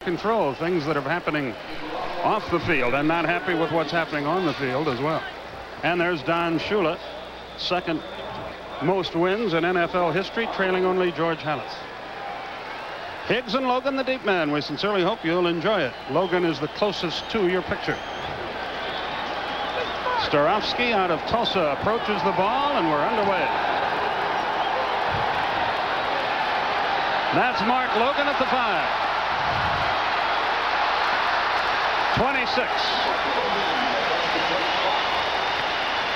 control things that are happening off the field, and not happy with what's happening on the field as well. And there's Don Shula, second most wins in NFL history, trailing only George Halas. Higgs and Logan, the deep man. We sincerely hope you'll enjoy it. Logan is the closest to your picture. Starofsky out of Tulsa approaches the ball, and we're underway. That's Mark Logan at the 5. 26.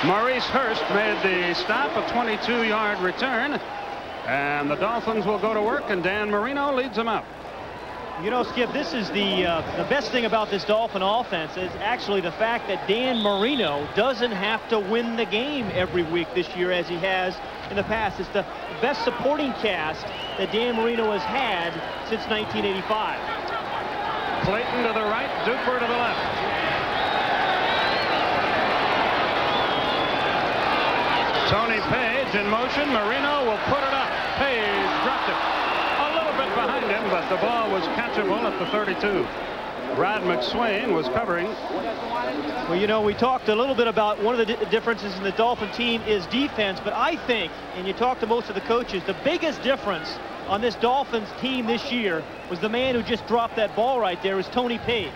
Maurice Hurst made the stop, a 22-yard return, and the Dolphins will go to work, and Dan Marino leads them out. You know, Skip, this is the best thing about this Dolphin offense is actually the fact that Dan Marino doesn't have to win the game every week this year as he has in the past. It's the best supporting cast that Dan Marino has had since 1985. Clayton to the right, Duper to the left. Tony Page in motion. Marino will put it up. Page dropped it. A little bit behind him, but the ball was catchable at the 32. Rod McSwain was covering. Well, you know, we talked a little bit about one of the differences in the Dolphin team is defense, but I think, and you talk to most of the coaches, the biggest difference on this Dolphins team this year was the man who just dropped that ball right there is Tony Page,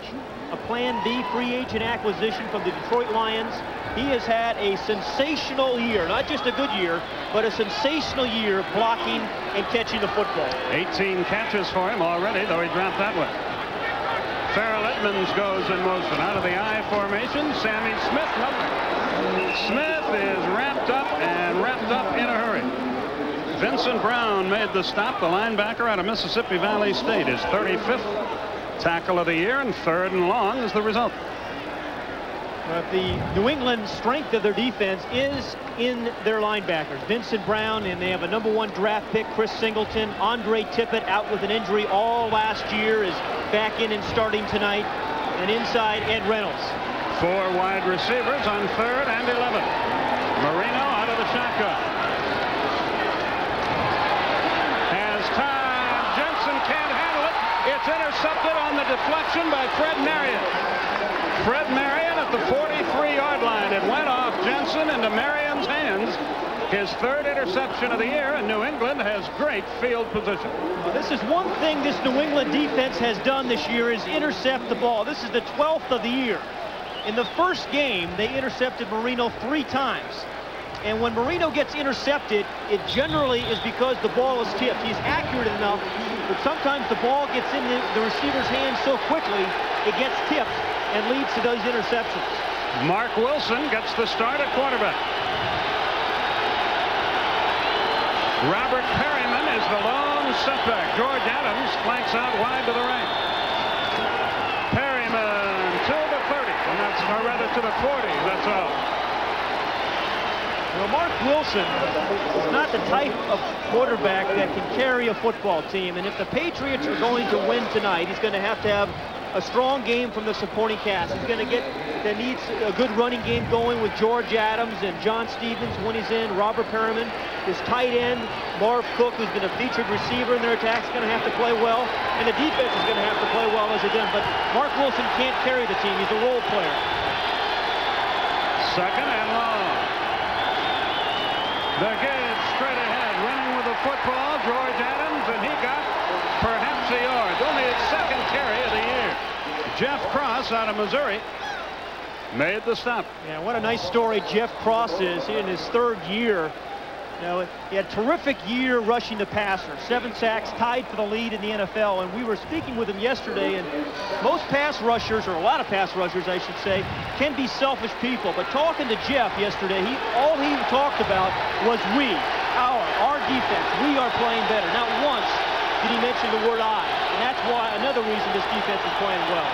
a Plan B free agent acquisition from the Detroit Lions. He has had a sensational year, not just a good year, but a sensational year blocking and catching the football. 18 catches for him already, though he dropped that one. Farrell Edmonds goes in motion out of the I formation. Sammy Smith, nothing. Smith is wrapped up in a hurry. Vincent Brown made the stop, the linebacker out of Mississippi Valley State. His 35th tackle of the year, and 3rd and long is the result. But the New England strength of their defense is in their linebackers. Vincent Brown, and they have a #1 draft pick, Chris Singleton. Andre Tippett, out with an injury all last year, is back in and starting tonight. And inside, Ed Reynolds. 4 wide receivers on 3rd and 11. Marino out of the shotgun. Has time. Jensen can't handle it. It's intercepted on the deflection by Fred Marion. Fred Marion at the 43-yard line. It went off Jensen into Marion's hands. His 3rd interception of the year, and New England has great field position. This is one thing this New England defense has done this year is intercept the ball. This is the 12th of the year. In the first game, they intercepted Marino 3 times. And when Marino gets intercepted, it generally is because the ball is tipped. He's accurate enough, but sometimes the ball gets in the receiver's hands so quickly, it gets tipped and leads to those interceptions. Mark Wilson gets the start at quarterback. Robert Perryman is the lone setback. George Adams flanks out wide to the right. Perryman to the 30, and that's, or rather to the 40, that's all. Well, Mark Wilson is not the type of quarterback that can carry a football team, and if the Patriots are going to win tonight, he's going to have a strong game from the supporting cast. He's going to needs a good running game going with George Adams and John Stevens when he's in. Robert Perriman, his tight end, Marv Cook, who's been a featured receiver in their attack, is going to have to play well, and the defense is going to have to play well as they do. But Mark Wilson can't carry the team. He's a role player. 2nd and long. The kid straight ahead, running with the football, George Adams, and he got perhaps a yard. Only his 2nd carry of the year. Jeff Cross out of Missouri made the stop. Yeah, what a nice story Jeff Cross is in his 3rd year. You know, he had a terrific year rushing the passer. 7 sacks, tied for the lead in the NFL. And we were speaking with him yesterday, and most pass rushers, or a lot of pass rushers, I should say, can be selfish people. But talking to Jeff yesterday, all he talked about was our defense. We are playing better. Not once did he mention the word I. And that's why another reason this defense is playing well.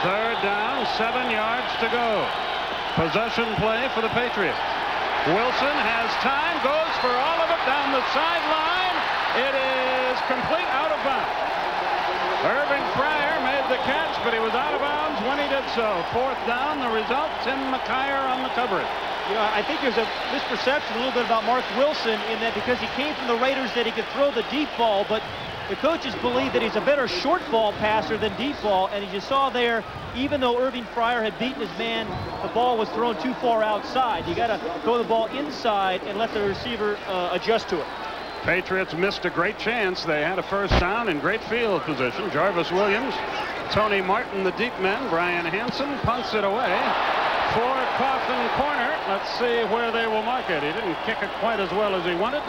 3rd down, 7 yards to go. Possession play for the Patriots. Wilson has time, goes for all of it down the sideline. It is complete, out of bounds. Irving Fryer made the catch, but he was out of bounds when he did so. 4th down, the result, Tim McKyer on the coverage. You know, I think there's a misperception a little bit about Mark Wilson in that because he came from the Raiders that he could throw the deep ball, but the coaches believe that he's a better short ball passer than deep ball, and as you saw there, even though Irving Fryer had beaten his man, the ball was thrown too far outside. You got to throw the ball inside and let the receiver adjust to it. Patriots missed a great chance. They had a first down in great field position. Jarvis Williams, Tony Martin, the deep men. Brian Hansen punts it away for Coffin corner. Let's see where they will mark it. He didn't kick it quite as well as he wanted,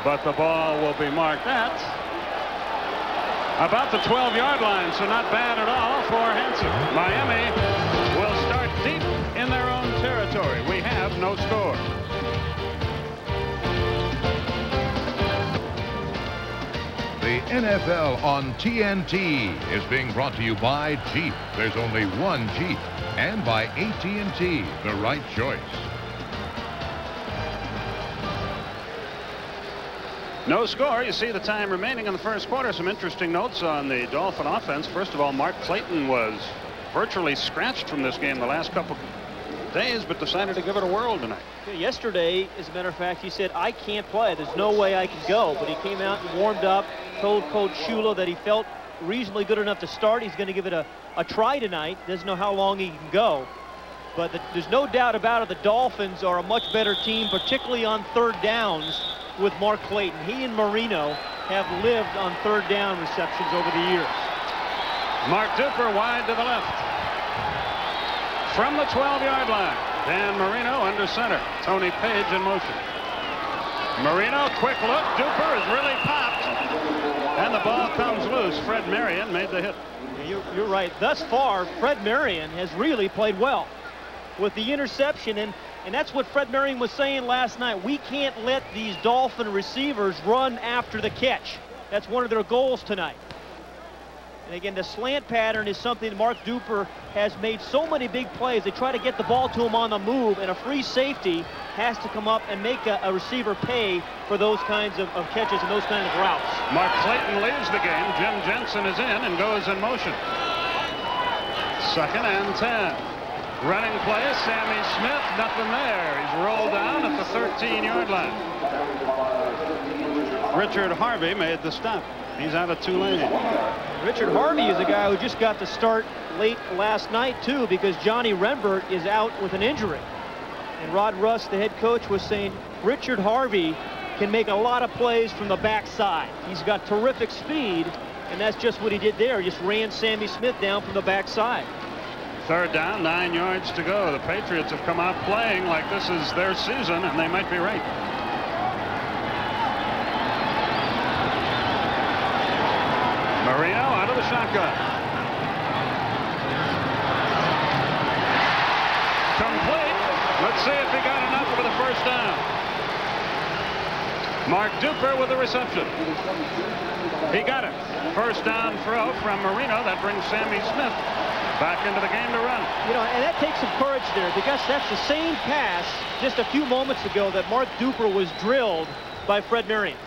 but the ball will be marked at about the 12-yard line, so not bad at all for Hansen. Miami will start deep in their own territory. We have no score. The NFL on TNT is being brought to you by Jeep. There's only one Jeep. And by AT&T, the right choice. No score. You see the time remaining in the first quarter. Some interesting notes on the Dolphin offense. First of all, Mark Clayton was virtually scratched from this game the last couple days, but decided to give it a whirl tonight. Yesterday, as a matter of fact, he said, I can't play. There's no way I can go. But he came out and warmed up, told Coach Shula that he felt reasonably good enough to start. He's going to give it a try tonight. Doesn't know how long he can go. But there's no doubt about it, the Dolphins are a much better team, particularly on third downs with Mark Clayton. He and Marino have lived on third down receptions over the years. Mark Duper wide to the left. From the 12-yard line, Dan Marino under center. Tony Page in motion. Marino, quick look. Duper is really popped. And the ball comes loose. Fred Marion made the hit. You're right. Thus far, Fred Marion has really played well with the interception. And that's what Fred Marion was saying last night. We can't let these Dolphin receivers run after the catch. That's one of their goals tonight. And again, the slant pattern is something Mark Duper has made so many big plays. They try to get the ball to him on the move, and a free safety has to come up and make a receiver pay for those kinds of catches and those kinds of routes. Mark Clayton leaves the game. Jim Jensen is in and goes in motion. 2nd and 10. Running play, Sammy Smith, nothing there. He's rolled down at the 13-yard line. Richard Harvey made the stop. He's out of Tulane. Richard Harvey is a guy who just got the start late last night, too, because Johnny Rembert is out with an injury. And Rod Russ, the head coach, was saying Richard Harvey can make a lot of plays from the backside. He's got terrific speed, and that's just what he did there. He just ran Sammy Smith down from the backside. 3rd down, 9 yards to go. The Patriots have come out playing like this is their season, and they might be right. Marino out of the shotgun. Complete. Let's see if he got enough for the first down. Mark Duper with the reception. He got it. First down throw from Marino. That brings Sammy Smith back into the game to run. You know, and that takes some courage there, because that's the same pass just a few moments ago that Mark Duper was drilled by Fred Marion.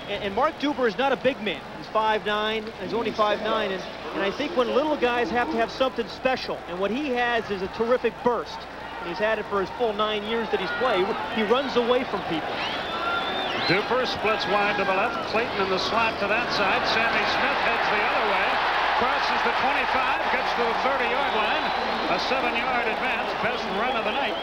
And Mark Duper is not a big man. He's 5'9", he's only 5'9", and I think when little guys have to have something special, and what he has is a terrific burst, and he's had it for his full 9 years that he's played. He runs away from people. Duper splits wide to the left. Clayton in the slot to that side. Sammy Smith heads the other way. Crosses the 25, gets to the 30-yard line. A 7-yard advance, best run of the night.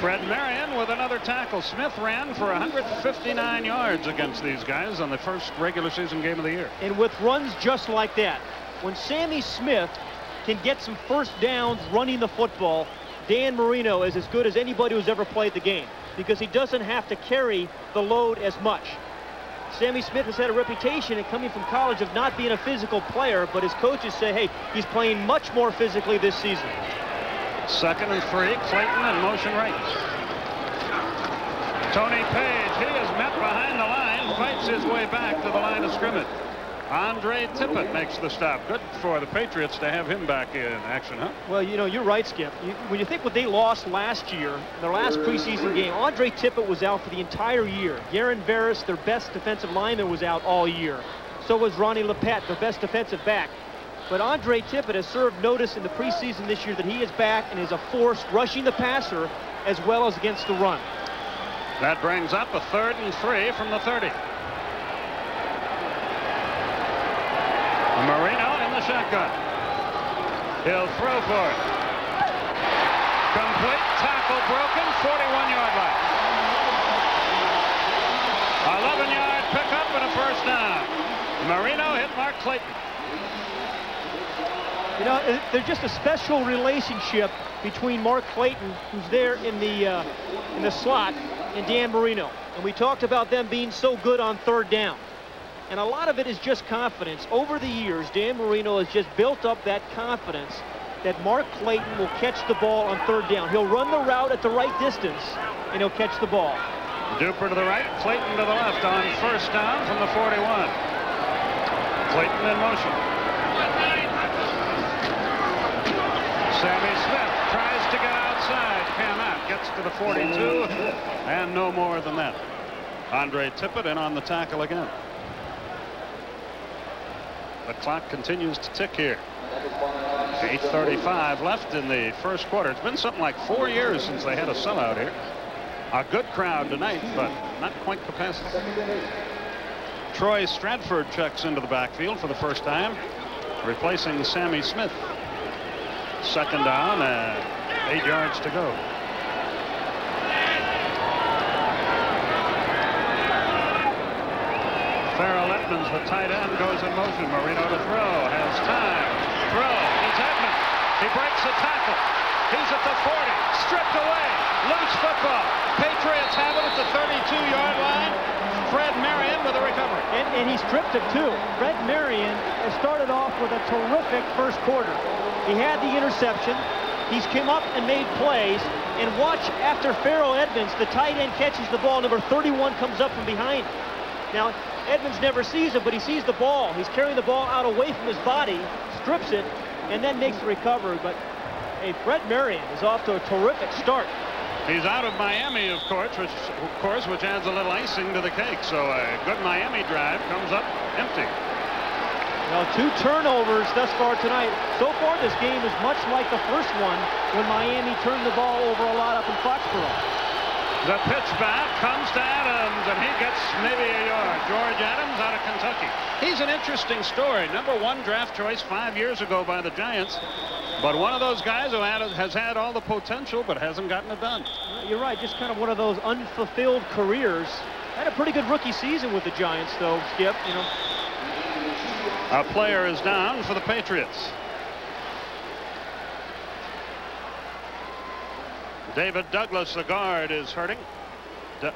Fred Marion with another tackle. Smith ran for 159 yards against these guys on the first regular season game of the year. And with runs just like that, when Sammy Smith can get some first downs running the football, Dan Marino is as good as anybody who's ever played the game, because he doesn't have to carry the load as much. Sammy Smith has had a reputation coming from college of not being a physical player, but his coaches say, hey, he's playing much more physically this season. 2nd and 3, Clayton in motion right. Tony Page, he is met behind the line, fights his way back to the line of scrimmage. Andre Tippett makes the stop. Good for the Patriots to have him back in action, huh? Well, you know, you're right, Skip. When you think what they lost last year, their last preseason game, Andre Tippett was out for the entire year. Garen Veras, their best defensive lineman, was out all year. So was Ronnie Lepet, their best defensive back. But Andre Tippett has served notice in the preseason this year that he is back and is a force rushing the passer as well as against the run. That brings up a 3rd and 3 from the 30. Marino in the shotgun. He'll throw for it. Complete tackle broken, 41-yard line. 11-yard pickup and a first down. Marino hit Mark Clayton. You know, there's just a special relationship between Mark Clayton, who's there in the slot, and Dan Marino. And we talked about them being so good on third down. And a lot of it is just confidence. Over the years, Dan Marino has just built up that confidence that Mark Clayton will catch the ball on third down. He'll run the route at the right distance, and he'll catch the ball. Duper to the right, Clayton to the left on first down from the 41. Clayton in motion. Sammy Smith tries to get outside, cannot, gets to the 42, and no more than that. Andre Tippett in on the tackle again. The clock continues to tick here. 8:35 left in the first quarter. It's been something like 4 years since they had a sellout here. A good crowd tonight, but not quite capacity. Troy Stratford checks into the backfield for the first time, replacing Sammy Smith. Second down and 8 yards to go. Farrell Edmonds, the tight end, goes in motion. Marino to throw, has time. Throw, it's Edmonds. He breaks the tackle. He's at the 40, stripped away. Loose football. Patriots have it at the 32-yard line. Fred Marion with a recovery. And he stripped it too. Fred Marion has started off with a terrific first quarter. He had the interception. He's come up and made plays. And watch after Farrell Edmonds, the tight end catches the ball. Number 31 comes up from behind. Now, Edmonds never sees it, but he sees the ball. He's carrying the ball out away from his body, strips it, and then makes the recovery. But, hey, Fred Marion is off to a terrific start. He's out of Miami, of course, which adds a little icing to the cake. So a good Miami drive comes up empty. Well, 2 turnovers thus far tonight. So far, this game is much like the first one when Miami turned the ball over a lot up in Foxborough. The pitch back comes to Adams, and he gets maybe a yard. George Adams out of Kentucky. He's an interesting story. #1 draft choice 5 years ago by the Giants. But one of those guys who has had all the potential but hasn't gotten it done. You're right, just kind of one of those unfulfilled careers. Had a pretty good rookie season with the Giants, though, Skip. You know. A player is down for the Patriots. David Douglas, the guard, is hurting.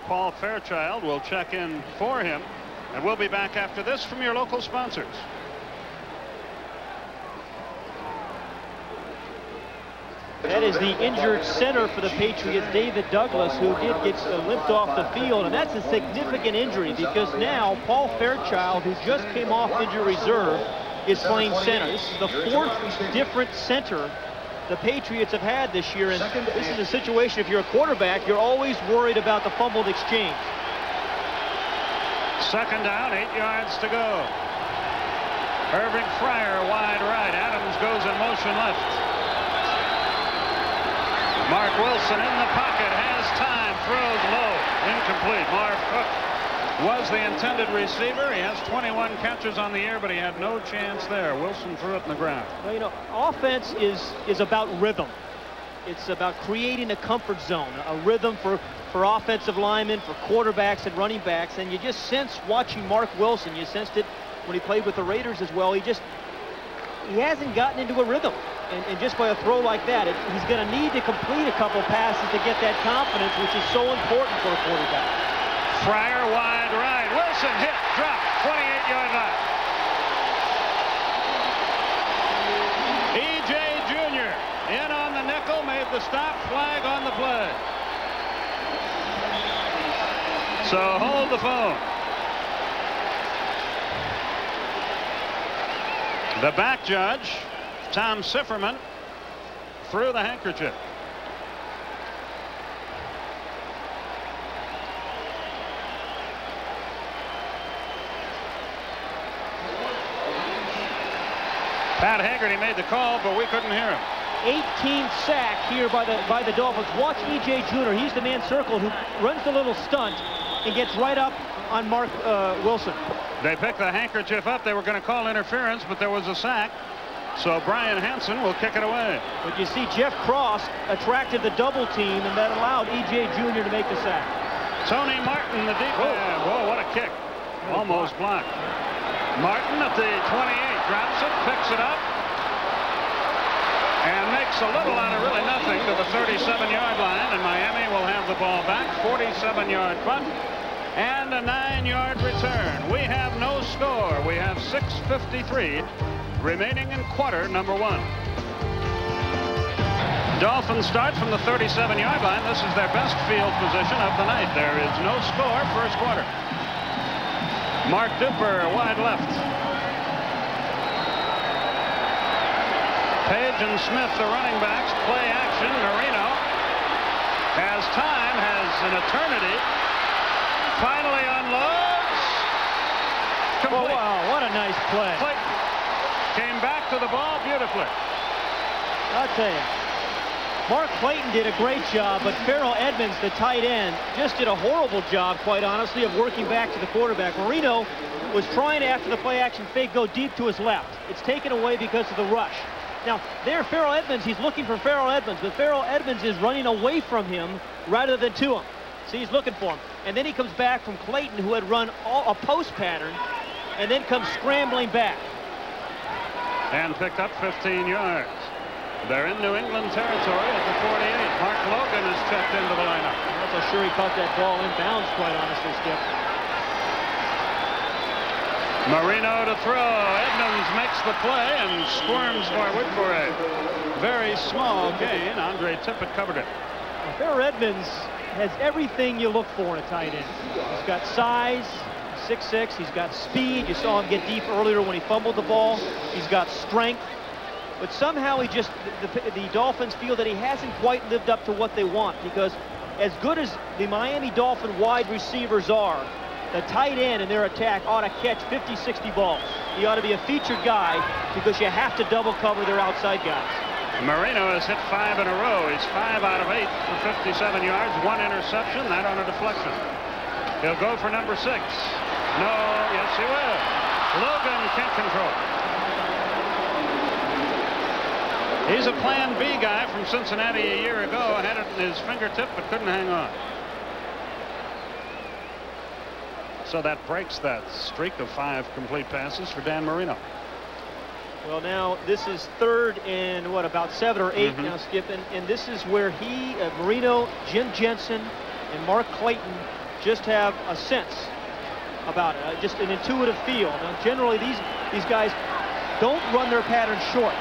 Paul Fairchild will check in for him. And we'll be back after this from your local sponsors. That is the injured center for the Patriots, David Douglas, who did get limped off the field. And that's a significant injury because now Paul Fairchild, who just came off injury reserve, is playing center. This is the 4th different center the Patriots have had this year. And this is a situation, if you're a quarterback, you're always worried about the fumbled exchange. Second down, 8 yards to go. Irving Fryer wide right. Adams goes in motion left. Mark Wilson in the pocket, has time, throws low, incomplete. Marv Cook was the intended receiver. He has 21 catches on the year, but he had no chance there. Wilson threw it in the ground. Well, you know, offense is about rhythm. It's about creating a comfort zone, a rhythm for offensive linemen, for quarterbacks and running backs. And you just sense watching Mark Wilson, you sensed it when he played with the Raiders as well. He hasn't gotten into a rhythm. And just by a throw like that, he's going to need to complete a couple passes to get that confidence, which is so important for a quarterback. Fryer wide right. Wilson hit, drop, 28-yard line. E.J. Jr. in on the nickel, made the stop, flag on the play. So hold the phone. The back judge, Tom Sifferman, threw the handkerchief. Pat Haggerty made the call, but we couldn't hear him. 18th sack here by the Dolphins. Watch E.J. Jr. He's the man circled who runs the little stunt and gets right up on Mark Wilson. They picked the handkerchief up. They were going to call interference, but there was a sack. So Brian Hansen will kick it away. But you see, Jeff Cross attracted the double team, and that allowed E.J. Jr. to make the sack. Tony Martin, the deep man. Whoa, what a kick. Almost blocked. Martin at the 28, drops it, picks it up, and makes a little out of really nothing to the 37-yard line, and Miami will have the ball back. 47-yard punt and a 9-yard return. We have no score. We have 6:53 remaining in quarter number 1. Dolphins start from the 37-yard line. This is their best field position of the night. There is no score first quarter. Mark Duper wide left. Page and Smith, the running backs, play action. Marino has time, has an eternity. Finally unloads. Complete. Oh, wow, what a nice play. Clayton came back to the ball beautifully. I'll tell you, Mark Clayton did a great job, but Farrell Edmonds, the tight end, just did a horrible job, quite honestly, of working back to the quarterback. Marino was trying to, after the play-action fake, go deep to his left. It's taken away because of the rush. Now, there, Farrell Edmonds, he's looking for Farrell Edmonds, but Farrell Edmonds is running away from him rather than to him. See, he's looking for him. And then he comes back from Clayton, who had run a post pattern, and then comes scrambling back. And picked up 15 yards. They're in New England territory at the 48. Mark Logan is checked into the lineup. I'm not so sure he caught that ball in bounds, quite honestly, Skip. Marino to throw. Edmonds makes the play and squirms forward for a very small gain. Andre Tippett covered it. Well, Farrell Edmonds has everything you look for in a tight end. He's got size, 6'6". He's got speed. You saw him get deep earlier when he fumbled the ball. He's got strength. But somehow he just, the Dolphins feel that he hasn't quite lived up to what they want, because as good as the Miami Dolphin wide receivers are, the tight end in their attack ought to catch 50, 60 balls. He ought to be a featured guy because you have to double cover their outside guys. Marino has hit 5 in a row. He's 5 out of 8 for 57 yards, 1 interception, that on a deflection. He'll go for number 6. No, yes he will. Logan can't control. He's a plan B guy from Cincinnati a year ago. Had it in his fingertip but couldn't hang on. So that breaks that streak of 5 complete passes for Dan Marino. Well, now this is 3rd and what, about 7 or 8 now, Skip, and this is where he, Marino, Jim Jensen, and Mark Clayton just have a sense about it, just an intuitive feel. Now, generally these guys don't run their pattern short.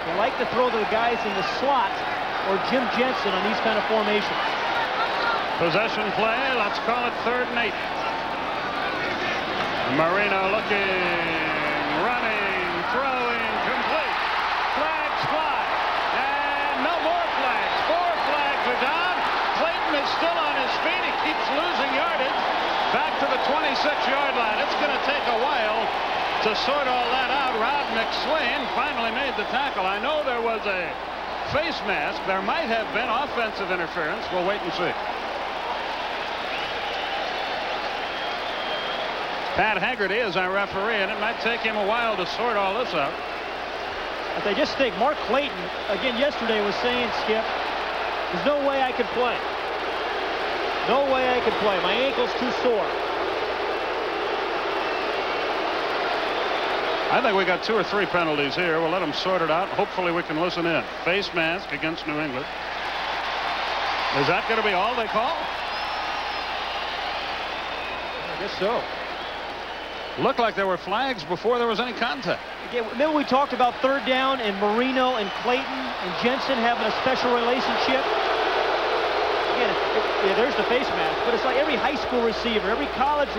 They like to throw the guys in the slot or Jim Jensen on these kind of formations. Possession play, let's call it 3rd and 8. Marino looking, running, throwing, complete. Flags fly, and no more flags. 4 flags are down. Clayton is still on his feet. He keeps losing yardage. Back to the 26-yard line. It's going to take a while to sort all that out. Rod McSwain finally made the tackle. I know there was a face mask. There might have been offensive interference. We'll wait and see. Pat Haggerty is our referee, and it might take him a while to sort all this out. But I just think Mark Clayton, again, yesterday was saying, Skip, there's no way I could play. No way I could play. My ankle's too sore. I think we got 2 or 3 penalties here. We'll let them sort it out. Hopefully we can listen in. Face mask against New England. Is that going to be all they call? I guess so. Looked like there were flags before there was any contact. Again, remember we talked about 3rd down and Marino and Clayton and Jensen having a special relationship? Again, yeah, there's the face mask, but it's like every high school receiver, every college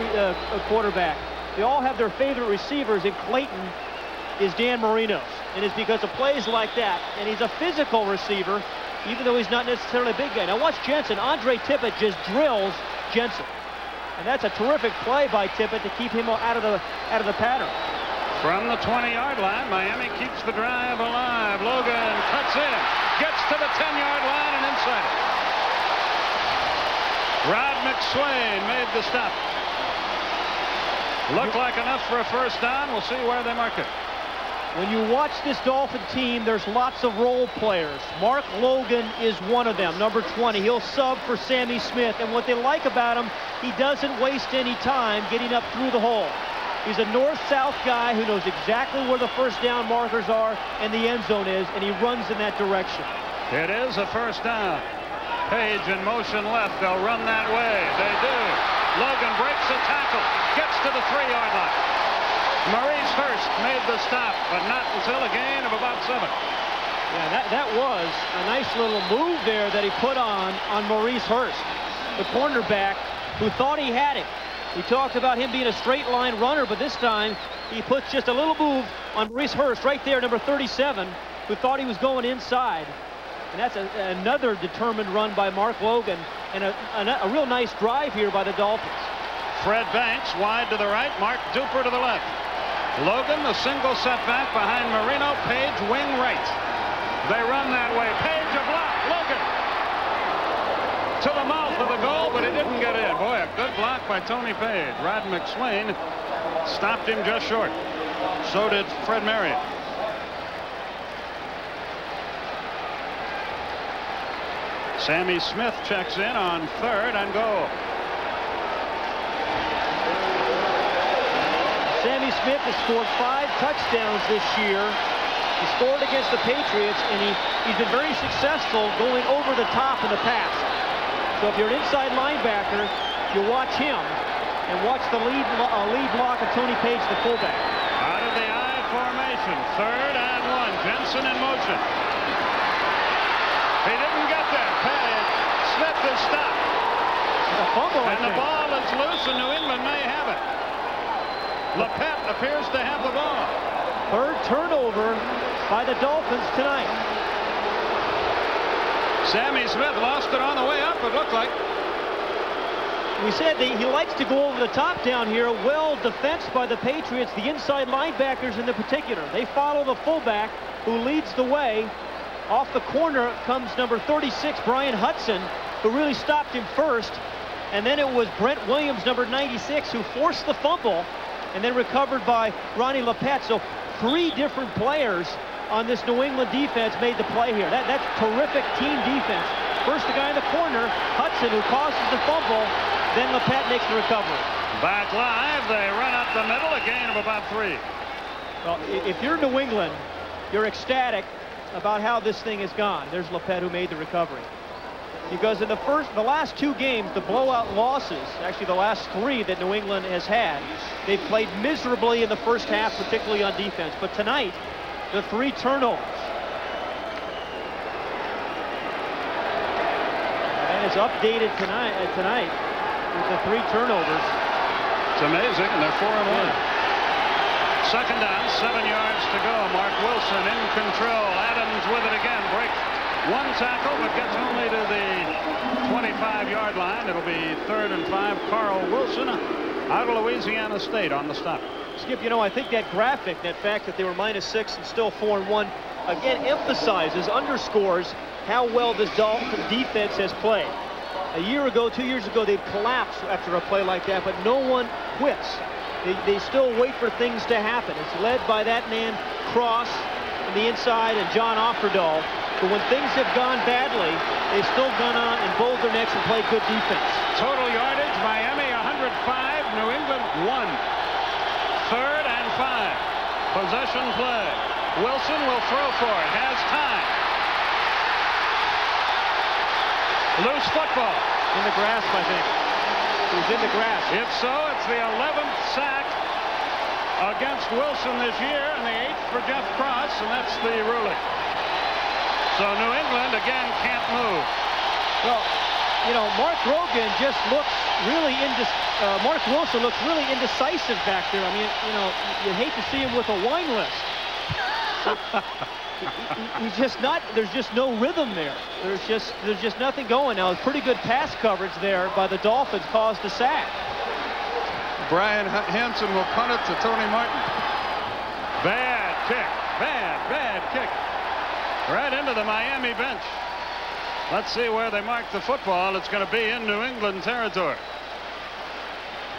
quarterback, they all have their favorite receivers, and Clayton is Dan Marino's. And it's because of plays like that. And he's a physical receiver, even though he's not necessarily a big guy. Now watch Jensen. Andre Tippett just drills Jensen. And that's a terrific play by Tippett to keep him out of the pattern. From the 20-yard line, Miami keeps the drive alive. Logan cuts in, gets to the 10-yard line and inside it. Rod McSwain made the stop. Looked like enough for a first down. We'll see where they mark it. When you watch this Dolphin team, there's lots of role players. Mark Logan is one of them, number 20. He'll sub for Sammy Smith, and what they like about him, he doesn't waste any time getting up through the hole. He's a north-south guy who knows exactly where the first down markers are and the end zone is, and he runs in that direction. It is a first down. Page in motion left. They'll run that way. They do. Logan breaks a tackle, gets to the 3-yard line. Maurice Hurst made the stop, but not until a gain of about 7. Yeah, that was a nice little move there that he put on Maurice Hurst, the cornerback who thought he had it. We talked about him being a straight line runner, but this time he puts just a little move on Maurice Hurst right there, number 37, who thought he was going inside. And that's another determined run by Mark Logan, and a real nice drive here by the Dolphins. Fred Banks wide to the right, Mark Duper to the left. Logan, a single setback behind Marino. Page, wing right. They run that way. Page, a block. Logan to the mouth of the goal, but he didn't get in. Boy, a good block by Tony Page. Rod McSwain stopped him just short. So did Fred Marion. Sammy Smith checks in on 3rd and goal. Sammy Smith has scored 5 touchdowns this year. He scored against the Patriots, and he's been very successful going over the top in the past. So if you're an inside linebacker, you watch him and watch the lead block of Tony Page, the fullback. Out of the I formation, 3rd and 1. Jensen in motion. He didn't get there. Page. Smith is stopped. A fumble, and the ball is loose, and New England may have it. Lepet appears to have the ball. 3rd turnover by the Dolphins tonight. Sammy Smith lost it on the way up, it looked like. We said that he likes to go over the top down here. Well defensed by the Patriots, the inside linebackers in the particular. They follow the fullback who leads the way. Off the corner comes number 36, Brian Hudson, who really stopped him first. And then it was Brent Williams, number 96, who forced the fumble and then recovered by Ronnie Lepet. So 3 different players on this New England defense made the play here. That's terrific team defense. First the guy in the corner, Hudson, who causes the fumble, then Lepet makes the recovery. Back live, they run up the middle, a gain of about 3. Well, if you're New England, you're ecstatic about how this thing has gone. There's Lepet who made the recovery. Because in the last 2 games, the blowout losses, actually the last 3 that New England has had, they've played miserably in the first half, particularly on defense. But tonight, the 3 turnovers. And it's updated tonight with the 3 turnovers. It's amazing, and they're 4-1. Second down, 7 yards to go. Mark Wilson in control. Adams with it again. Breaks 1 tackle, but gets only to the 25-yard line. It'll be 3rd and 5. Carl Wilson out of Louisiana State on the stop. Skip, you know, I think that graphic, that fact that they were -6 and still 4-1, again emphasizes, underscores how well this Dolphin defense has played. A year ago, 2 years ago, they'd collapse after a play like that, but no one quits. They still wait for things to happen. It's led by that man Cross on the inside and John Offerdahl. But when things have gone badly, they've still gone on and bowled their necks and played good defense. Total yardage, Miami 105, New England 1. 3rd and 5. Possession play. Wilson will throw for it. Has time. Loose football. In the grasp, I think. He's in the grasp. If so, it's the 11th sack against Wilson this year and the 8th for Jeff Cross, and that's the ruling. So New England again can't move. Well, you know, Mark Rogan just looks really Mark Wilson looks really indecisive back there. I mean, you know, you hate to see him with a wine list. He's just not, there's just no rhythm there. There's just nothing going. Now, pretty good pass coverage there by the Dolphins caused the sack. Brian Hansen will punt it to Tony Martin. Bad kick. Bad kick. Right into the Miami bench. Let's see where they mark the football. It's going to be in New England territory.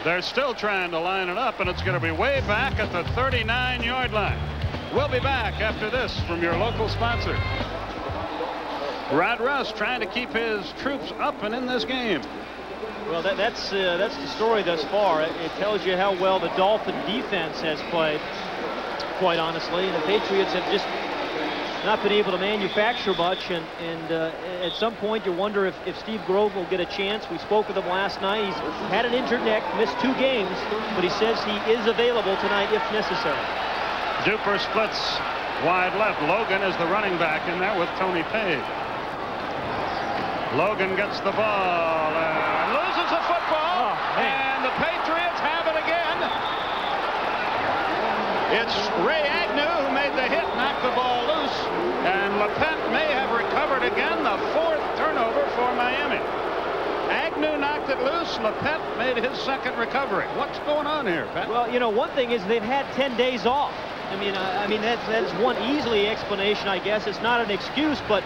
They're still trying to line it up, and it's going to be way back at the 39-yard line. We'll be back after this from your local sponsor. Rod Russ trying to keep his troops up and in this game. Well, that's the story thus far. It tells you how well the Dolphin defense has played, quite honestly. And the Patriots have just not been able to manufacture much, and at some point you wonder if Steve Grove will get a chance. We spoke with him last night. He's had an injured neck, missed 2 games, but he says he is available tonight if necessary. Duper splits wide left. Logan is the running back in there with Tony Page. Logan gets the ball and loses the football, and the Patriots have it again. It's Ray Agnew who made the hit, knocked the ball loose, and Lepet may have recovered again. The 4th turnover for Miami. Agnew knocked it loose. Lepet made his 2nd recovery. What's going on here, Pat? Well, you know, one thing is they've had 10 days off. I mean that's one easily explanation, I guess. It's not an excuse, but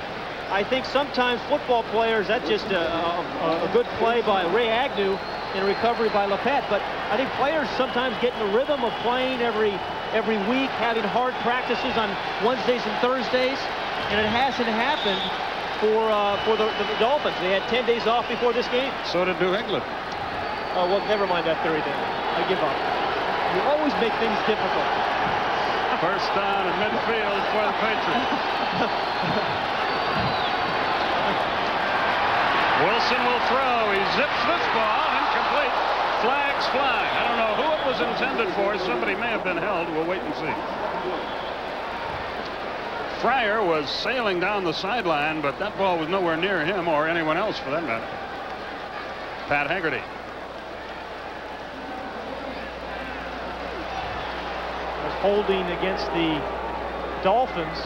I think sometimes football players, that's just a good play by Ray Agnew and recovery by Lepet. But I think players sometimes get in the rhythm of playing every week, having hard practices on Wednesdays and Thursdays, and it hasn't happened for the Dolphins. They had 10 days off before this game. So did New England. Oh, well, never mind that theory then. I give up. You always make things difficult. First down in midfield for the Patriots. Wilson will throw. He zips this ball. Incomplete. Flags fly. I don't know who it was intended for. Somebody may have been held. We'll wait and see. Fryer was sailing down the sideline, but that ball was nowhere near him or anyone else for that matter. Pat Haggerty. Was holding against the Dolphins.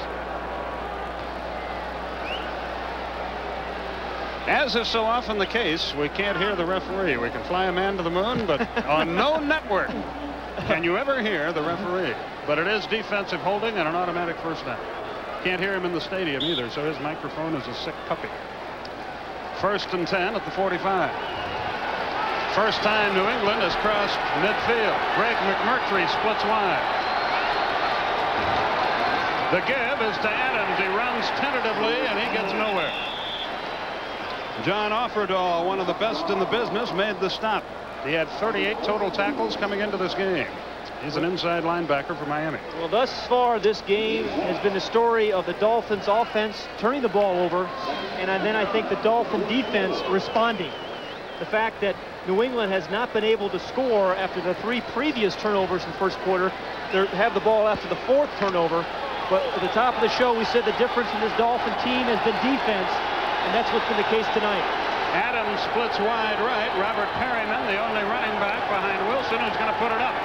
As is so often the case, we can't hear the referee. We can fly a man to the moon, but on no network can you ever hear the referee. But it is defensive holding and an automatic first down. Can't hear him in the stadium either, so his microphone is a sick puppy. 1st and 10 at the 45. First time New England has crossed midfield. Greg McMurtry splits wide. The give is to Adams. He runs tentatively, and he gets nowhere. John Offerdahl, one of the best in the business, made the stop. He had 38 total tackles coming into this game. He's an inside linebacker for Miami. Well, thus far, this game has been the story of the Dolphins offense turning the ball over, and then I think the Dolphin defense responding. The fact that New England has not been able to score after the 3 previous turnovers in the first quarter. They have the ball after the 4th turnover. But at the top of the show, we said the difference in this Dolphin team has been defense, and that's what's been the case tonight. Adams splits wide right. Robert Perryman, the only running back behind Wilson, who's going to put it up.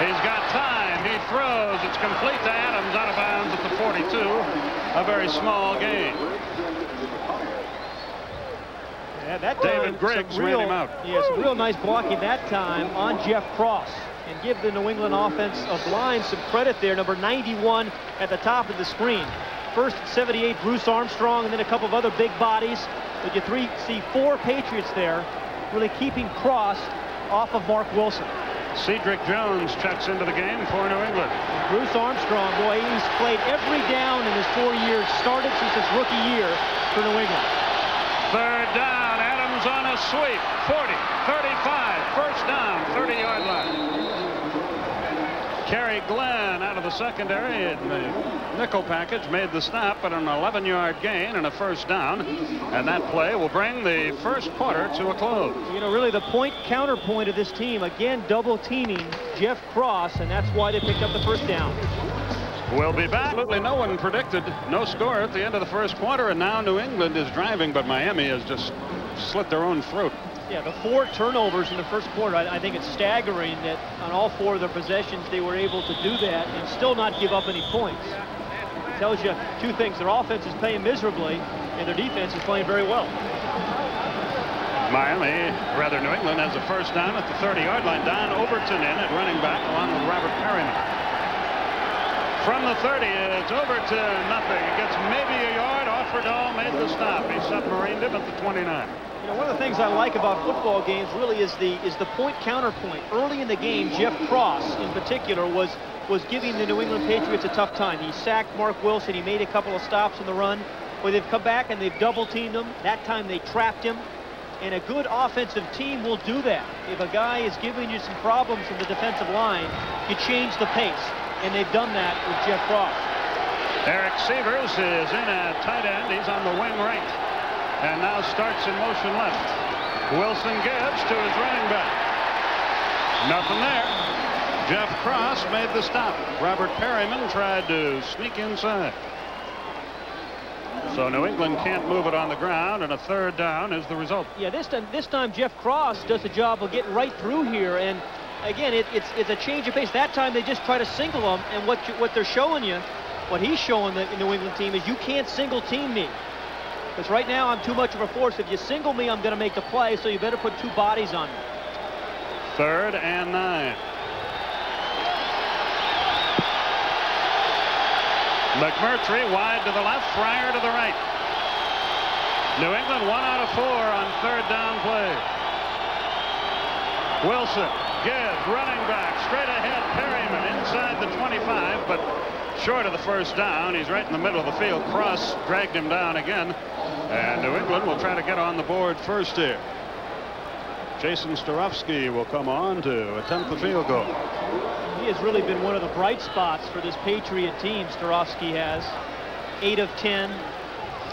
He's got time. He throws. It's complete to Adams, out of bounds at the 42. A very small gain. Yeah, that David Griggs ran him out. Yes, real nice blocking that time on Jeff Cross. And give the New England offensive line some credit there. Number 91 at the top of the screen. First 78, Bruce Armstrong, and then a couple of other big bodies. But you see 4 Patriots there, really keeping Cross off of Mark Wilson. Cedric Jones checks into the game for New England. Bruce Armstrong, boy, he's played every down in his 4 years, started since his rookie year for New England. 3rd down, Adams on a sweep. 40, 35, first down, 30-yard line. Kerry Glenn out of the secondary in the nickel package made the stop, but an 11-yard gain and a first down. And that play will bring the first quarter to a close. You know, really the counterpoint of this team, again, double teaming Jeff Cross, and that's why they picked up the first down. We'll be back. Absolutely no one predicted no score at the end of the first quarter, and now New England is driving, but Miami has just slit their own throat. Yeah, the 4 turnovers in the first quarter, I think it's staggering that on all 4 of their possessions they were able to do that and still not give up any points. It tells you 2 things. Their offense is playing miserably and their defense is playing very well. New England has a first down at the 30-yard line. Don Overton in at running back along with Robert Perryman. From the 30, it's Overton, nothing. It gets maybe a yard off Clifford All made the stop. He submarined him at the 29. You know, one of the things I like about football games really is the point counterpoint. Early in the game, Jeff Cross in particular was giving the New England Patriots a tough time. He sacked Mark Wilson. He made a couple of stops in the run where they've come back and they've double teamed him. That time they trapped him. And a good offensive team will do that. If a guy is giving you some problems from the defensive line, you change the pace. And they've done that with Jeff Cross. Eric Severs is in at tight end. He's on the wing right. And now starts in motion left. Wilson gives to his running back. Nothing there. Jeff Cross made the stop. Robert Perryman tried to sneak inside. So New England can't move it on the ground, and a third down is the result. Yeah, this time Jeff Cross does a job of getting right through here. And again, it's a change of pace. That time they just try to single him, and what they're showing you, what he's showing the New England team is you can't single team me. Because right now I'm too much of a force. If you single me, I'm going to make the play, so you better put two bodies on me. 3rd and 9. McMurtry wide to the left, Fryer to the right. New England 1 out of 4 on 3rd down play. Wilson gives, running back, straight ahead, Perryman inside the 25, but short of the first down. He's right in the middle of the field. Cross dragged him down again, and New England will try to get on the board first here. Jason Starofsky will come on to attempt the field goal. He has really been one of the bright spots for this Patriot team. Starofsky has 8 of 10,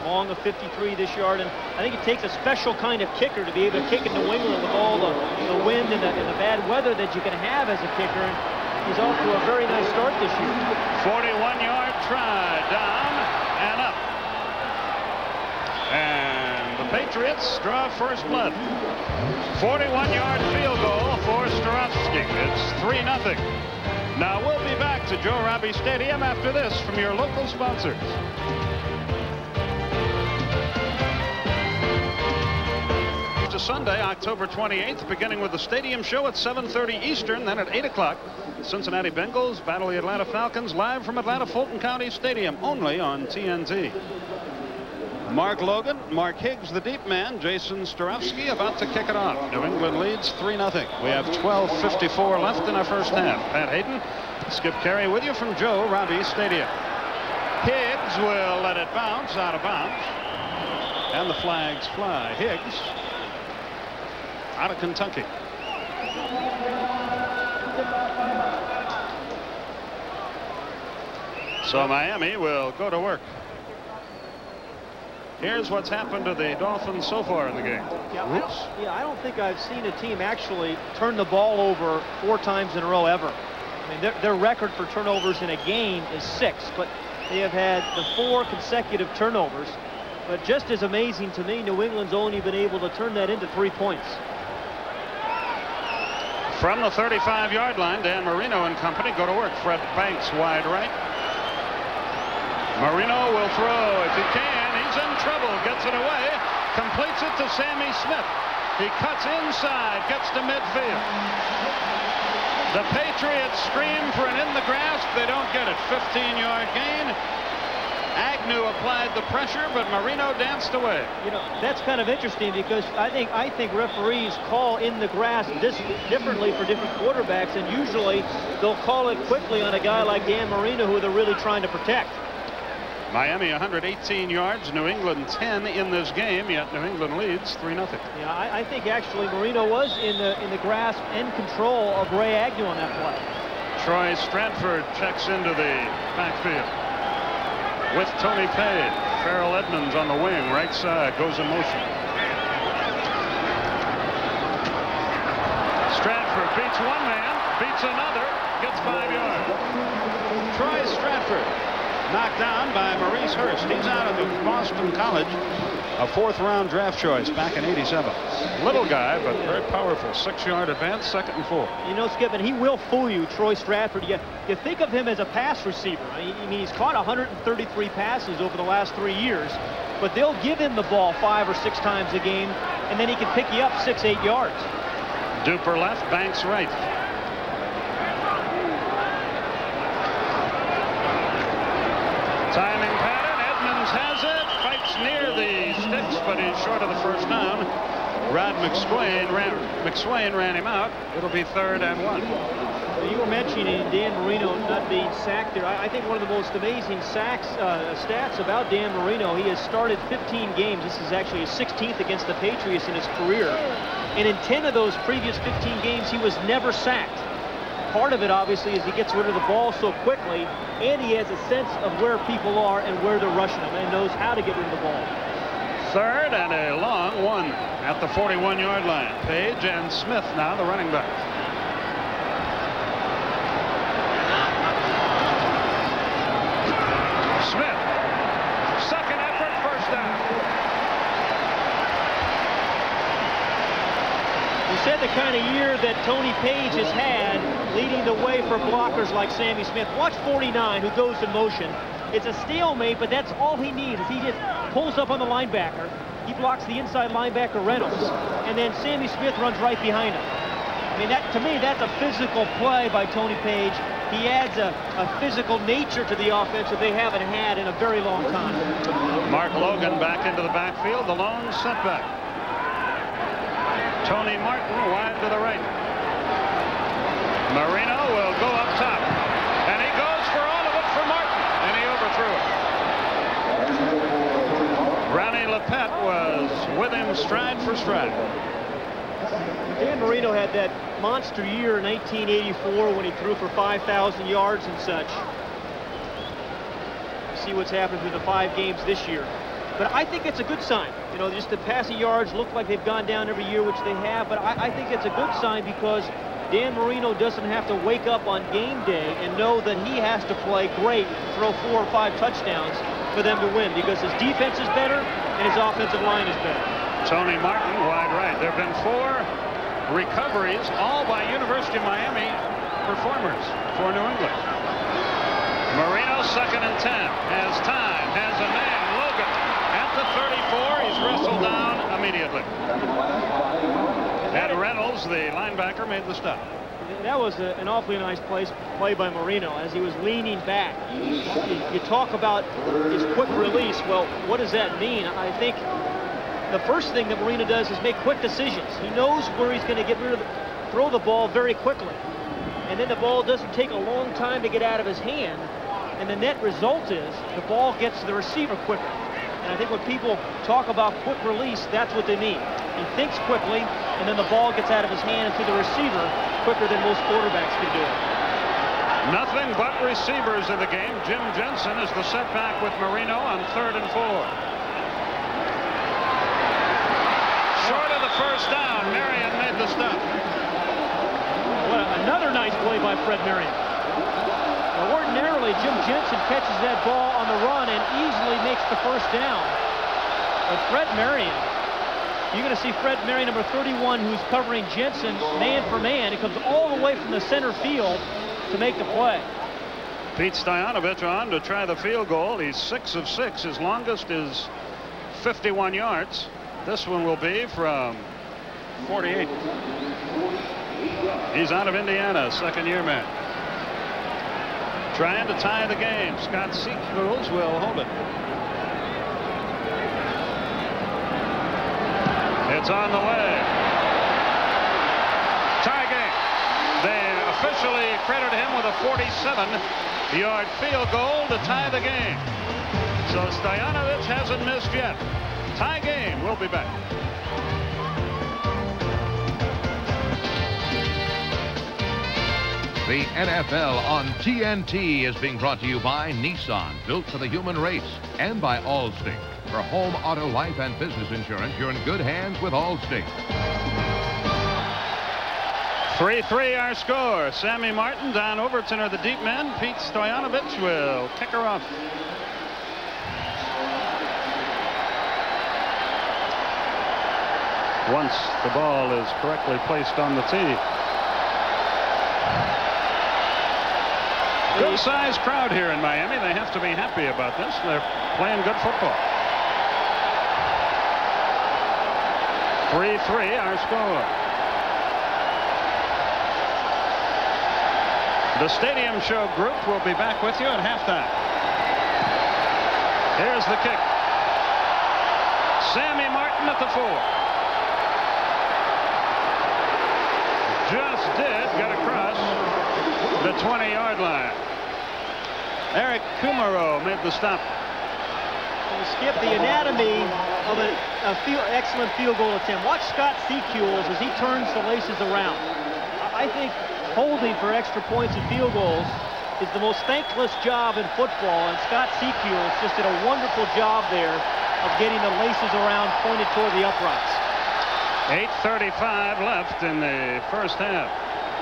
long of 53 this yard, and I think it takes a special kind of kicker to be able to kick in New England with all the wind and the bad weather that you can have as a kicker. And he's off to a very nice start this year. 41-yard try, down and up. And the Patriots draw first blood. 41-yard field goal for Starofsky. It's 3-0. Now we'll be back to Joe Robbie Stadium after this from your local sponsors. To Sunday, October 28th, beginning with the stadium show at 7:30 Eastern, then at 8 o'clock. Cincinnati Bengals battle the Atlanta Falcons live from Atlanta Fulton County Stadium, only on TNT. Mark Logan, Mark Higgs, the deep man, Jason Starofsky about to kick it off. New England leads 3-0. We have 12:54 left in our first half. Pat Hayden, Skip Carey with you from Joe Robbie Stadium. Higgs will let it bounce out of bounds. And the flags fly. Higgs out of Kentucky. So Miami will go to work. Here's what's happened to the Dolphins so far in the game. I don't think I've seen a team actually turn the ball over 4 times in a row ever. I mean, their record for turnovers in a game is 6, but they have had the 4 consecutive turnovers. But just as amazing to me, New England's only been able to turn that into 3 points. From the 35-yard line, Dan Marino and company go to work. Fred Banks wide right. Marino will throw if he can. He's in trouble. Gets it away. Completes it to Sammy Smith. He cuts inside. Gets to midfield. The Patriots scream for an in the grasp. They don't get it. 15-yard gain. Agnew applied the pressure, but Marino danced away. You know, that's kind of interesting because I think referees call in the grasp differently for different quarterbacks, and usually they'll call it quickly on a guy like Dan Marino who they're really trying to protect. Miami 118 yards, New England 10 in this game, yet New England leads 3-0. Yeah, I think actually Marino was in the grasp and control of Ray Agnew on that play. Troy Stratford checks into the backfield with Tony Payne. Farrell Edmonds on the wing, right side, goes in motion. Stratford beats one man, beats another, gets 5 yards. Troy Stratford knocked down by Maurice Hurst. He's out of Boston College, a 4th-round draft choice back in '87. Little guy, but very powerful. 6-yard advance, 2nd and 4. You know, Skip, and he will fool you, Troy Stratford. You think of him as a pass receiver. I mean, he's caught 133 passes over the last 3 years, but they'll give him the ball 5 or 6 times a game, and then he can pick you up 6-8 yards. Duper left, Banks right. Timing pattern. Edmonds has it. Fights but he's short of the first down. Rod McSwain ran him out. It'll be 3rd and 1. You were mentioning Dan Marino not being sacked there. I think one of the most amazing stats about Dan Marino, he has started 15 games. This is actually his 16th against the Patriots in his career. And in 10 of those previous 15 games, he was never sacked. Part of it, obviously, is he gets rid of the ball so quickly, and he has a sense of where people are and where they're rushing him, and knows how to get rid of the ball. 3rd and a long one at the 41-yard line. Page and Smith now the running back. Smith, second effort, first down. You said the kind of year that Tony Page has had, leading the way for blockers like Sammy Smith. Watch 49, who goes in motion. It's a stalemate, but that's all he needs. Is he just pulls up on the linebacker. He blocks the inside linebacker Reynolds, and then Sammy Smith runs right behind him. I mean, to me, that's a physical play by Tony Page. He adds a physical nature to the offense that they haven't had in a very long time. Mark Logan back into the backfield, the lone setback. Tony Martin wide to the right. Marino will go up top, and he goes for all of it for Martin, and he overthrew it. Ronnie Lepet was with him stride for stride. Dan Marino had that monster year in 1984 when he threw for 5,000 yards and such. See what's happened through the 5 games this year. But I think it's a good sign. You know, just the passing yards look like they've gone down every year, which they have. But I think it's a good sign because Dan Marino doesn't have to wake up on game day and know that he has to play great, throw 4 or 5 touchdowns for them to win, because his defense is better and his offensive line is better. Tony Martin wide right. There have been 4 recoveries, all by University of Miami performers for New England. Marino 2nd and 10. Has time, has a man, Logan at the 34. He's wrestled down immediately. And Reynolds, the linebacker, made the stop. That was an awfully nice play by Marino as he was leaning back. You talk about his quick release. Well, what does that mean? I think the first thing that Marino does is make quick decisions. He knows where he's going to throw the ball very quickly. And then the ball doesn't take a long time to get out of his hand. And the net result is the ball gets to the receiver quicker. And I think when people talk about quick release, that's what they mean. He thinks quickly, and then the ball gets out of his hand to the receiver quicker than most quarterbacks can do it. Nothing but receivers in the game. Jim Jensen is the setback with Marino on 3rd and 4. Short of the first down, Marion made the stop. Another nice play by Fred Marion. Now, ordinarily, Jim Jensen catches that ball on the run and easily makes the first down. But Fred Marion, you're going to see Fred Marion, number 31, who's covering Jensen man for man. He comes all the way from the center field to make the play. Pete Stoyanovich on to try the field goal. He's 6 of 6. His longest is 51 yards. This one will be from 48. He's out of Indiana, second-year man. Trying to tie the game. Scott Seekmuls will hold it. It's on the way. Tie game. They officially credit him with a 47-yard field goal to tie the game. So Stoyanovich hasn't missed yet. Tie game. We'll be back. The NFL on TNT is being brought to you by Nissan, built for the human race, and by Allstate. For home, auto, life, and business insurance, you're in good hands with Allstate. 3-3 our score. Sammy Martin, Don Overton are the deep men. Pete Stoyanovich will kick her off. Once the ball is correctly placed on the tee. Good-sized crowd here in Miami. They have to be happy about this. They're playing good football. 3-3 our score. The Stadium Show group will be back with you at halftime. Here's the kick. Sammy Martin at the 4. Just did get across the 20-yard line. Eric Kumaro made the stop. Skip, the anatomy of an excellent field goal attempt. Watch Scott Secules as he turns the laces around. I think holding for extra points and field goals is the most thankless job in football, and Scott Secules just did a wonderful job there of getting the laces around, pointed toward the uprights. 8:35 left in the first half.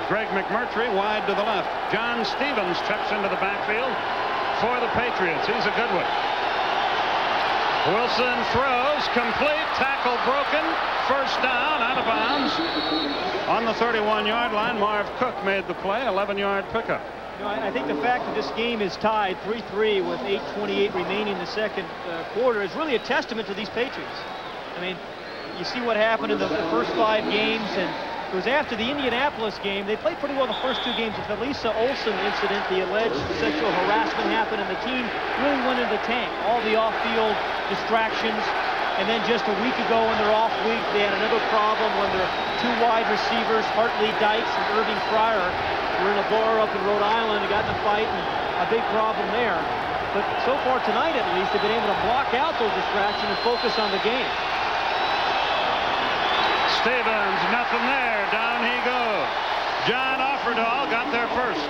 Greg McMurtry wide to the left. John Stevens checks into the backfield for the Patriots. He's a good one. Wilson throws, complete, tackle broken, first down, out of bounds. On the 31-yard line, Marv Cook made the play, 11-yard pickup. You know, I think the fact that this game is tied 3-3 with 8:28 remaining in the second quarter is really a testament to these Patriots. I mean, you see what happened in the first 5 games, and it was after the Indianapolis game. They played pretty well the first 2 games. The Lisa Olson incident, the alleged sexual harassment happened, and the team really went into the tank. All the off-field distractions, and then just a week ago in their off week, they had another problem when their 2 wide receivers, Hartley Dykes and Irving Fryer, were in a bar up in Rhode Island and got in a fight, and a big problem there. But so far tonight, at least, they've been able to block out those distractions and focus on the game. Stevens, nothing there. Down he goes. John Offerdahl got there first.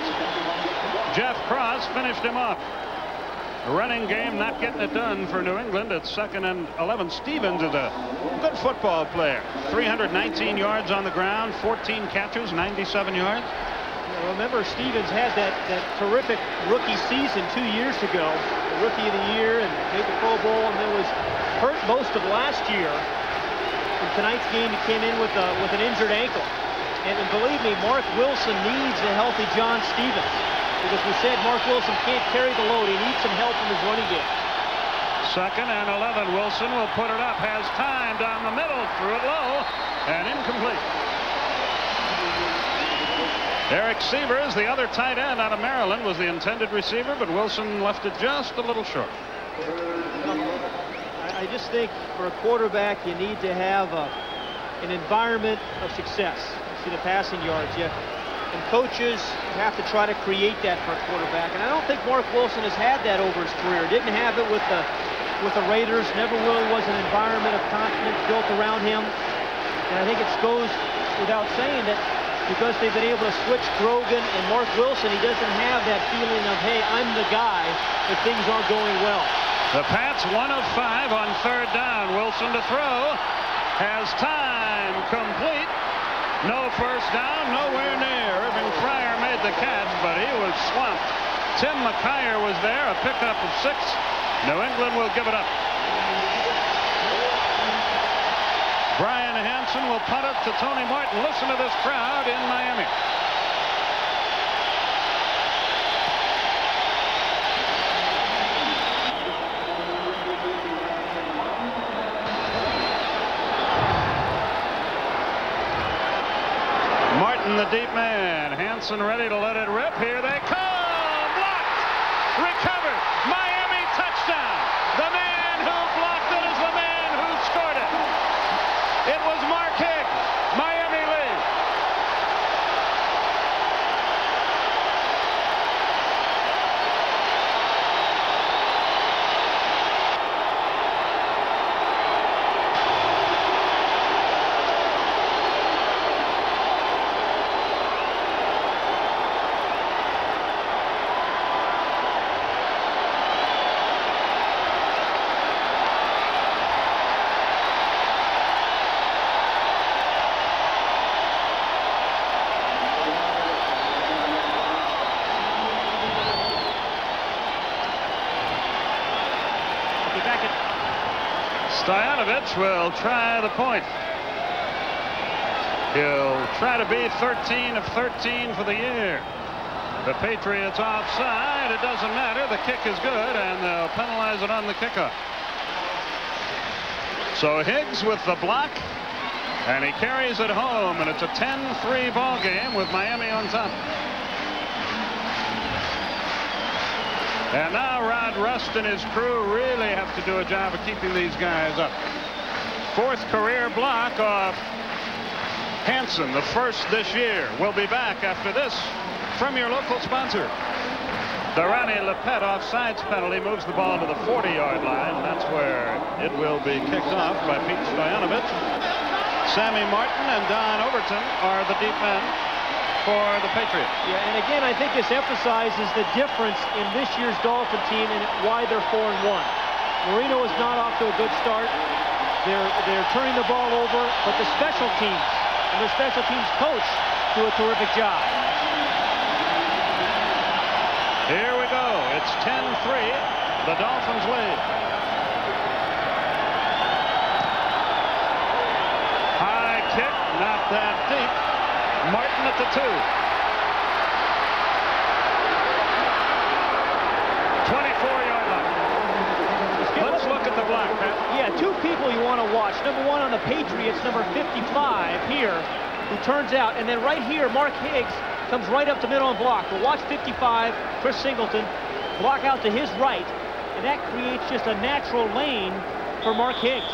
Jeff Cross finished him off. A running game not getting it done for New England. It's 2nd and 11. Stevens is a good football player. 319 yards on the ground, 14 catches, 97 yards. Remember, Stevens had that terrific rookie season 2 years ago, the Rookie of the Year, and made the Pro Bowl, and then was hurt most of last year. In tonight's game, he came in with an injured ankle. And believe me, Mark Wilson needs a healthy John Stevens, because we said Mark Wilson can't carry the load. He needs some help from his running game. 2nd and 11. Wilson will put it up, has time down the middle, threw it low, and incomplete. Eric Sievers, the other tight end out of Maryland, was the intended receiver, but Wilson left it just a little short. I just think for a quarterback, you need to have an environment of success. You see the passing yards, and coaches have to try to create that for a quarterback. And I don't think Mark Wilson has had that over his career. Didn't have it with the Raiders. Never really was an environment of confidence built around him. And I think it goes without saying that because they've been able to switch Grogan and Mark Wilson, he doesn't have that feeling of, hey, I'm the guy if things aren't going well. The Pats 1 of 5 on 3rd down. Wilson to throw. Has time. Complete. No first down. Nowhere near. Irving Fryer made the catch, but he was swamped. Tim McKyer was there. A pickup of 6. New England will give it up. Brian Hansen will punt it to Tony Martin. Listen to this crowd in Miami. Martin, the deep man. Hansen ready to let it rip. Here they come. Blocked. Recovered. Miami touchdown. The man who blocked it is the man who scored it. It was Mark Higgs. Miami leads. Stoyanovich will try the point. He'll try to be 13 of 13 for the year. The Patriots offside. It doesn't matter. The kick is good, and they'll penalize it on the kickoff. So Higgs with the block, and he carries it home, and it's a 10-3 ball game with Miami on top. And now Rod Rust and his crew really have to do a job of keeping these guys up. 4th career block off Hansen, the first this year. We'll be back after this from your local sponsor. The Ronnie Lepet offsides penalty moves the ball to the 40-yard line. That's where it will be kicked off by Pete Stoyanovich. Sammy Martin and Don Overton are the deep men for the Patriots. Yeah, and again, I think this emphasizes the difference in this year's Dolphin team and why they're 4-1. Marino is not off to a good start. They're turning the ball over, but the special teams and their special teams coach do a terrific job. Here we go. It's 10-3. The Dolphins lead. High kick, not that deep. Martin at the 2. 24-yard line. Let's look at the block, Pat. Yeah, 2 people you want to watch. Number 1 on the Patriots, number 55 here, who turns out, and then right here, Mark Higgs comes right up the middle and block. But watch 55, Chris Singleton, block out to his right, and that creates just a natural lane for Mark Higgs.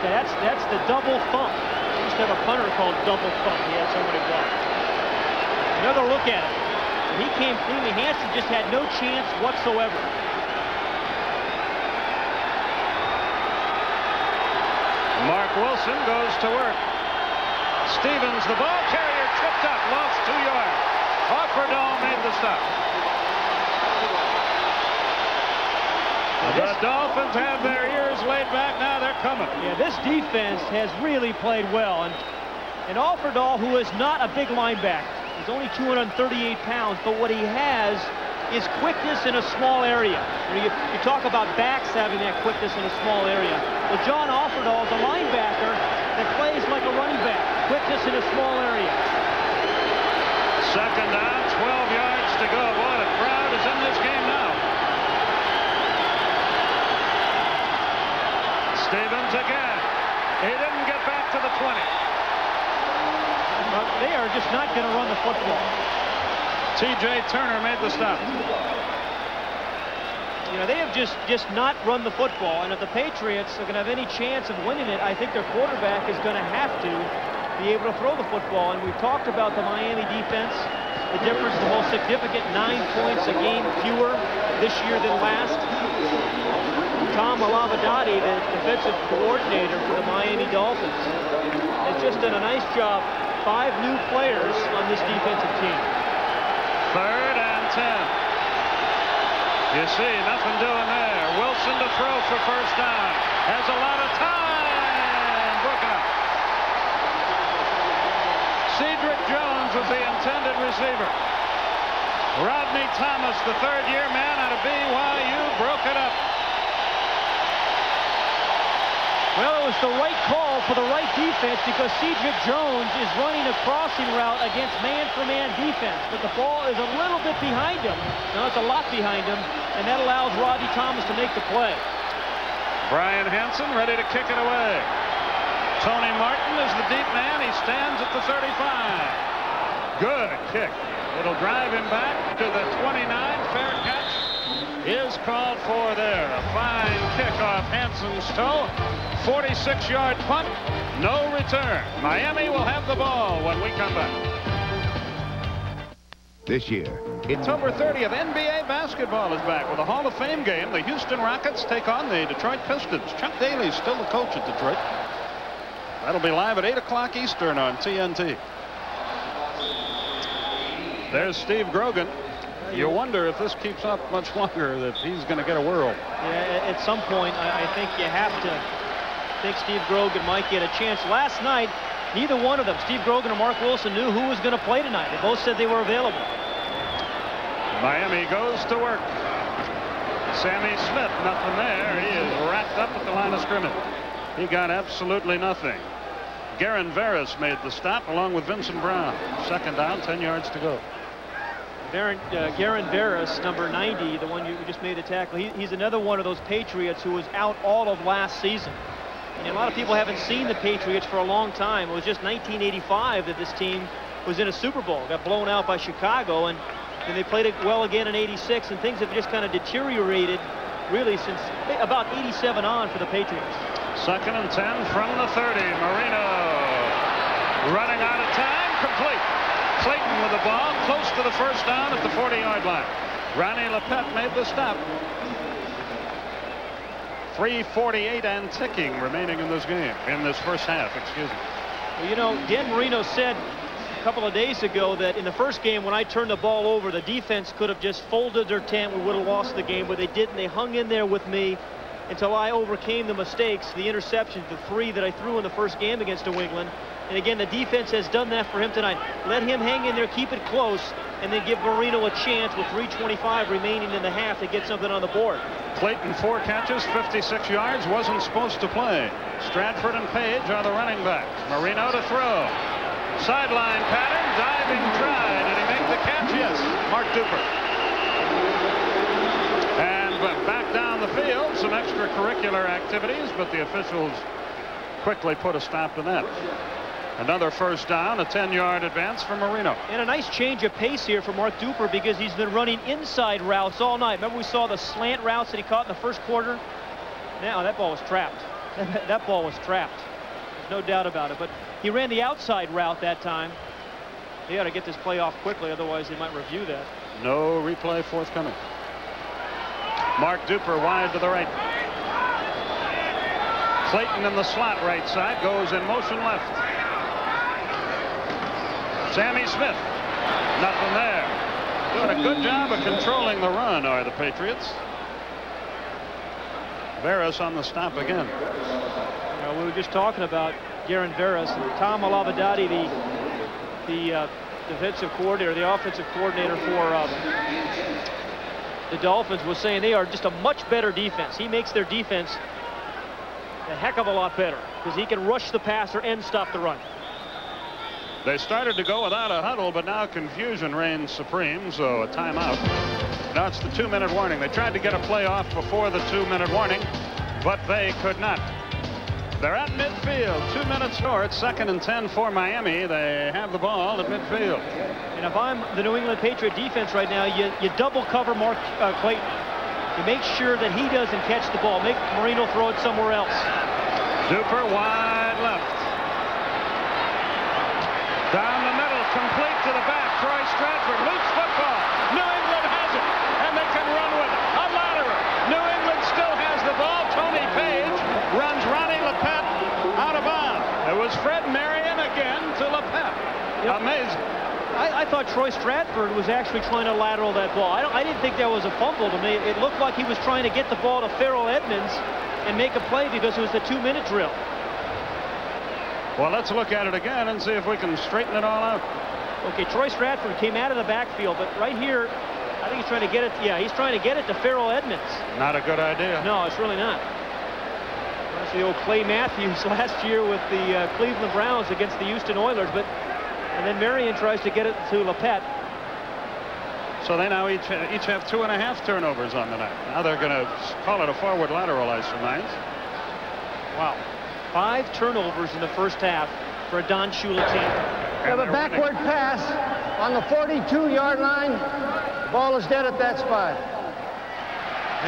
Okay, that's the double thump. We used to have a punter called double thump. He had somebody block. Another look at him. And he came cleanly. Hansen just had no chance whatsoever. Mark Wilson goes to work. Stevens, the ball carrier, tripped up, lost 2 yards. Offerdahl made the stop. The Dolphins have their ears laid back. Now they're coming. Yeah, this defense has really played well. And Offerdahl, who is not a big linebacker, he's only 238 pounds, but what he has is quickness in a small area. You talk about backs having that quickness in a small area. Well, John Offerdahl is a linebacker that plays like a running back. Quickness in a small area. Second down, 12 yards to go. Boy, the crowd is in this game now. Stevens again. He didn't get back to the 20. But they are just not going to run the football. T.J. Turner made the stop. You know, they have just not run the football, and if the Patriots are going to have any chance of winning it, I think their quarterback is going to have to be able to throw the football. And we've talked about the Miami defense, the difference, the most significant 9 points a game fewer this year than last. Tom Malavadati, the defensive coordinator for the Miami Dolphins, has just done a nice job. 5 new players on this defensive team. 3rd and 10. You see, nothing doing there. Wilson to throw for first down. Has a lot of time. Broken up. Cedric Jones was the intended receiver. Rodney Thomas, the 3rd-year man out of BYU, broke it up. Well, it was the right call for the right defense because Cedric Jones is running a crossing route against man-for-man defense, but the ball is a little bit behind him. No, it's a lot behind him, and that allows Rodney Thomas to make the play. Brian Hansen ready to kick it away. Tony Martin is the deep man. He stands at the 35. Good kick. It'll drive him back to the 29. Fair catch is called for there. A fine kick off Hansen's toe. 46-yard punt. No return. Miami will have the ball when we come back. This year, October 30th, NBA basketball is back with a Hall of Fame game. The Houston Rockets take on the Detroit Pistons. Chuck Daly's still the coach at Detroit. That'll be live at 8 o'clock Eastern on TNT. There's Steve Grogan. You wonder if this keeps up much longer, that he's going to get a whirl. Yeah, at some point, I think you have to think Steve Grogan might get a chance. Last night, neither one of them, Steve Grogan or Mark Wilson, knew who was going to play tonight. They both said they were available. Miami goes to work. Sammy Smith, nothing there. He is wrapped up at the line of scrimmage. He got absolutely nothing. Garen Veras made the stop along with Vincent Brown. Second down, 10 yards to go. Garen Veras, number 90, the one you just made a tackle, he's another one of those Patriots who was out all of last season. And a lot of people haven't seen the Patriots for a long time. It was just 1985 that this team was in a Super Bowl. Got blown out by Chicago, and then they played it well again in '86, and things have just kind of deteriorated really since about '87 on for the Patriots. 2nd and 10 from the 30. Marino running out of time. Complete. Clayton with the ball close to the first down at the 40-yard line. Ronnie Lepet made the stop. 3:48 and ticking remaining in this game, in this first half, excuse me. Well, you know, Dan Marino said a couple of days ago that in the first game when I turned the ball over, the defense could have just folded their tent. We would have lost the game, but they didn't. They hung in there with me until I overcame the mistakes, the interceptions, the 3 that I threw in the first game against New England. And again, the defense has done that for him tonight. Let him hang in there, keep it close, and then give Marino a chance with 3:25 remaining in the half to get something on the board. Clayton 4 catches, 56 yards, wasn't supposed to play. Stratford and Page are the running backs. Marino to throw. Sideline pattern, diving try. Did he make the catch? Yes. Mark Duper. And back down the field, some extracurricular activities, but the officials quickly put a stop to that. Another first down, a 10-yard advance for Marino. And a nice change of pace here for Mark Duper because he's been running inside routes all night. Remember we saw the slant routes that he caught in the first quarter? Now that ball was trapped. That ball was trapped. There's no doubt about it. But he ran the outside route that time. They ought to get this play off quickly, otherwise they might review that. No replay forthcoming. Mark Duper wide to the right. Clayton in the slot right side, goes in motion left. Sammy Smith, nothing there. Doing a good job of controlling the run are the Patriots. Veras on the stop again. We were just talking about Garen Veras and Tom Malavidati, the defensive coordinator, the offensive coordinator for the Dolphins, was saying they are just a much better defense. He makes their defense a heck of a lot better because he can rush the passer and stop the run. They started to go without a huddle, but now confusion reigns supreme, so a timeout. Now it's the 2-minute warning. They tried to get a play off before the 2-minute warning, but they could not. They're at midfield, 2 minutes short, 2nd and 10 for Miami. They have the ball at midfield. And if I'm the New England Patriot defense right now, you double cover Mark Clayton. You make sure that he doesn't catch the ball. Make Marino throw it somewhere else. Duper wide left. Down the middle, complete to the back. Troy Stratford, loose football. New England has it, and they can run with it. A lateral. New England still has the ball. Tony Page runs Ronnie Lepet out of bounds. It was Fred Marion again to Lepet. Yep. Amazing. I thought Troy Stratford was actually trying to lateral that ball. I didn't think that was a fumble to me. It looked like he was trying to get the ball to Farrell Edmonds and make a play because it was the 2-minute drill. Well, let's look at it again and see if we can straighten it all out. Okay, Troy Stratford came out of the backfield, but right here, I think he's trying to get it. Yeah, he's trying to get it to Farrell Edmonds. Not a good idea. No, it's really not. That's the old Clay Matthews last year with the Cleveland Browns against the Houston Oilers, and then Marion tries to get it to Lepet. So they now each have 2.5 turnovers on the night. Now they're going to call it a forward lateral, I surmise. Wow. 5 turnovers in the first half for a Don Shula team. We have a backward pass on the 42-yard line. The ball is dead at that spot.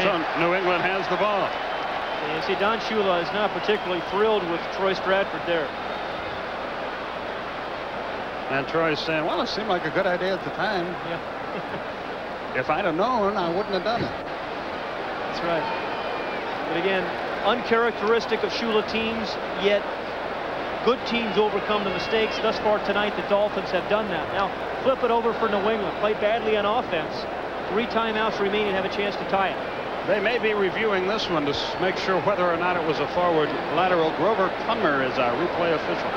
So New England has the ball. You see, Don Shula is not particularly thrilled with Troy Stratford there. And Troy's saying, well, it seemed like a good idea at the time. Yeah. If I'd have known, I wouldn't have done it. That's right. But again, uncharacteristic of Shula teams, yet good teams overcome the mistakes. Thus far tonight, the Dolphins have done that. Now, flip it over for New England. Played badly on offense. 3 timeouts remaining, have a chance to tie it. They may be reviewing this one to make sure whether or not it was a forward lateral. Grover Cummer is our replay official.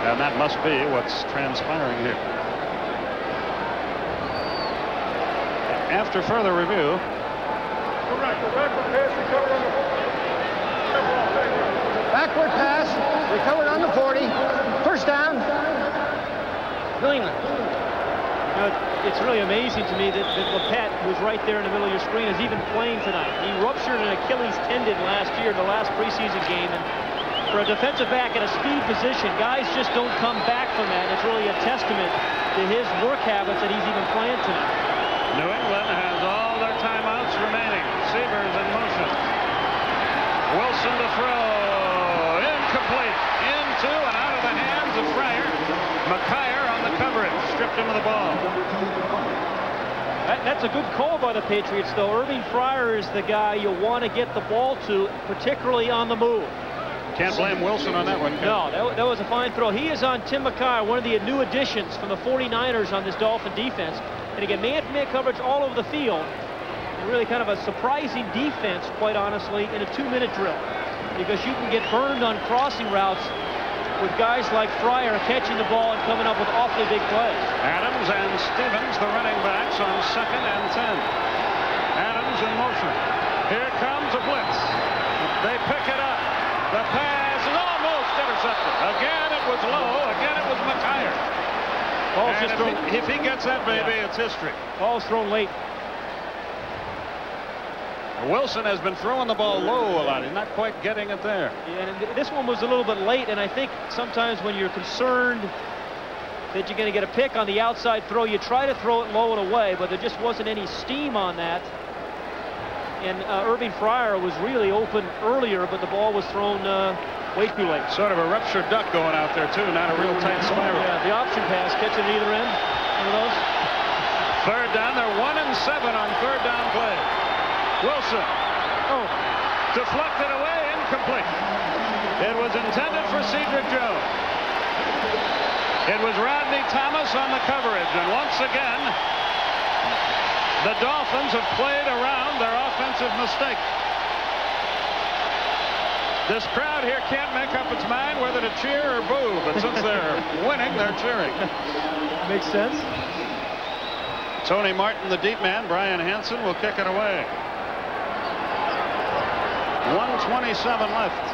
And that must be what's transpiring here. After further review. Backward pass, recovered on the 40. First down, New England. Now, it's really amazing to me that Lepet, who's right there in the middle of your screen, is even playing tonight. He ruptured an Achilles tendon last year in the last preseason game, and for a defensive back in a speed position, guys just don't come back from that. It's really a testament to his work habits that he's even playing tonight. New England has all their timeouts remaining. Sievers in motion. Wilson to throw. stripped him of the ball. That's a good call by the Patriots, though. Irving Fryer is the guy you want to get the ball to, particularly on the move. Can't blame Wilson on that one. No, that was a fine throw. He is on Tim McKay, one of the new additions from the 49ers on this Dolphin defense. And again, man-to-man coverage all over the field. And really kind of a surprising defense, quite honestly, in a 2-minute drill. Because you can get burned on crossing routes with guys like Fryer catching the ball and coming up with awfully big plays. Adams and Stevens, the running backs, on 2nd and 10. Adams in motion. Here comes a blitz. They pick it up. The pass is almost intercepted. Again, it was low. Again, it was McKay. And if he gets that baby, it's history. Ball's thrown late. Wilson has been throwing the ball low a lot. He's not quite getting it there. Yeah, and this one was a little bit late, and I think sometimes when you're concerned that you're going to get a pick on the outside throw, you try to throw it low and away, but there just wasn't any steam on that. And Irving Fryer was really open earlier, but the ball was thrown way too late. Sort of a ruptured duck going out there, too. Not a real tight spiral. Yeah, the option pass, catching at either end. One of those. 3rd down. They're 1 and 7 on 3rd down play. Wilson. Oh, deflected away, incomplete. It was intended for Cedric Jones. It was Rodney Thomas on the coverage, and once again, the Dolphins have played around their offensive mistake. This crowd here can't make up its mind whether to cheer or boo, but since they're winning, they're cheering. Makes sense. Tony Martin, the deep man. Brian Hansen will kick it away. 1:27 left.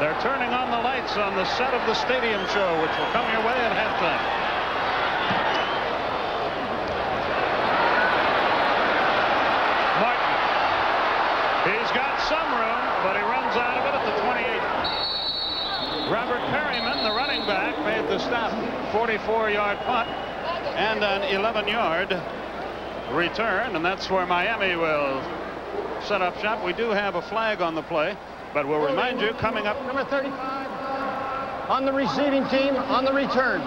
They're turning on the lights on the set of the stadium show, which will come your way at halftime. Martin. He's got some room, but he runs out of it at the 28. Robert Perryman, the running back, made the stop. 44-yard punt and an 11-yard return, and that's where Miami will set up shop. We do have a flag on the play, but we'll remind you, coming up, Number 35 on the receiving team on the return.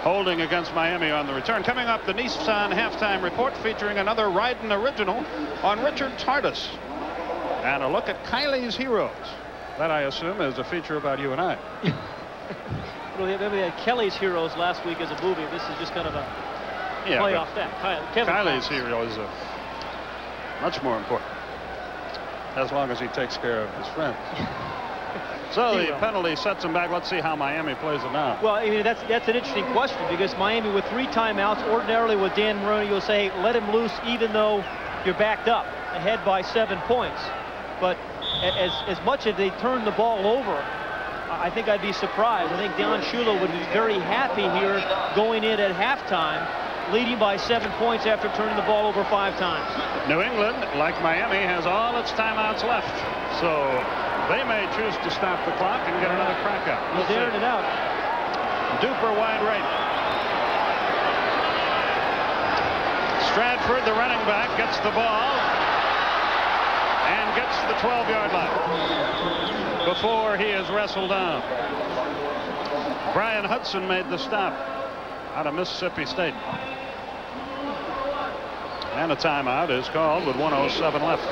Holding against Miami on the return. Coming up, the Nissan halftime report featuring another Ryden original on Richard Tardis. And a look at Kylie's Heroes. That, I assume, is a feature about you and I. Well, we had Kelly's Heroes last week as a movie. This is just kind of a play off that. Kylie's Heroes is much more important, as long as he takes care of his friends. So the penalty sets him back. Let's see how Miami plays it now. Well, I mean, that's an interesting question, because Miami with 3 timeouts, ordinarily with Dan Marino, you'll say let him loose even though you're backed up ahead by 7 points. But as much as they turn the ball over, I think I'd be surprised. I think Don Shula would be very happy here going in at halftime, leading by 7 points after turning the ball over 5 times. New England, like Miami, has all its timeouts left, so they may choose to stop the clock and get another crack out. He's airing it out. Duper wide right. Stratford, the running back, gets the ball and gets to the 12-yard line before he is wrestled down. Brian Hudson made the stop out of Mississippi State. And a timeout is called with 1:07 left.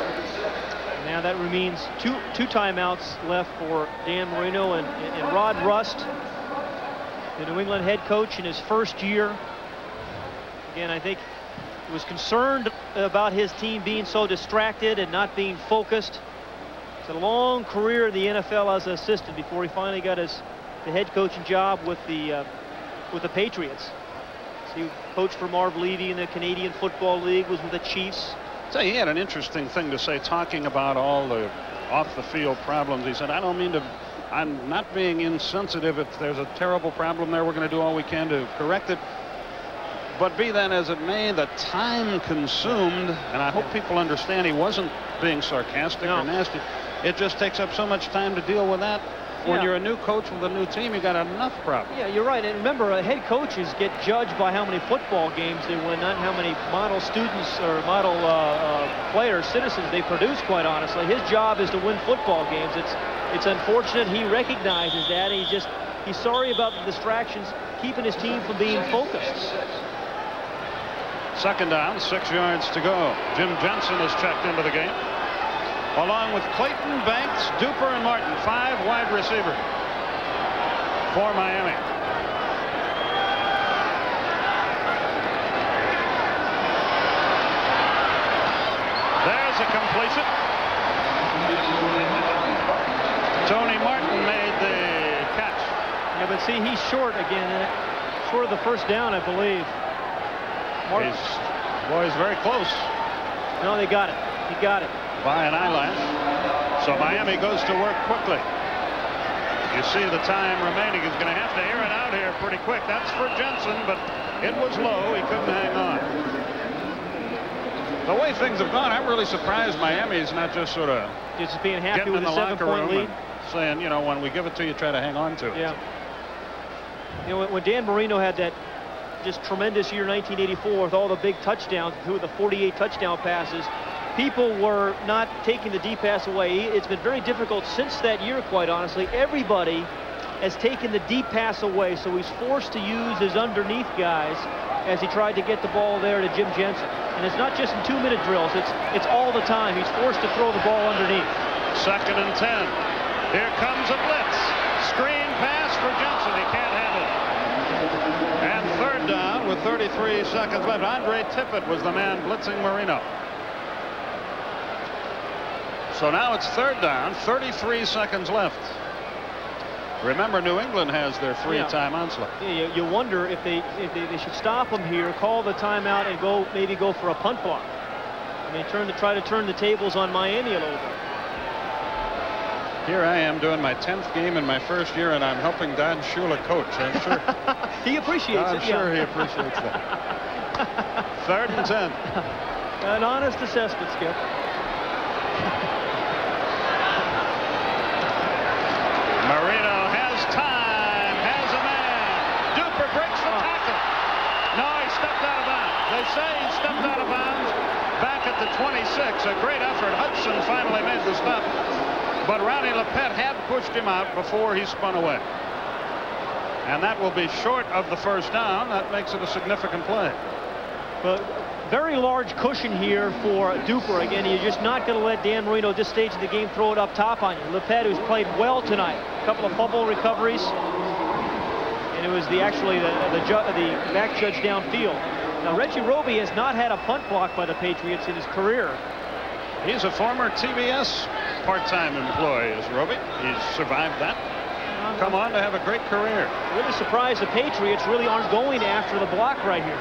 Now that means two timeouts left for Dan Marino and Rod Rust, the New England head coach in his first year. Again, I think he was concerned about his team being so distracted and not being focused. It's a long career in the NFL as an assistant before he finally got the head coaching job with the Patriots. So he coached for Marv Levy in the Canadian Football League, was with the Chiefs. So he had an interesting thing to say, talking about all the off-the-field problems. He said, I'm not being insensitive. If there's a terrible problem there, we're going to do all we can to correct it. But be that as it may, the time consumed, and I hope people understand he wasn't being sarcastic or nasty. It just takes up so much time to deal with that. When you're a new coach with a new team, you got enough problems. Yeah, you're right. And remember, head coaches get judged by how many football games they win, not how many model students or model players, citizens they produce, quite honestly. His job is to win football games. It's unfortunate he recognizes that. He's sorry about the distractions. keeping his team from being focused. Second down, 6 yards to go. Jim Jensen is checked into the game, along with Clayton, Banks, Duper, and Martin. 5 wide receivers for Miami. There's a completion. Tony Martin made the catch. Yeah, but see, he's short again. Short of the first down, I believe. Boy's very close. No, they got it. He got it. By an eyelash. So Miami goes to work quickly. You see the time remaining. He's going to have to air it out here pretty quick. That's for Jensen, but it was low. He couldn't hang on. The way things have gone, I'm really surprised Miami is not just sort of just being happy getting with in the a locker 7-point room lead. and saying, you know, when we give it to you, try to hang on to it. Yeah. You know, when Dan Marino had that just tremendous year 1984 with all the big touchdowns, through the 48 touchdown passes, people were not taking the deep pass away. It's been very difficult since that year, quite honestly. Everybody has taken the deep pass away, so he's forced to use his underneath guys as he tried to get the ball there to Jim Jensen. And it's not just in 2-minute drills, it's all the time. He's forced to throw the ball underneath. 2nd and 10. Here comes a blitz. Screen pass for Jensen. He can't handle it. And 3rd down with 33 seconds left. Andre Tippett was the man blitzing Marino. So now it's 3rd down, 33 seconds left. Remember, New England has their 3 timeouts left. Yeah, you wonder if they should stop him here, call the timeout, and maybe go for a punt block. I mean, try to turn the tables on Miami a little bit. Here I am doing my 10th game in my first year, and I'm helping Don Shula coach. I'm sure he appreciates it. I'm sure he appreciates that. 3rd and 10. An honest assessment, Skip. Marino has time, has a man. Duper breaks the tackle. No, he stepped out of bounds. They say he stepped out of bounds back at the 26. A great effort. Hudson finally made the stop. But Ronnie Lepet had pushed him out before he spun away. And that will be short of the 1st down. That makes it a significant play. But very large cushion here for Duper. Again, you're just not going to let Dan Marino at this stage of the game throw it up top on you. Lepet, who's played well tonight. A couple of fumble recoveries. And it was the back judge downfield. Now, Reggie Roby has not had a punt block by the Patriots in his career. He's a former TBS part-time employee, is Roby. He's survived that. Come on to have a great career. Really surprised the Patriots really aren't going after the block right here.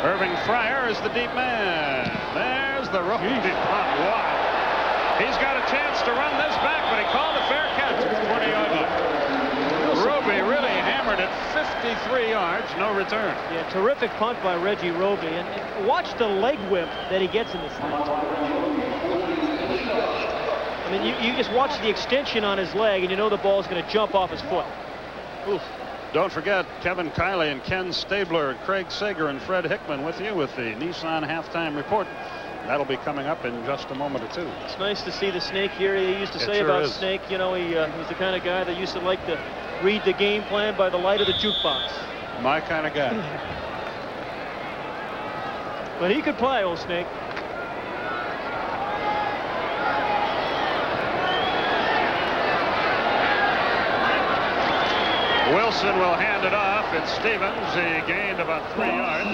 Irving Fryer is the deep man. There's the Roby punt. Wow. He's got a chance to run this back, but he called a fair catch at the 20-yard line. Roby really hammered it 53 yards, no return. Yeah, terrific punt by Reggie Roby. And watch the leg whip that he gets in this thing. I mean, you just watch the extension on his leg, and you know the ball's going to jump off his foot. Oof. Don't forget, Kevin Kiley and Ken Stabler, Craig Sager, and Fred Hickman with you with the Nissan halftime report. That'll be coming up in just a moment or two. It's nice to see the Snake here. He used to say about Snake, you know, he was the kind of guy that used to like to read the game plan by the light of the jukebox. My kind of guy. But he could play, old Snake. Wilson will hand it off. It's Stevens. He gained about 3 yards.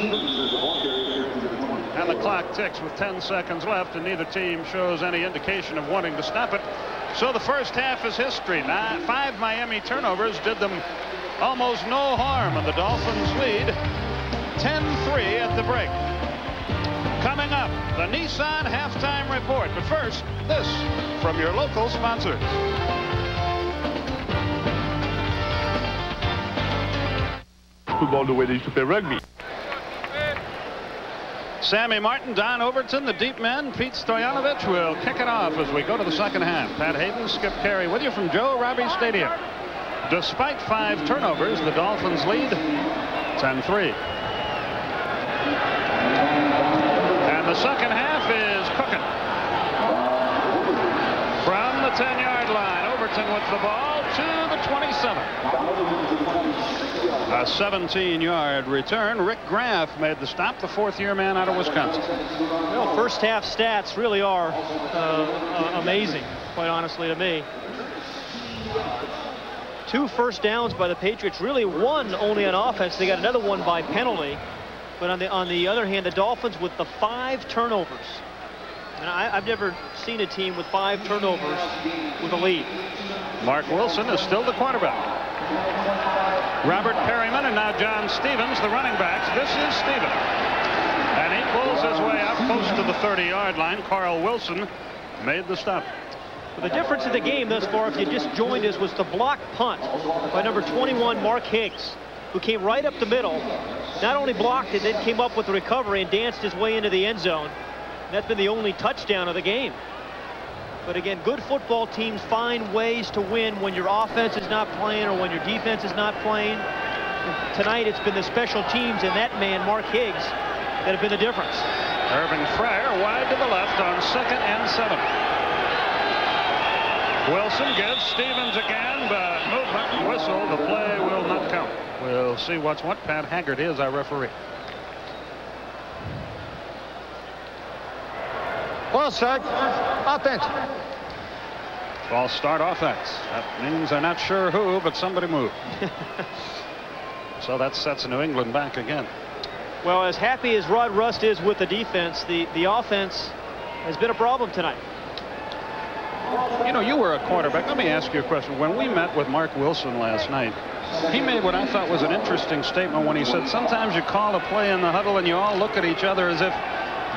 And the clock ticks with 10 seconds left, and neither team shows any indication of wanting to stop it. So the first half is history. 5 Miami turnovers did them almost no harm, and the Dolphins lead 10-3 at the break. Coming up, the Nissan halftime report. But first, this from your local sponsors. Football the way they used to play rugby. Sammy Martin, Don Overton, the deep men. Pete Stoyanovich will kick it off as we go to the second half. Pat Hayden, Skip Carey with you from Joe Robbie Stadium. Despite 5 turnovers, the Dolphins lead 10-3. And the second half is cooking. From the 10-yard line, Overton with the ball to the the 27. A 17-yard return. Rick Graff made the stop, the fourth-year man out of Wisconsin. Well, first half stats really are amazing, quite honestly, to me. 2 first downs by the Patriots, really one only on offense. They got another one by penalty. But on the other hand, the Dolphins with the 5 turnovers. And I've never seen a team with 5 turnovers with a lead. Mark Wilson is still the quarterback. Robert Perryman and now John Stevens, the running backs. This is Stevens. And he pulls his way up close to the 30-yard line. Carl Wilson made the stop. The difference in the game thus far, if you just joined us, was the block punt by number 21, Mark Higgs, who came right up the middle, not only blocked it, then came up with the recovery and danced his way into the end zone. And that's been the only touchdown of the game. But again, good football teams find ways to win when your offense is not playing or when your defense is not playing. And tonight it's been the special teams and that man, Mark Higgs, that have been the difference. Irvin Fryer wide to the left on 2nd and 7. Wilson gives Stevens again, but movement, whistle, the play will not count. We'll see what's what. Pat Haggard is our referee. False start. Offense. False start offense. That means they're not sure who, but somebody moved. So that sets New England back again. Well, as happy as Rod Rust is with the defense, the offense has been a problem tonight. You know, you were a quarterback. Let me ask you a question. When we met with Mark Wilson last night, he made what I thought was an interesting statement when he said sometimes you call a play in the huddle and you all look at each other as if,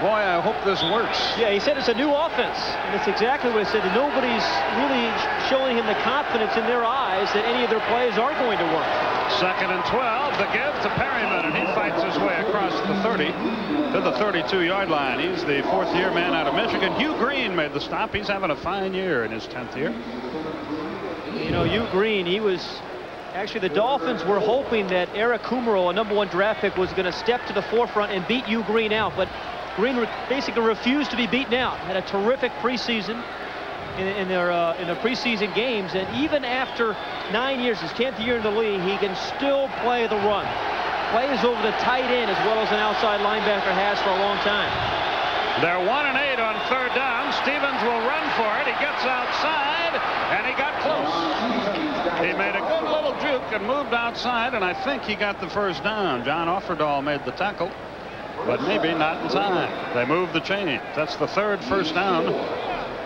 boy, I hope this works. Yeah, he said it's a new offense, and it's exactly what he said. Nobody's really showing him the confidence in their eyes that any of their plays are going to work. 2nd and 12, the give to Perryman, and he fights his way across the 30 to the 32-yard line. He's the 4th-year man out of Michigan. Hugh Green made the stop. He's having a fine year in his 10th year. You know, Hugh Green, he was actually, the Dolphins were hoping that Eric Kummerow, a #1 draft pick, was going to step to the forefront and beat Hugh Green out, but Green basically refused to be beaten out. Had a terrific preseason in their preseason games, and even after 9 years, his 10th year in the league, he can still play the run. Plays over the tight end as well as an outside linebacker has for a long time. They're 1 and 8 on 3rd down. Stevens will run for it. He gets outside, and he got close. He made a good little juke and moved outside, and I think he got the first down. John Offerdahl made the tackle, but maybe not in time. They moved the chain. That's the 3rd first down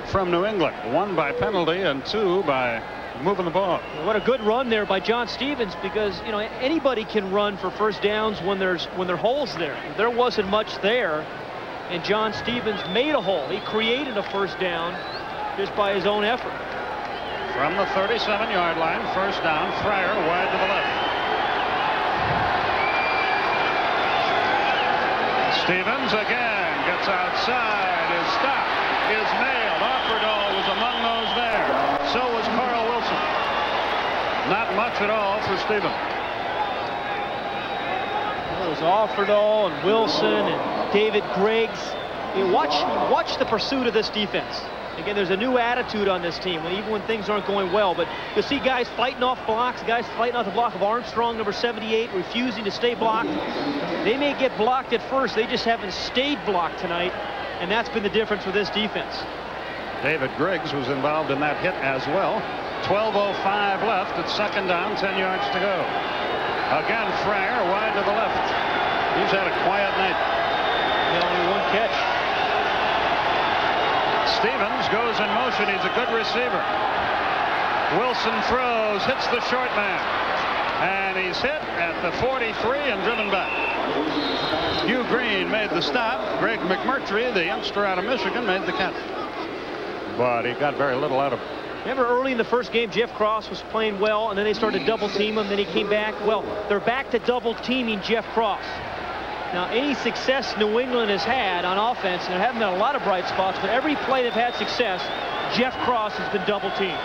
from New England. 1 by penalty and 2 by moving the ball. What a good run there by John Stevens, because you know anybody can run for first downs when there are holes there. There wasn't much there, and John Stevens made a hole. He created a first down just by his own effort. From the 37-yard line, first down, Fryer wide to the left. Stevens again gets outside. His stop is nailed. Offerdahl was among those there. So was Carl Wilson. Not much at all for Stevens. It was Offerdahl and Wilson and David Griggs. You watch the pursuit of this defense. Again, there's a new attitude on this team, even when things aren't going well. But you'll see guys fighting off blocks, guys fighting off the block of Armstrong, number 78, refusing to stay blocked. They may get blocked at first. They just haven't stayed blocked tonight, and that's been the difference with this defense. David Griggs was involved in that hit as well. 12:05 left. It's 2nd down, 10 yards to go. Again, Fryer wide to the left. He's had a quiet night. Only 1 catch. Stevens goes in motion. He's a good receiver. Wilson throws, hits the short man. And he's hit at the 43 and driven back. Hugh Green made the stop. Greg McMurtry, the youngster out of Michigan, made the catch. But he got very little out of it. Remember early in the first game, Jeff Cross was playing well, and then they started to double team him. Then he came back. Well, they're back to double teaming Jeff Cross. Now, any success New England has had on offense, and there haven't been a lot of bright spots, but every play they've had success, Jeff Cross has been double teamed.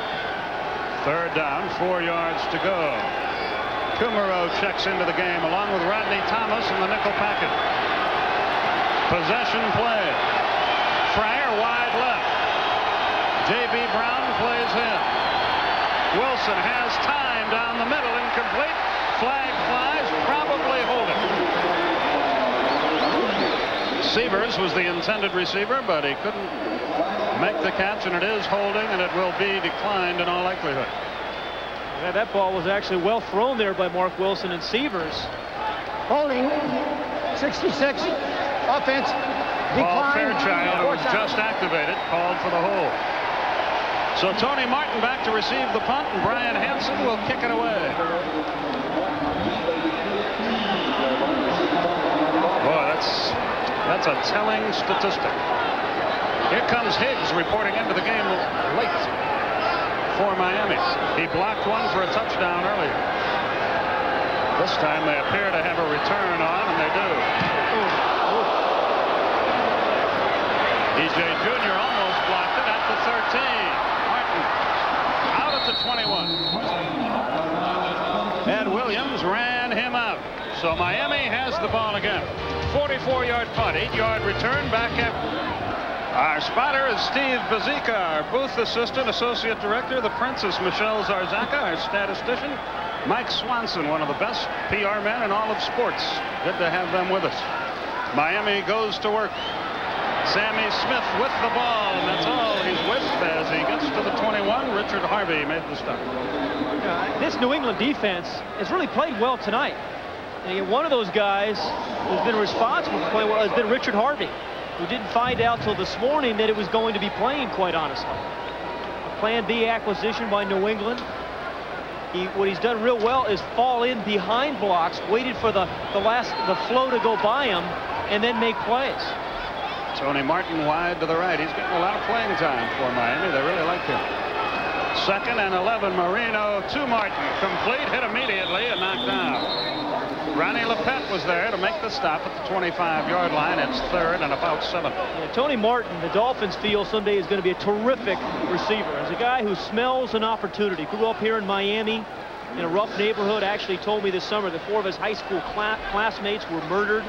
3rd down, 4 yards to go. Kummerow checks into the game along with Rodney Thomas in the nickel packet. Possession play. Fryer wide left. J.B. Brown plays in. Wilson has time down the middle, incomplete. Flag flies, probably holding. Sievers was the intended receiver, but he couldn't make the catch, and it is holding, and it will be declined in all likelihood. Yeah, that ball was actually well thrown there by Mark Wilson, and Sievers. Holding, 66, offense, Paul decline. Fairchild, who was just activated, called for the hold. So Tony Martin back to receive the punt, and Brian Hansen will kick it away. Boy, that's a telling statistic. Here comes Higgs reporting into the game late for Miami. He blocked one for a touchdown earlier. This time they appear to have a return on, and they do. E.J. Jr. almost blocked it at the 13. Martin out at the 21. And Williams ran him out. So Miami has the ball again. 44-yard punt, 8-yard return back at. Our spotter is Steve Bazika, our booth assistant, associate director, the princess Michelle Zarzaka, our statistician, Mike Swanson, one of the best PR men in all of sports. Good to have them with us. Miami goes to work. Sammy Smith with the ball, and that's all he's with as he gets to the 21. Richard Harvey made the stop. This New England defense has really played well tonight. And one of those guys who's been responsible for playing well has been Richard Harvey, who didn't find out till this morning that it was going to be playing, quite honestly. A Plan B acquisition by New England. What he's done real well is fall in behind blocks, waited for the flow to go by him, and then make plays. Tony Martin wide to the right. He's getting a lot of playing time for Miami. They really like him. 2nd and 11. Marino to Martin. Complete. Hit immediately and knocked down. Ronnie Lepet was there to make the stop at the 25-yard line. It's 3rd and about 7. Yeah, Tony Martin, the Dolphins feel someday is going to be a terrific receiver. As a guy who smells an opportunity. Grew up here in Miami in a rough neighborhood. Actually told me this summer that 4 of his high school classmates were murdered.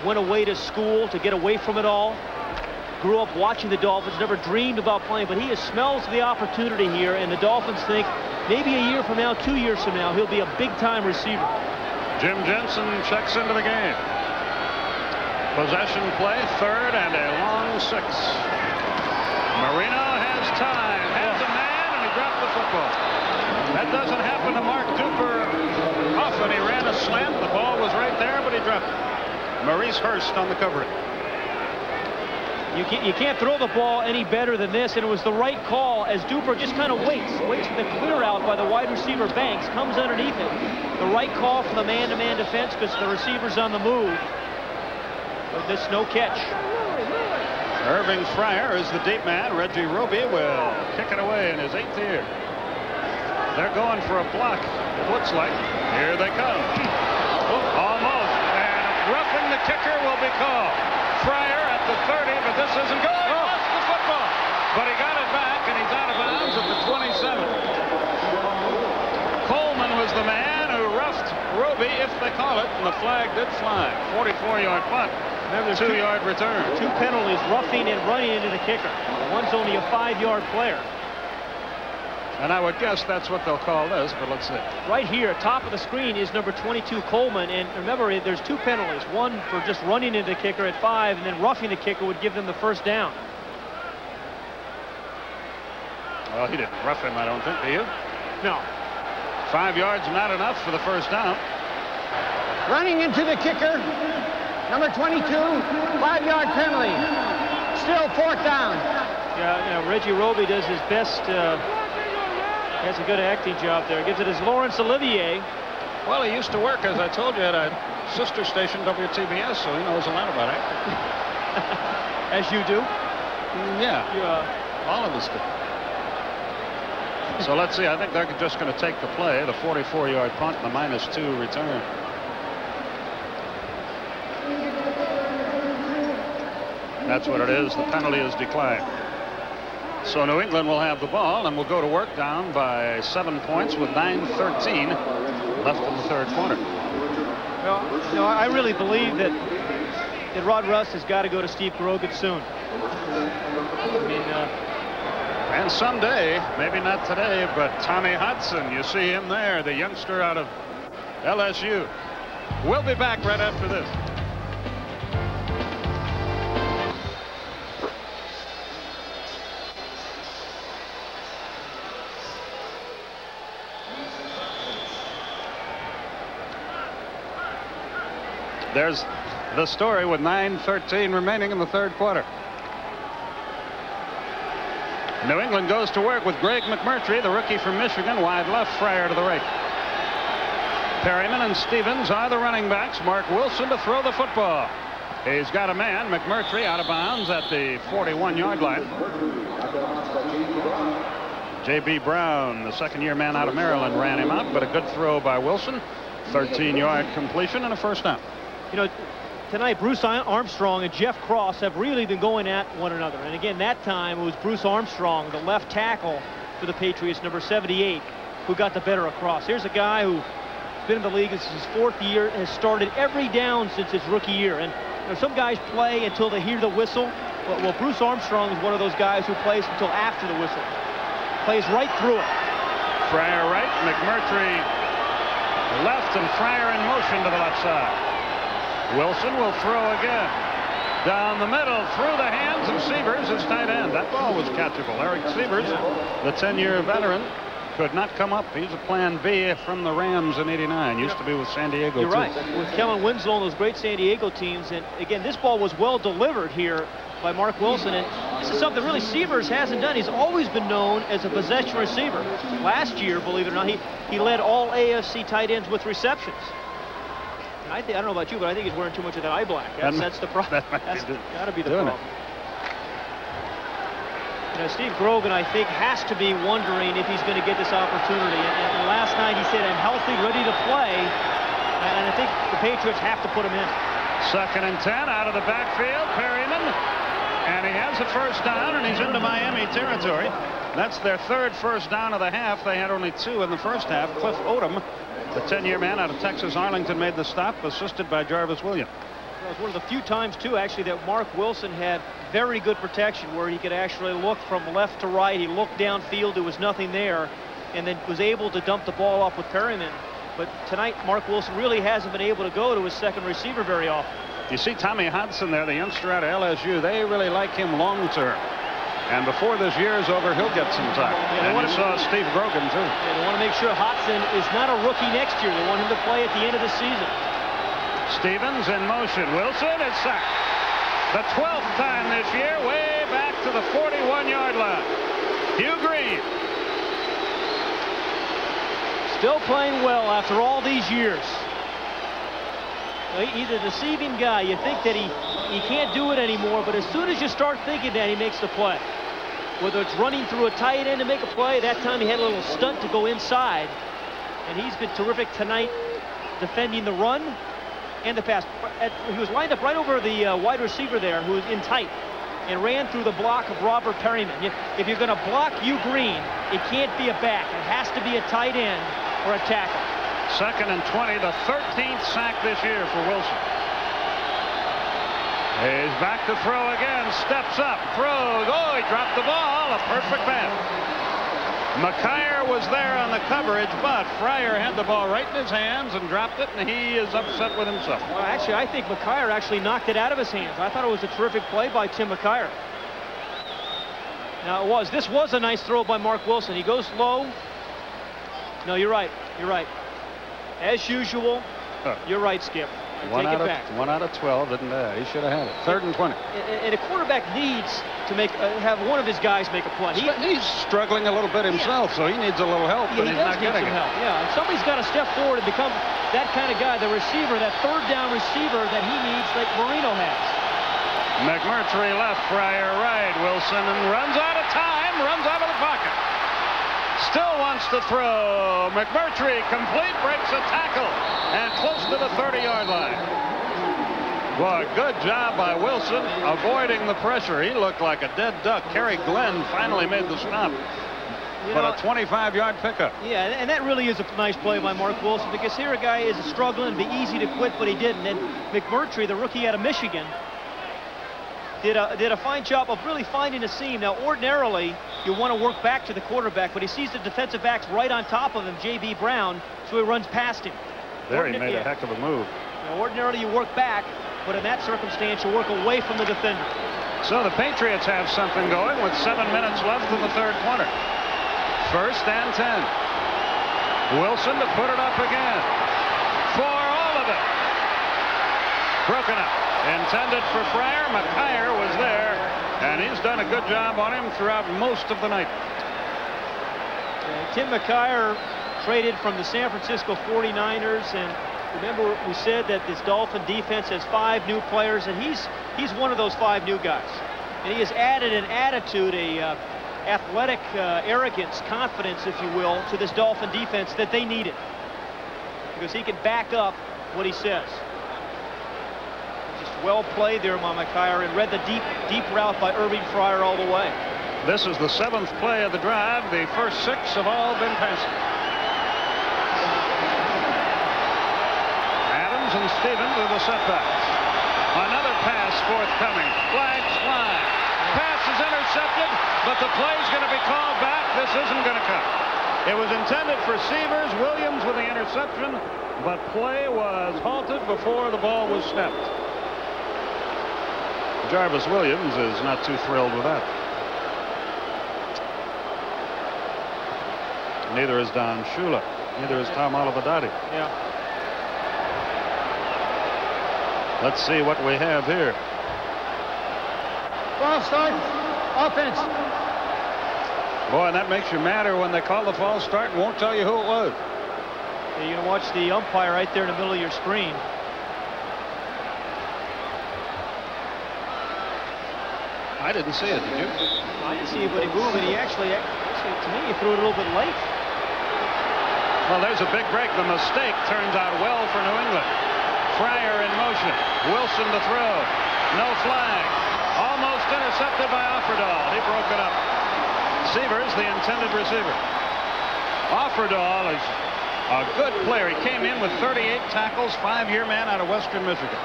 Went away to school to get away from it all. Grew up watching the Dolphins, never dreamed about playing, but he smells the opportunity here, and the Dolphins think maybe a year from now, 2 years from now, he'll be a big-time receiver. Jim Jensen checks into the game. Possession play, 3rd and a long 6. Marino has time, has a man, and he dropped the football. That doesn't happen to Mark Duper often. He ran a slant, the ball was right there, but he dropped it. Maurice Hurst on the coverage. You can't throw the ball any better than this, and it was the right call as Duper just kind of waits for the clear out by the wide receiver Banks, comes underneath it. The right call for the man-to-man defense because the receiver's on the move. But this no catch. Irving Fryer is the deep man. Reggie Roby will kick it away in his 8th year. They're going for a block, it looks like. Here they come. Almost. Roughing the kicker will be called. Fryer at the 30, but this isn't good. He lost the football. But he got it back, and he's out of bounds at the 27. Coleman was the man who roughed Roby, if they call it, and the flag did fly. 44-yard punt. Remember, 2-yard return. 2 penalties, roughing and running into the kicker. One's only a 5-yard player. And I would guess that's what they'll call this, but let's see. Right here, top of the screen is number 22, Coleman. And remember, there's 2 penalties. One for just running into the kicker at 5, and then roughing the kicker would give them the first down. Well, he didn't rough him, I don't think, do you? No. 5 yards, not enough for the first down. Running into the kicker, number 22, 5-yard penalty. Still 4th down. Yeah, you know, Reggie Roby does his best. Has a good acting job there. Gives it as Lawrence Olivier. Well, he used to work, as I told you, at a sister station, WTBS, so he knows a lot about acting. As you do? Yeah. All of us do. So let's see. I think they're just going to take the play, the 44-yard punt, and the -2 return. That's what it is. The penalty is declined. So New England will have the ball and will go to work down by 7 points with 9:13 left in the 3rd quarter. Well, you know, I really believe that Rod Russ has got to go to Steve Grogan soon. I mean, And someday, maybe not today, but Tommy Hudson, you see him there, the youngster out of LSU. We'll be back right after this. There's the story with 9:13 remaining in the third quarter. New England goes to work with Greg McMurtry, the rookie from Michigan, wide left, Fryer to the right. Perryman and Stevens are the running backs. Mark Wilson to throw the football. He's got a man, McMurtry, out of bounds at the 41-yard line. J.B. Brown, the second-year man out of Maryland, ran him out, but a good throw by Wilson. 13-yard completion and a first down. You know, tonight Bruce Armstrong and Jeff Cross have really been going at one another. And again, that time it was Bruce Armstrong, the left tackle for the Patriots, number 78, who got the better of Cross. Here's a guy who's been in the league. This is his fourth year, has started every down since his rookie year. And you know, some guys play until they hear the whistle. Well, Bruce Armstrong is one of those guys who plays until after the whistle. Plays right through it. Fryer right, McMurtry left, and Fryer in motion to the left side. Wilson will throw again. Down the middle, through the hands of Sievers, his tight end. That ball was catchable. Eric Sievers, the 10-year veteran, could not come up. He's a plan B from the Rams in '89. Used to be with San Diego. You're right. With Kellen Winslow and those great San Diego teams. And again, this ball was well delivered here by Mark Wilson. And this is something really Sievers hasn't done. He's always been known as a possession receiver. Last year, believe it or not, he led all AFC tight ends with receptions. And I don't know about you, but I think he's wearing too much of that eye black. That's the problem. That's got to be the problem. You know, Steve Grogan, I think, has to be wondering if he's going to get this opportunity. And last night he said, I'm healthy, ready to play. And I think the Patriots have to put him in. 2nd and 10 out of the backfield. Perryman. And he has a first down, and he's into Miami territory. That's their third first down of the half. They had only 2 in the first half. Cliff Odom, the 10-year man out of Texas Arlington, made the stop, assisted by Jarvis Williams. It was one of the few times, too, actually, that Mark Wilson had very good protection where he could actually look from left to right. He looked downfield. There was nothing there, and then was able to dump the ball off with Perryman. But tonight, Mark Wilson really hasn't been able to go to his second receiver very often. You see Tommy Hudson there, the youngster out of LSU. They really like him long term. And before this year is over, he'll get some time. And you saw Steve Grogan, too. Yeah, they want to make sure Hudson is not a rookie next year. They want him to play at the end of the season. Stevens in motion. Wilson is sacked. The 12th time this year, way back to the 41-yard line. Hugh Green. Still playing well after all these years. He's a deceiving guy. You think that he can't do it anymore, but as soon as you start thinking that, he makes the play. Whether it's running through a tight end to make a play, that time he had a little stunt to go inside. And he's been terrific tonight defending the run and the pass. He was lined up right over the wide receiver there, who was in tight, and ran through the block of Robert Perryman. If you're going to block Hugh Green, it can't be a back. It has to be a tight end or a tackle. 2nd and 20, the 13th sack this year for Wilson. He's back to throw again, steps up, throws. Oh, he dropped the ball, a perfect pass. McKyer was there on the coverage, but Fryer had the ball right in his hands and dropped it, and he is upset with himself. Well, actually, I think McKyer actually knocked it out of his hands. I thought it was a terrific play by Tim McKyer. Now, this was a nice throw by Mark Wilson. He goes low. No, you're right. You're right. As usual, you're right, Skip. One out of 12, didn't he? He should have had it. 3rd and 20. And a quarterback needs to have one of his guys make a play. He's struggling a little bit himself, so he needs a little help, but he's not getting it. Yeah, and somebody's got to step forward and become that kind of guy, the receiver, that 3rd down receiver that he needs, like Marino has. McMurtry left, Fryer right. Wilson runs out of time, runs out of the pocket. Still wants to throw. McMurtry complete, breaks a tackle, and close to the 30-yard line. Boy, good job by Wilson avoiding the pressure. He looked like a dead duck. Kerry Glenn finally made the stop. But a 25-yard pickup. Yeah, and that really is a nice play by Mark Wilson, because here a guy is struggling, it'd be easy to quit, but he didn't. And McMurtry, the rookie out of Michigan, did a fine job of really finding a seam. Now, ordinarily, you want to work back to the quarterback, but he sees the defensive backs right on top of him, J.B. Brown, so he runs past him. There he made a heck of a move. Now, ordinarily, you work back, but in that circumstance, you work away from the defender. So the Patriots have something going with 7 minutes left in the third quarter. 1st and 10. Wilson to put it up again. For all of it. Broken up. Intended for Fryer. McKyer was there, and he's done a good job on him throughout most of the night. Tim McKyer traded from the San Francisco 49ers, and remember we said that this Dolphin defense has 5 new players, and he's one of those 5 new guys. And he has added an attitude, athletic arrogance, confidence, if you will, to this Dolphin defense that they needed, because he can back up what he says. Just well played there by McKyer, and read the deep route by Irving Fryer all the way. This is the 7th play of the drive. The first 6 have all been passing. Adams and Stevens are the setbacks. Another pass forthcoming. Flags fly. Pass is intercepted, but the play's going to be called back. This isn't going to count. It was intended for Severs. Williams with the interception, but play was halted before the ball was snapped. Jarvis Williams is not too thrilled with that. Neither is Don Shula. Neither is Tom Olivedati. Yeah. Let's see what we have here. False start. Offense. Boy, and that makes you madder when they call the false start and won't tell you who it was. You're going to watch the umpire right there in the middle of your screen. I didn't see it, did you? I didn't see anybody move, and he actually, to me, he threw it a little bit late. Well, there's a big break. The mistake turns out well for New England. Fryer in motion. Wilson to throw. No flag. Almost intercepted by Offerdahl. He broke it up. Severs, the intended receiver. Offerdahl is a good player. He came in with 38 tackles, 5-year man out of Western Michigan.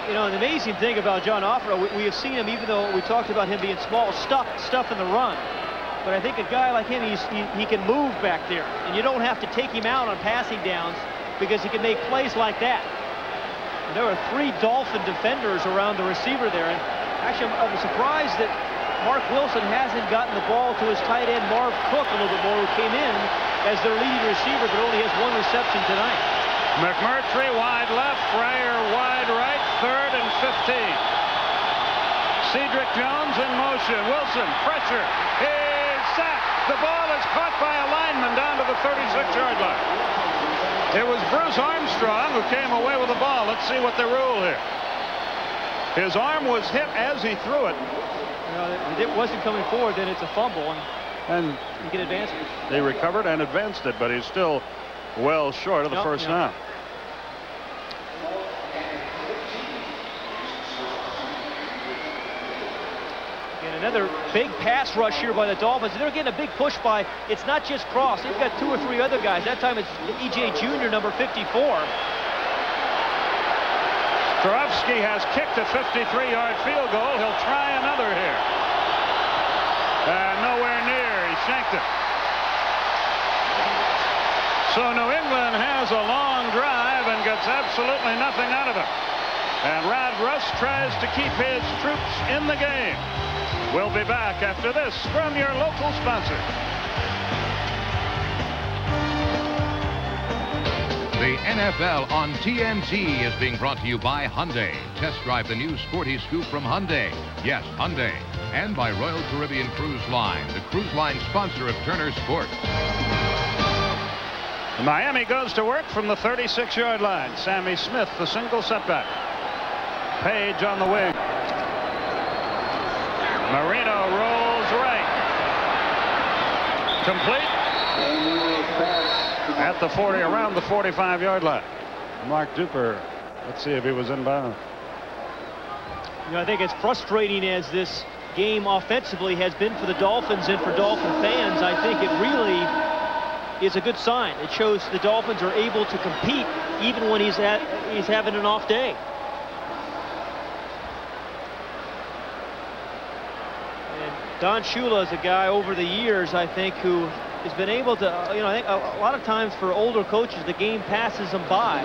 You know, the amazing thing about John Offerdahl, we have seen him, even though we talked about him being small, stuff in the run. But I think a guy like him, he can move back there, and you don't have to take him out on passing downs because he can make plays like that. And there are 3 Dolphin defenders around the receiver there, and actually I'm surprised that Mark Wilson hasn't gotten the ball to his tight end Marv Cook a little bit more, who came in as their leading receiver but only has 1 reception tonight. McMurtry wide left, Fryer wide right, 3rd and 15. Cedric Jones in motion. Wilson, pressure. He's sacked. The ball is caught by a lineman down to the 36-yard line. It was Bruce Armstrong who came away with the ball. Let's see what they rule here. His arm was hit as he threw it. If it wasn't coming forward, then it's a fumble, and you can advance it. They recovered and advanced it, but he's still well short of the first down. And another big pass rush here by the Dolphins. They're getting a big push by, it's not just Cross. They've got 2 or 3 other guys. That time it's E.J. Jr., number 54. Starofsky has kicked a 53-yard field goal. He'll try another here. Nowhere near. He shanked it. So New England has a long drive and gets absolutely nothing out of it. And Rod Russ tries to keep his troops in the game. We'll be back after this from your local sponsor. The NFL on TNT is being brought to you by Hyundai. Test drive the new sporty scoop from Hyundai. Yes, Hyundai. And by Royal Caribbean Cruise Line, the cruise line sponsor of Turner Sports. Miami goes to work from the 36-yard line. Sammy Smith, the single setback. Page on the wing. Marino rolls right. Complete. At the 40, around the 45-yard line. Mark Duper, let's see if he was in bounds. You know, I think as frustrating as this game offensively has been for the Dolphins and for Dolphin fans, I think it really is a good sign. It shows the Dolphins are able to compete even when he's having an off day. Don Shula is a guy over the years, I think, who has been able to, I think a lot of times for older coaches, the game passes them by.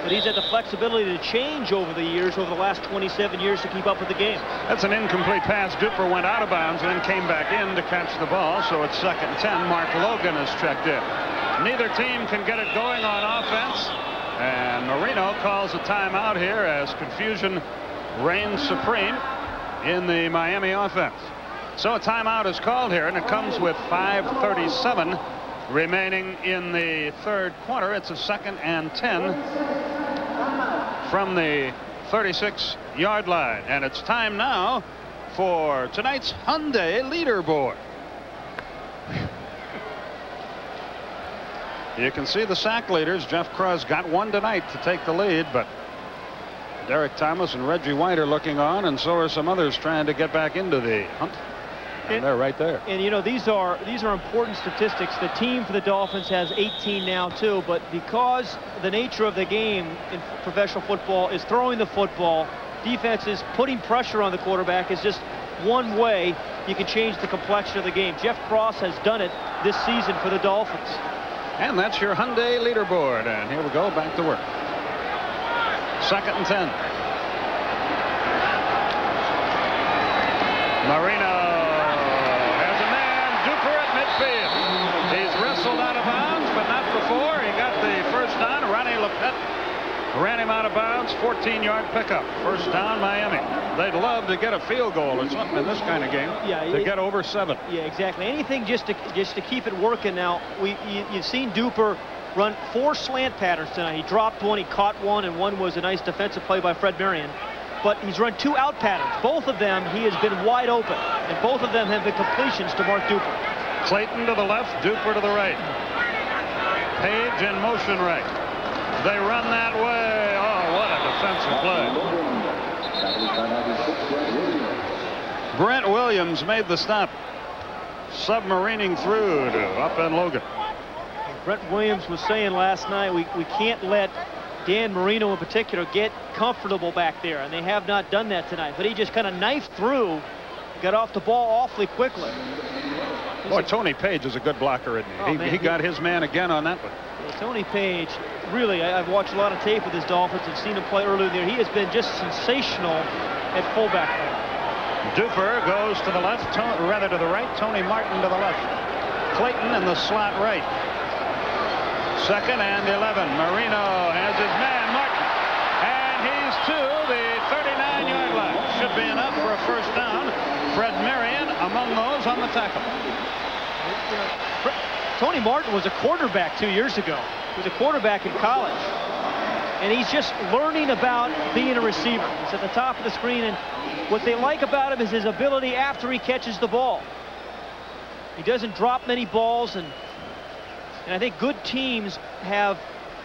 But he's had the flexibility to change over the years, over the last 27 years, to keep up with the game. That's an incomplete pass. Duper went out of bounds and then came back in to catch the ball. So it's 2nd and 10. Mark Logan is checked in. Neither team can get it going on offense. And Marino calls a timeout here as confusion reigns supreme in the Miami offense. So a timeout is called here, and it comes with 5:37 remaining in the 3rd quarter. It's a 2nd and 10 from the 36-yard line. And it's time now for tonight's Hyundai leaderboard. You can see the sack leaders. Jeff Krause got one tonight to take the lead, but Derek Thomas and Reggie White are looking on, and so are some others trying to get back into the hunt. And they're right there. And these are important statistics. The team for the Dolphins has 18 now too, but because the nature of the game in professional football is throwing the football, defense is putting pressure on the quarterback is just one way you can change the complexion of the game. Jeff Krause has done it this season for the Dolphins. And that's your Hyundai leaderboard. And here we go, back to work. 2nd and 10. Marino has a man. Duper at midfield. He's wrestled out of bounds, but not before. He got the first down. Ronnie Lepet ran him out of bounds. 14-yard pickup. First down, Miami. They'd love to get a field goal or something in this kind of game to get over 7. Yeah, exactly. Anything just to keep it working. Now, you've seen Duper run 4 slant patterns tonight. He dropped one, he caught one, and one was a nice defensive play by Fred Marion. But he's run 2 out patterns. Both of them, he has been wide open, and both of them have been completions to Mark Duper. Clayton to the left, Duper to the right. Page in motion right. They run that way. Oh, what a defensive play. Brent Williams made the stop, submarining through to up in Logan. Brent Williams was saying last night, we can't let Dan Marino in particular get comfortable back there, and they have not done that tonight. But he just kind of knifed through, got off the ball awfully quickly. Boy, Tony Page is a good blocker, isn't he? He got his man again on that one. Yeah, Tony Page, really, I've watched a lot of tape with his Dolphins and seen him play earlier there. He has been just sensational at fullback. Duper goes to the left, rather to the right. Tony Martin to the left. Clayton in the slot right. 2nd and 11. Marino has his man, Martin. And he's to the 39-yard line. Should be enough for a first down. Fred Marion among those on the tackle. Tony Martin was a quarterback 2 years ago. He was a quarterback in college. And he's just learning about being a receiver. He's at the top of the screen, and what they like about him is his ability after he catches the ball. He doesn't drop many balls, and I think good teams have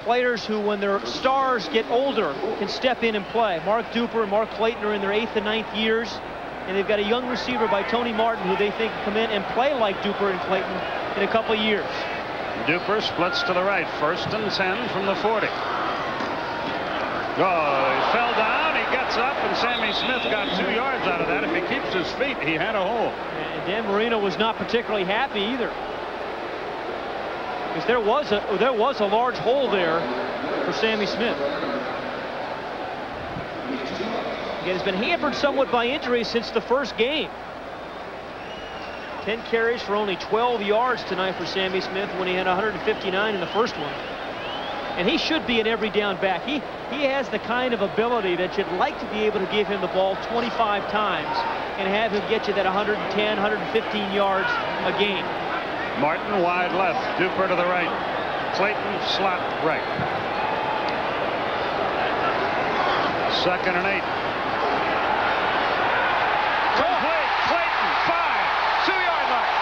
players who, when their stars get older, can step in and play. Mark Duper and Mark Clayton are in their 8th and 9th years, and they've got a young receiver by Tony Martin who they think can come in and play like Duper and Clayton in a couple of years. Duper splits to the right. 1st and 10 from the 40. Oh, he fell down. He gets up, and Sammy Smith got 2 yards out of that. If he keeps his feet, he had a hole. And Dan Marino was not particularly happy either, because there was a large hole there for Sammy Smith. Again, he's been hampered somewhat by injuries since the first game. 10 carries for only 12 yards tonight for Sammy Smith when he had 159 in the first one. And he should be an every down back. He has the kind of ability that you'd like to be able to give him the ball 25 times and have him get you that 110, 115 yards a game. Martin wide left, Duper to the right. Clayton slot right. 2nd and 8. Complete. Clayton 5, 2-yard line.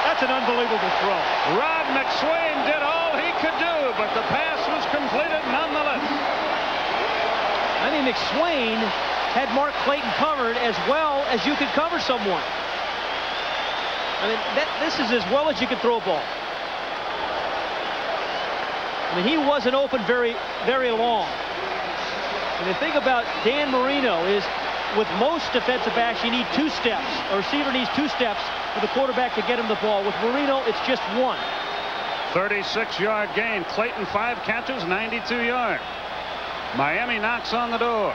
That's an unbelievable throw. Rod McSwain did all he could do, but the pass was completed nonetheless. I mean, McSwain had Mark Clayton covered as well as you could cover someone. I mean, this is as well as you can throw a ball. I mean, he wasn't open very, very long. And the thing about Dan Marino is with most defensive backs, you need 2 steps. A receiver needs 2 steps for the quarterback to get him the ball. With Marino, it's just 1. 36-yard gain. Clayton 5 catches, 92 yards. Miami knocks on the door.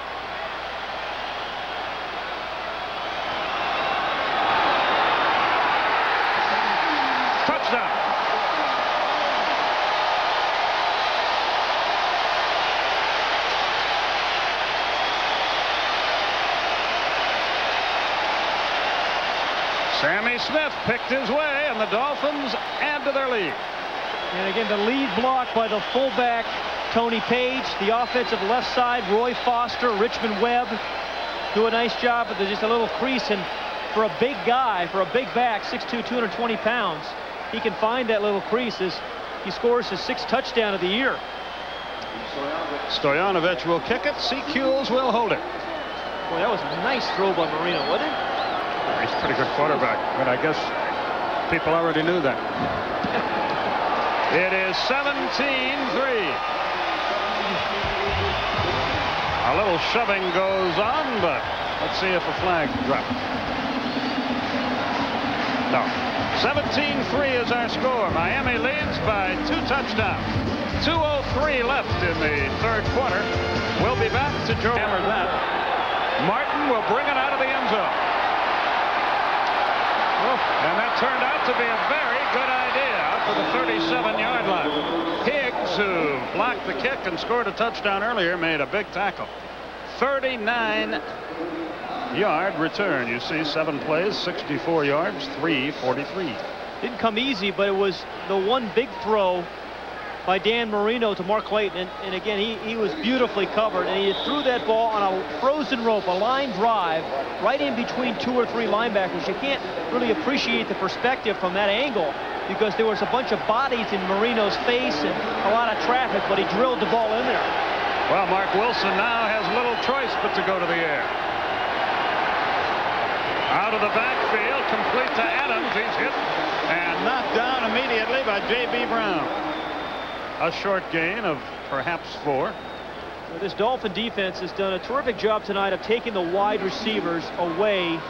Touchdown. Sammy Smith picked his way, and the Dolphins add to their lead. And again, the lead block by the fullback, Tony Page. The offensive left side, Roy Foster, Richmond Webb do a nice job, but there's just a little crease. And for a big guy, for a big back, 6'2", 220 pounds, he can find that little crease as he scores his 6th touchdown of the year. Stoyanovich will kick it. Secules will hold it. Boy, that was a nice throw by Marino, wasn't it? He's a pretty good quarterback, but I guess people already knew that. It is 17-3. A little shoving goes on, but let's see if a flag drops. No. 17-3 is our score. Miami leads by 2 touchdowns. 2:03 left in the 3rd quarter. We'll be back to Joe Hammer that. Martin will bring it out of the end zone. And that turned out to be a very good idea for the 37-yard line. Higgs, who blocked the kick and scored a touchdown earlier, made a big tackle. 39-yard return. You see 7 plays, 64 yards, 3:43. Didn't come easy, but it was the one big throw by Dan Marino to Mark Clayton. And again, he was beautifully covered, and he threw that ball on a frozen rope, a line drive, right in between 2 or 3 linebackers. You can't really appreciate the perspective from that angle because there was a bunch of bodies in Marino's face and a lot of traffic, but he drilled the ball in there. Well, Mark Wilson now has little choice but to go to the air. Out of the backfield, complete to Adams. He's hit and knocked down immediately by J.B. Brown. A short gain of perhaps 4. Well, this Dolphin defense has done a terrific job tonight of taking the wide receivers away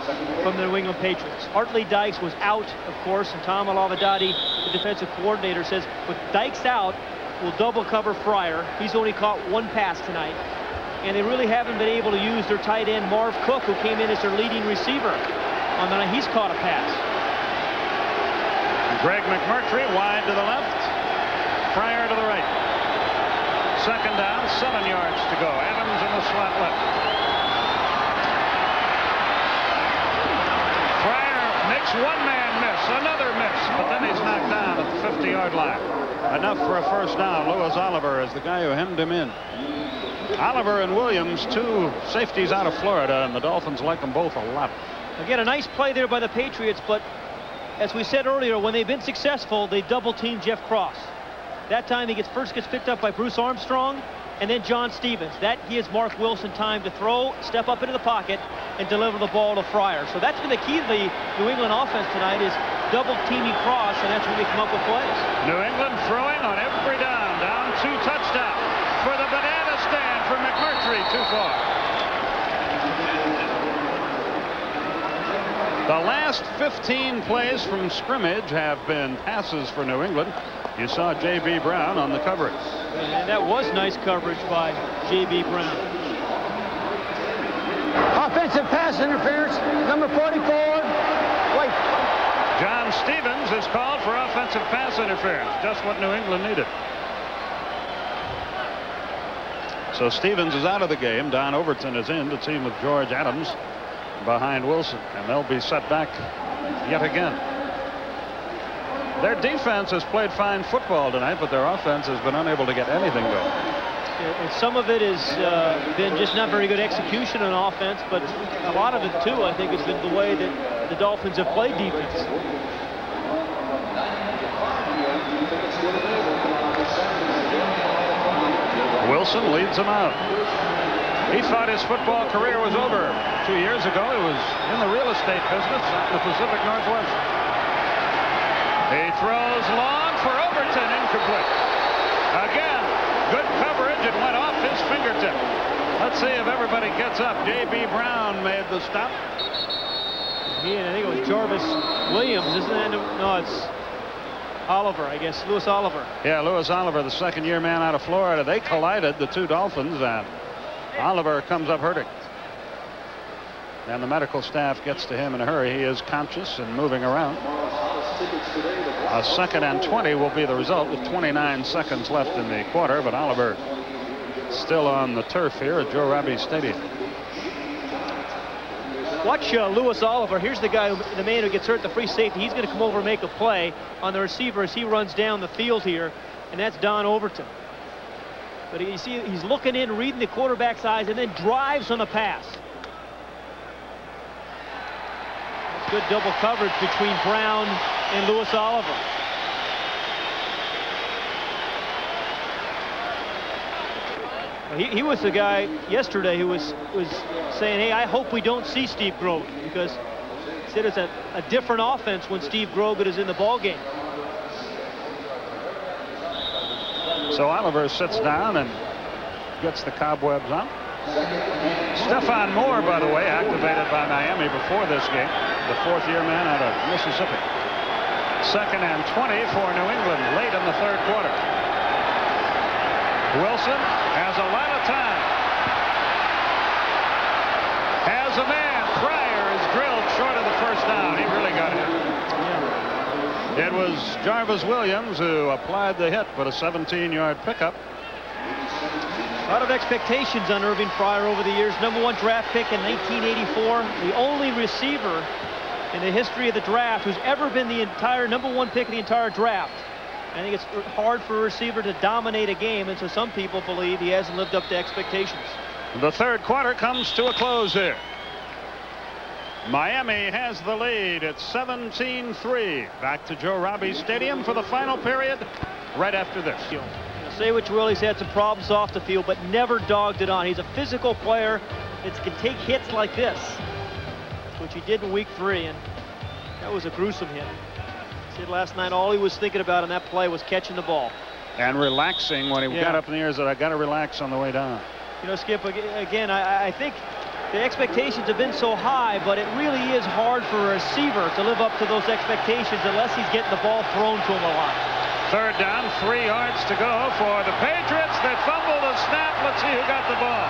from the New England Patriots. Hartley Dykes was out, of course, and Tom Alavedade, the defensive coordinator, says with Dykes out, we'll double cover Fryer. He's only caught 1 pass tonight. And they really haven't been able to use their tight end, Marv Cook, who came in as their leading receiver. On the night, he's caught a pass. Greg McMurtry wide to the left. Fryer to the right. 2nd down, 7 yards to go. Adams in the slot left. Fryer makes 1 man miss, another miss, but then he's knocked down at the 50-yard line. Enough for a 1st down. Louis Oliver is the guy who hemmed him in. Oliver and Williams, 2 safeties out of Florida, and the Dolphins like them both a lot. Again, a nice play there by the Patriots, but as we said earlier, when they've been successful, they double-team Jeff Cross. That time he first gets picked up by Bruce Armstrong and then John Stevens. That gives Mark Wilson time to throw, step up into the pocket, and deliver the ball to Fryer. So that's been the key to the New England offense tonight is double-teaming Cross, and that's when they come up with plays. New England throwing on every down. Down 2 touchdowns for the banana stand for McMurtry. Too far. The last 15 plays from scrimmage have been passes for New England. You saw J.B. Brown on the coverage. And that was nice coverage by J.B. Brown. Offensive pass interference, number 44. Wait. John Stevens is called for offensive pass interference. Just what New England needed. So Stevens is out of the game. Don Overton is in to team with George Adams behind Wilson, and they'll be set back yet again. Their defense has played fine football tonight, but their offense has been unable to get anything going. And some of it has been just not very good execution on offense, but a lot of it too, I think, has been the way that the Dolphins have played defense. Wilson leads them out. He thought his football career was over 2 years ago. He was in the real estate business in the Pacific Northwest. He throws long for Overton, incomplete. Again, good coverage. It went off his fingertip. Let's see if everybody gets up. J.B. Brown made the stop. Yeah, I think it was Jarvis Williams, isn't it? No, it's Oliver, I guess. Louis Oliver. Yeah, Louis Oliver, the second-year man out of Florida. They collided, the two Dolphins, and Oliver comes up hurting. And the medical staff gets to him in a hurry. He is conscious and moving around. A 2nd and 20 will be the result with 29 seconds left in the quarter, but Oliver still on the turf here at Joe Robbie Stadium. Watch Louis Oliver. Here's the guy, the man who gets hurt, the free safety. He's going to come over and make a play on the receiver as he runs down the field here, and that's Don Overton. But you see, he's looking in, reading the quarterback's eyes, and then drives on a pass. That's good double coverage between Brown and Louis Oliver. He was the guy yesterday who was saying, hey, I hope we don't see Steve Grogan, because he said it's a different offense when Steve Grogan is in the ballgame. So Oliver sits down and gets the cobwebs on. Stephon Moore, by the way, activated by Miami before this game, the 4th-year man out of Mississippi. 2nd and 20 for New England late in the 3rd quarter. Wilson has a lot of time. Has a man. Pryor is drilled short of the first down. He really got it. It was Jarvis Williams who applied the hit, but a 17-yard pickup. A lot of expectations on Irving Pryor over the years. #1 draft pick in 1984. The only receiver in the history of the draft who's ever been the entire #1 pick of the entire draft. I think it's hard for a receiver to dominate a game, and so some people believe he hasn't lived up to expectations. The 3rd quarter comes to a close here. Miami has the lead. It's 17-3. Back to Joe Robbie Stadium for the final period right after this. Say what you will, he's had some problems off the field, but never dogged it on. He's a physical player that can take hits like this, which he did in week 3, and that was a gruesome hit. Said last night all he was thinking about on that play was catching the ball. And relaxing when he got up in the air. Said, I got to relax on the way down. You know, Skip, again, I think the expectations have been so high, but it really is hard for a receiver to live up to those expectations unless he's getting the ball thrown to him a lot. 3rd down, 3 yards to go for the Patriots. They fumbled the snap. Let's see who got the ball.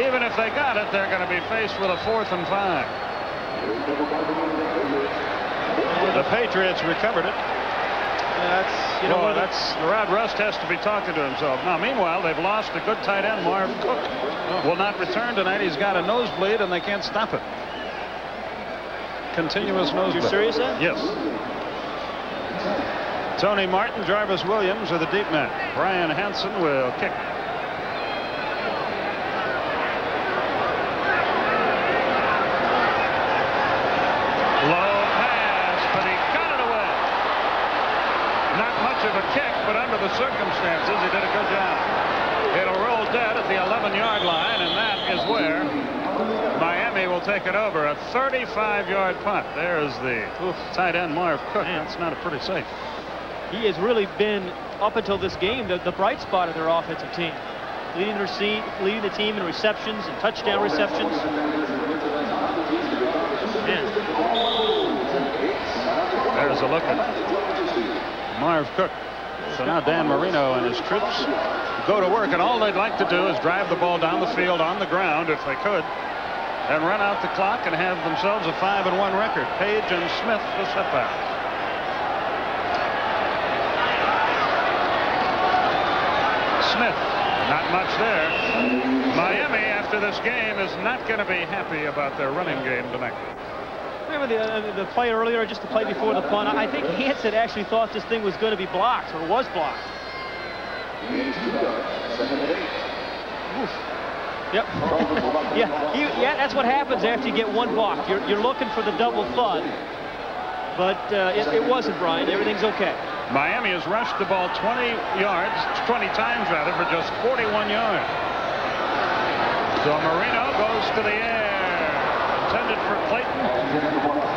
Even if they got it, they're going to be faced with a 4th and 5. The Patriots recovered it. That's Rod Rust has to be talking to himself. Now, meanwhile, they've lost a good tight end. Marv Cook will not return tonight. He's got a nosebleed, and they can't stop it. Continuous nosebleed. You serious, Ed? Yes. Tony Martin, Jarvis Williams are the deep men. Brian Hansen will kick. Low pass, but he got it away. Not much of a kick, but under the circumstances, he did a good job. It'll roll dead at the 11-yard line, and that is where Miami will take it over. A 35-yard punt. There's the tight end, Marv Cook. That's not a pretty safe. He has really been, up until this game, the bright spot of their offensive team. Leading the team in receptions and touchdown receptions. Man. There's a look at Marv Cook. So now Dan Marino and his troops go to work, and all they'd like to do is drive the ball down the field on the ground if they could, and run out the clock and have themselves a 5-1 record. Page and Smith the setback. Smith, not much there. Miami, after this game, is not going to be happy about their running game tonight. Remember the play earlier, just the play before the punt? I think Hansen actually thought this thing was going to be blocked, or was blocked. Oof. Yep. yeah, that's what happens after you get one block. You're looking for the double thud, but it wasn't, Brian. Everything's okay. Miami has rushed the ball 20 times rather, for just 41 yards. So Marino goes to the air. Intended for Clayton.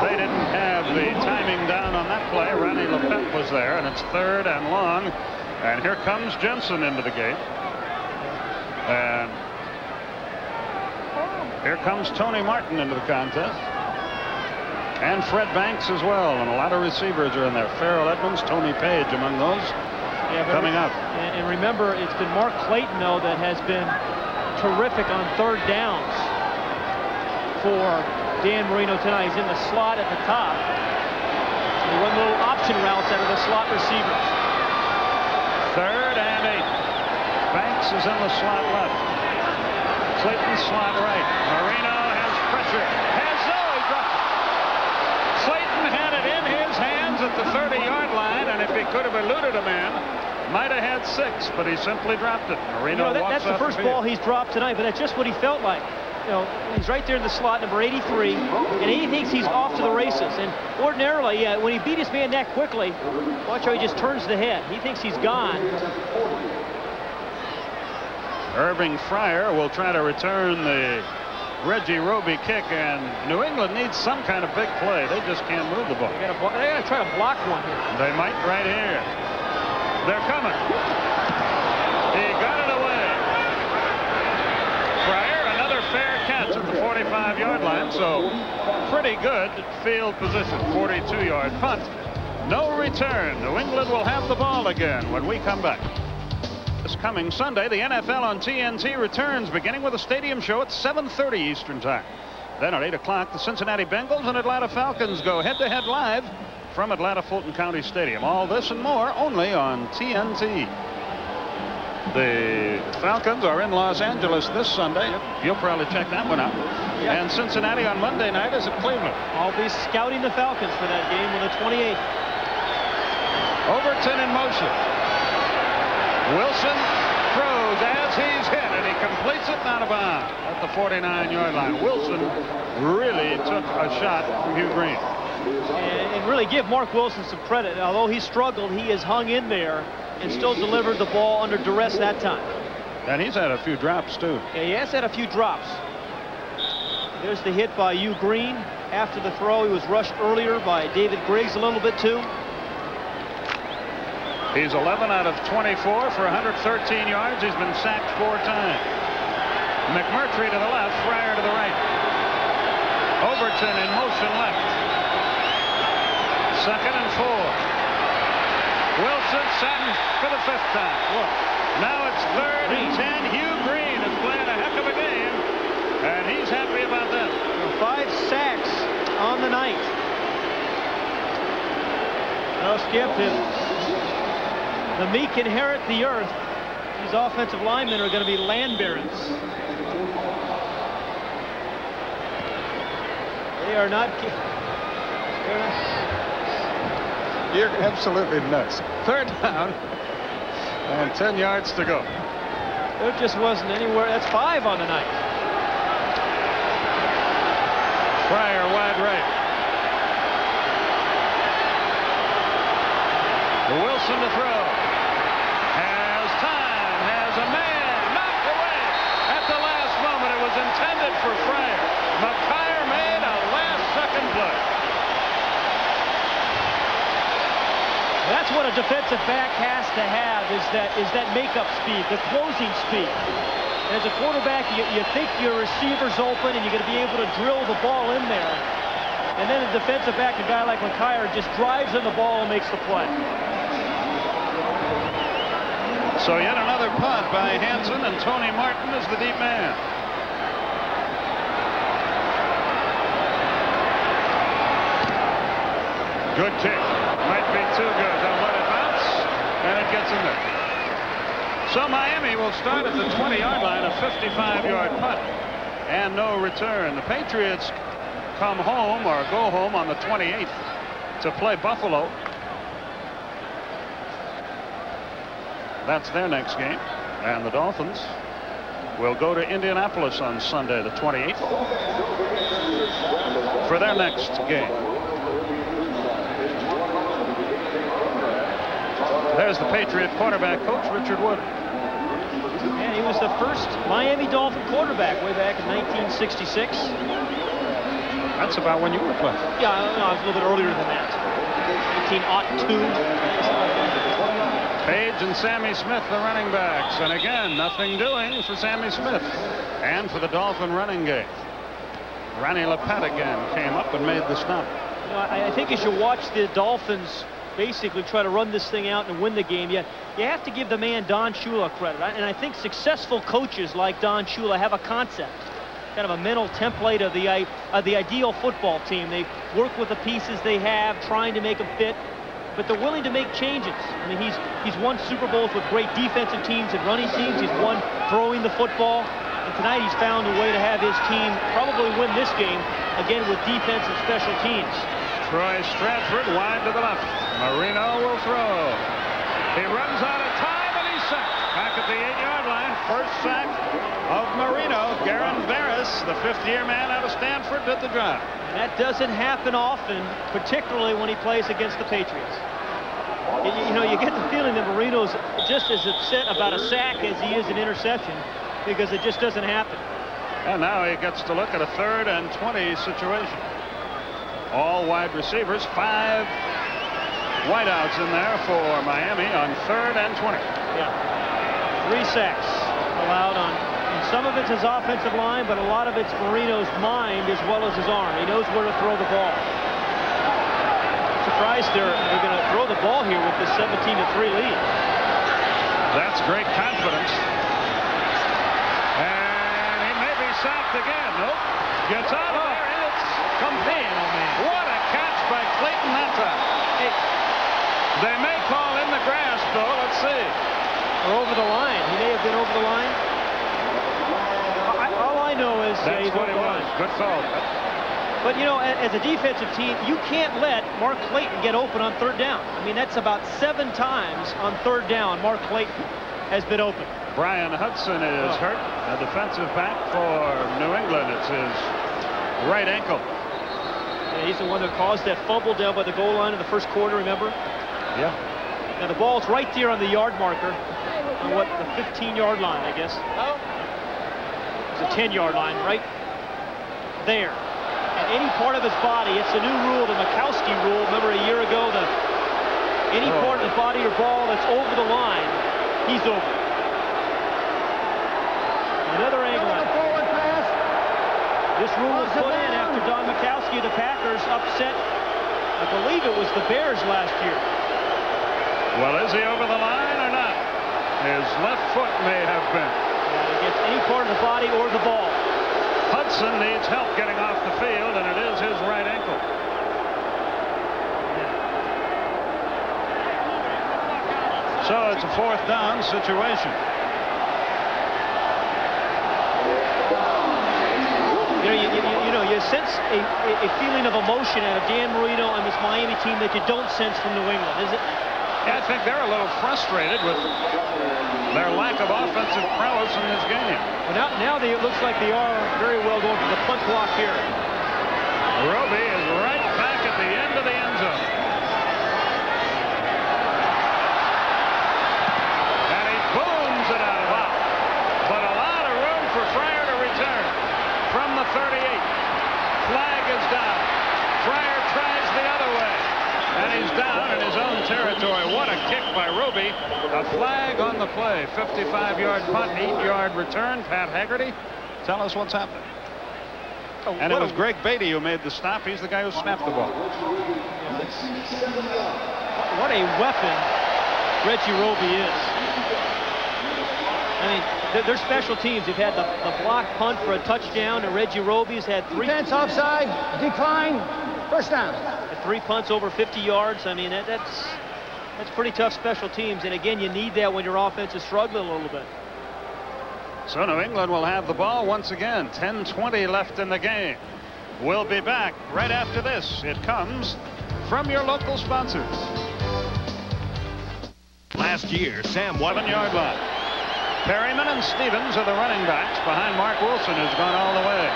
They didn't have the timing down on that play. Ronnie LePet was there, and it's 3rd and long And here comes Jensen into the game. And here comes Tony Martin into the contest. And Fred Banks as well. And a lot of receivers are in there. Farrell Edmonds, Tony Page among those coming up. And remember, it's been Mark Clayton, though, that has been terrific on third downs for Dan Marino tonight. He's in the slot at the top. They run little option routes out of the slot receivers. 3rd and 8. Banks is in the slot left. Clayton slot right. Marino has pressure. He dropped it. Clayton had it in his hands at the 30-yard line, and if he could have eluded a man, might have had 6, but he simply dropped it. Marino that's the first ball he's dropped tonight, but that's just what he felt like. He's right there in the slot, number 83, and he thinks he's off to the races. And ordinarily, when he beat his man that quickly, watch how he just turns the head. He thinks he's gone. Irving Fryer will try to return the Reggie Roby kick, and New England needs some kind of big play. They just can't move the ball. They got to try to block one here. They might right here. They're coming. He got it away. Fryer, another fair catch at the 45-yard line, so pretty good field position. 42-yard punt. No return. New England will have the ball again when we come back. This coming Sunday, the NFL on TNT returns, beginning with a stadium show at 7:30 Eastern Time. Then at 8 o'clock, the Cincinnati Bengals and Atlanta Falcons go head-to-head live from Atlanta Fulton County Stadium. All this and more only on TNT. The Falcons are in Los Angeles this Sunday. You'll probably check that one out. Yep. And Cincinnati on Monday night is at Cleveland. I'll be scouting the Falcons for that game on the 28th. Overton in motion. Wilson throws as he's hit, and he completes it out of bounds at the 49-yard line. Wilson really took a shot from Hugh Green. And really give Mark Wilson some credit. Although he struggled, he has hung in there and still delivered the ball under duress that time. And he's had a few drops, too. Yeah, he has had a few drops. There's the hit by Hugh Green. After the throw, he was rushed earlier by David Griggs a little bit, too. He's 11 out of 24 for 113 yards. He's been sacked 4 times. McMurtry to the left, Fryer to the right. Overton in motion left. 2nd and 4. Wilson sacked for the 5th time. Look, now it's 3rd and 10. Hugh Green is playing a heck of a game, and he's happy about that. 5 sacks on the night. No, Skip, the meek inherit the earth. These offensive linemen are going to be land barons. They are not. You're absolutely nuts. 3rd down and 10 yards to go. There just wasn't anywhere. That's 5 on the night. Fryer wide right. Wilson to throw. Has time. Has a man. Knocked away at the last moment. It was intended for Fryer. McKyer made a last-second play. That's what a defensive back has to have, is that makeup speed, the closing speed. As a quarterback, you think your receiver's open and you're going to be able to drill the ball in there. And then a defensive back, a guy like McKyer, just drives in the ball and makes the play. So yet another punt by Hansen, and Tony Martin is the deep man. Good kick. Might be too good. They'll let it bounce, and it gets in there. So Miami will start at the 20-yard line, a 55-yard punt, and no return. The Patriots come home or go home on the 28th to play Buffalo. That's their next game. And the Dolphins will go to Indianapolis on Sunday, the 28th, for their next game. There's the Patriot quarterback coach, Richard Wood. And he was the first Miami Dolphin quarterback way back in 1966. That's about when you were playing. Yeah, I was a little bit earlier than that. 1902. Page and Sammy Smith, the running backs. And again, nothing doing for Sammy Smith and for the Dolphin running game. Ronnie Lepat again came up and made the stop. You know, I think as you watch the Dolphins basically try to run this thing out and win the game, you have to give the man Don Shula credit. And I think successful coaches like Don Shula have a concept, kind of a mental template of the ideal football team. They work with the pieces they have, trying to make them fit, but they're willing to make changes. I mean, he's won Super Bowls with great defensive teams and running teams. He's won throwing the football. And tonight he's found a way to have his team probably win this game, again with defense and special teams. Troy Stratford wide to the left. Marino will throw. He runs out of time and he's sacked. Back at the 8-yard line. First sack of Marino. Garen Barris, the fifth-year man out of Stanford, did the job. That doesn't happen often, particularly when he plays against the Patriots. You know, you get the feeling that Marino's just as upset about a sack as he is an interception, because it just doesn't happen. And now he gets to look at a 3rd and 20 situation. All wide receivers, 5 wideouts in there for Miami on 3rd and 20. Yeah. 3 sacks allowed on, and some of it's his offensive line, but a lot of it's Marino's mind as well as his arm. He knows where to throw the ball. I'm surprised they're going to throw the ball here with this 17-3 lead. That's great confidence. And he may be sacked again. Nope. Gets out of there. And it's complete. What a catch by Clayton that time. Hey. They may call in the grasp, though. Let's see. Or over the line. He may have been over the line. All I know is that's what it was. Good call. But, you know, as a defensive team, you can't let Mark Clayton get open on 3rd down. I mean, that's about 7 times on 3rd down Mark Clayton has been open. Brian Hudson is hurt, a defensive back for New England. It's his right ankle. Yeah, he's the one that caused that fumble down by the goal line in the first quarter, remember? Yeah. Now the ball's right there on the yard marker, on what, the 15-yard line, I guess. It's a 10-yard line, right there. And any part of his body, it's a new rule, the Mikowski rule. Remember a year ago, any part of his body or ball that's over the line, he's over. Another angle. This rule was put in after Don Mikowski, the Packers, upset, I believe it was the Bears last year. Well, is he over the line or not? His left foot may have been. Yeah, he gets any part of the body or the ball. Hudson needs help getting off the field, and it is his right ankle. So it's a 4th down situation. You sense a feeling of emotion out of Dan Marino and this Miami team that you don't sense from New England, is it? Yeah, I think they're a little frustrated with their lack of offensive prowess in this game. Well, now it looks like they are very well going for the punt block here. Roby is right back at the end of the end zone. And he booms it out of bounds. But a lot of room for Fryer to return from the 38. Flag is down. Fryer tries the other way. And he's down in his own territory. What a kick by Roby. A flag on the play. 55-yard punt, 8-yard return. Pat Haggerty, tell us what's happening. And it was Greg Beatty who made the stop. He's the guy who snapped the ball. What a weapon Reggie Roby is. I mean, they're special teams. They've had the block punt for a touchdown, and Reggie Roby's had 3. Defense offside, decline, first down. 3 punts over 50 yards. I mean, that's pretty tough special teams. And again, you need that when your offense is struggling a little bit. So New England will have the ball once again. 10:20 left in the game. We'll be back right after this. It comes from your local sponsors. Last year, Sam won 7-yard line. Perryman and Stevens are the running backs behind Mark Wilson, who's gone all the way.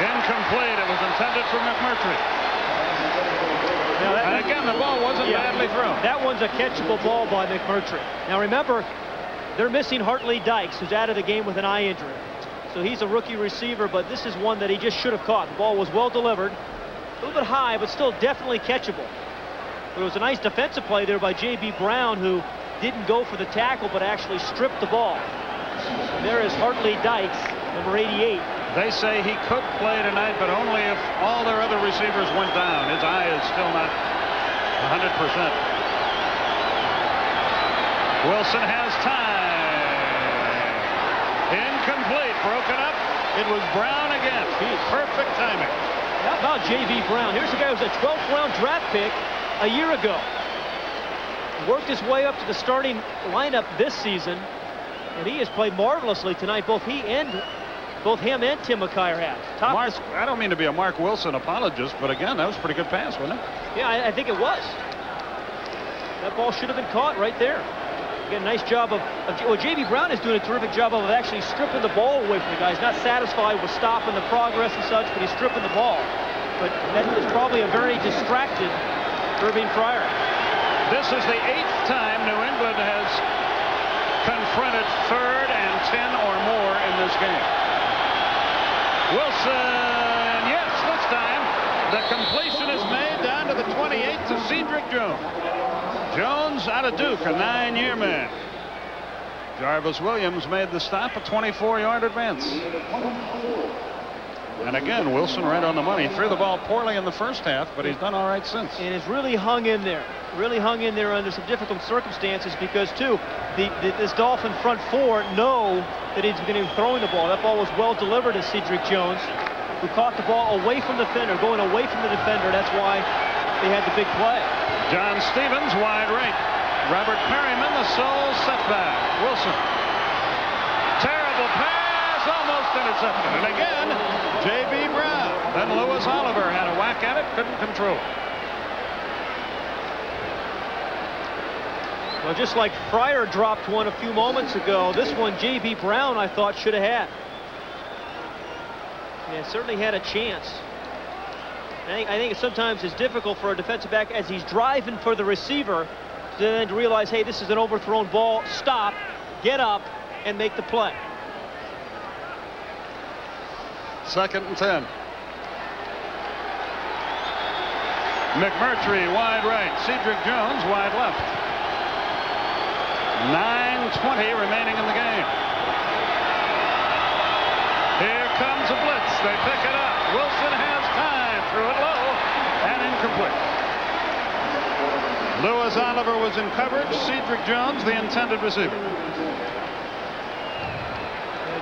Incomplete. It was intended for McMurtry. And again, the ball wasn't badly thrown. That one's a catchable ball by McMurtry. Now remember, they're missing Hartley Dykes, who's out of the game with an eye injury. So he's a rookie receiver, but this is one that he just should have caught. The ball was well delivered, a little bit high, but still definitely catchable. It was a nice defensive play there by J.B. Brown, who didn't go for the tackle but actually stripped the ball. And there is Hartley Dykes, number 88. They say he could play tonight, but only if all their other receivers went down. His eye is still not 100%. Wilson has time. Incomplete, broken up. It was Brown again. Perfect timing. How about J.B. Brown? Here's a guy who was a 12th round draft pick a year ago. Worked his way up to the starting lineup this season, and he has played marvelously tonight. Both him and Tim McKyer have. I don't mean to be a Mark Wilson apologist, but again, that was a pretty good pass, wasn't it? Yeah, I think it was. That ball should have been caught right there. Again, nice job well, J.B. Brown is doing a terrific job of actually stripping the ball away from the guy. He's not satisfied with stopping the progress and such, but he's stripping the ball. But that is probably a very distracted Irving Fryer. This is the 8th time New England has confronted 3rd and 10 or more in this game. Wilson, yes, this time the completion is made down to the 28 to Cedric Jones. Jones out of Duke, a 9-year man. Jarvis Williams made the stop, a 24-yard advance. And again, Wilson right on the money. Threw the ball poorly in the first half, but he's done all right since. And has really hung in there. Really hung in there under some difficult circumstances because, too, this Dolphin front four know that he's going to be throwing the ball. That ball was well delivered to Cedric Jones, who caught the ball away from the defender, going away from the defender. That's why they had the big play. John Stevens, wide right. Robert Perryman, the sole setback. Wilson. Terrible pass, almost intercepted. And again, J.B. Brown. Then Lewis Oliver had a whack at it, couldn't control it. Well, just like Fryer dropped one a few moments ago, this one J.B. Brown, I thought, should have had. Yeah, certainly had a chance. I think sometimes it's difficult for a defensive back as he's driving for the receiver to then realize, hey, this is an overthrown ball. Stop, get up, and make the play. 2nd and 10. McMurtry wide right. Cedric Jones wide left. 9:20 remaining in the game. Here comes a blitz. They pick it up. Wilson has time. Threw it low and incomplete. Lewis Oliver was in coverage. Cedric Jones, the intended receiver.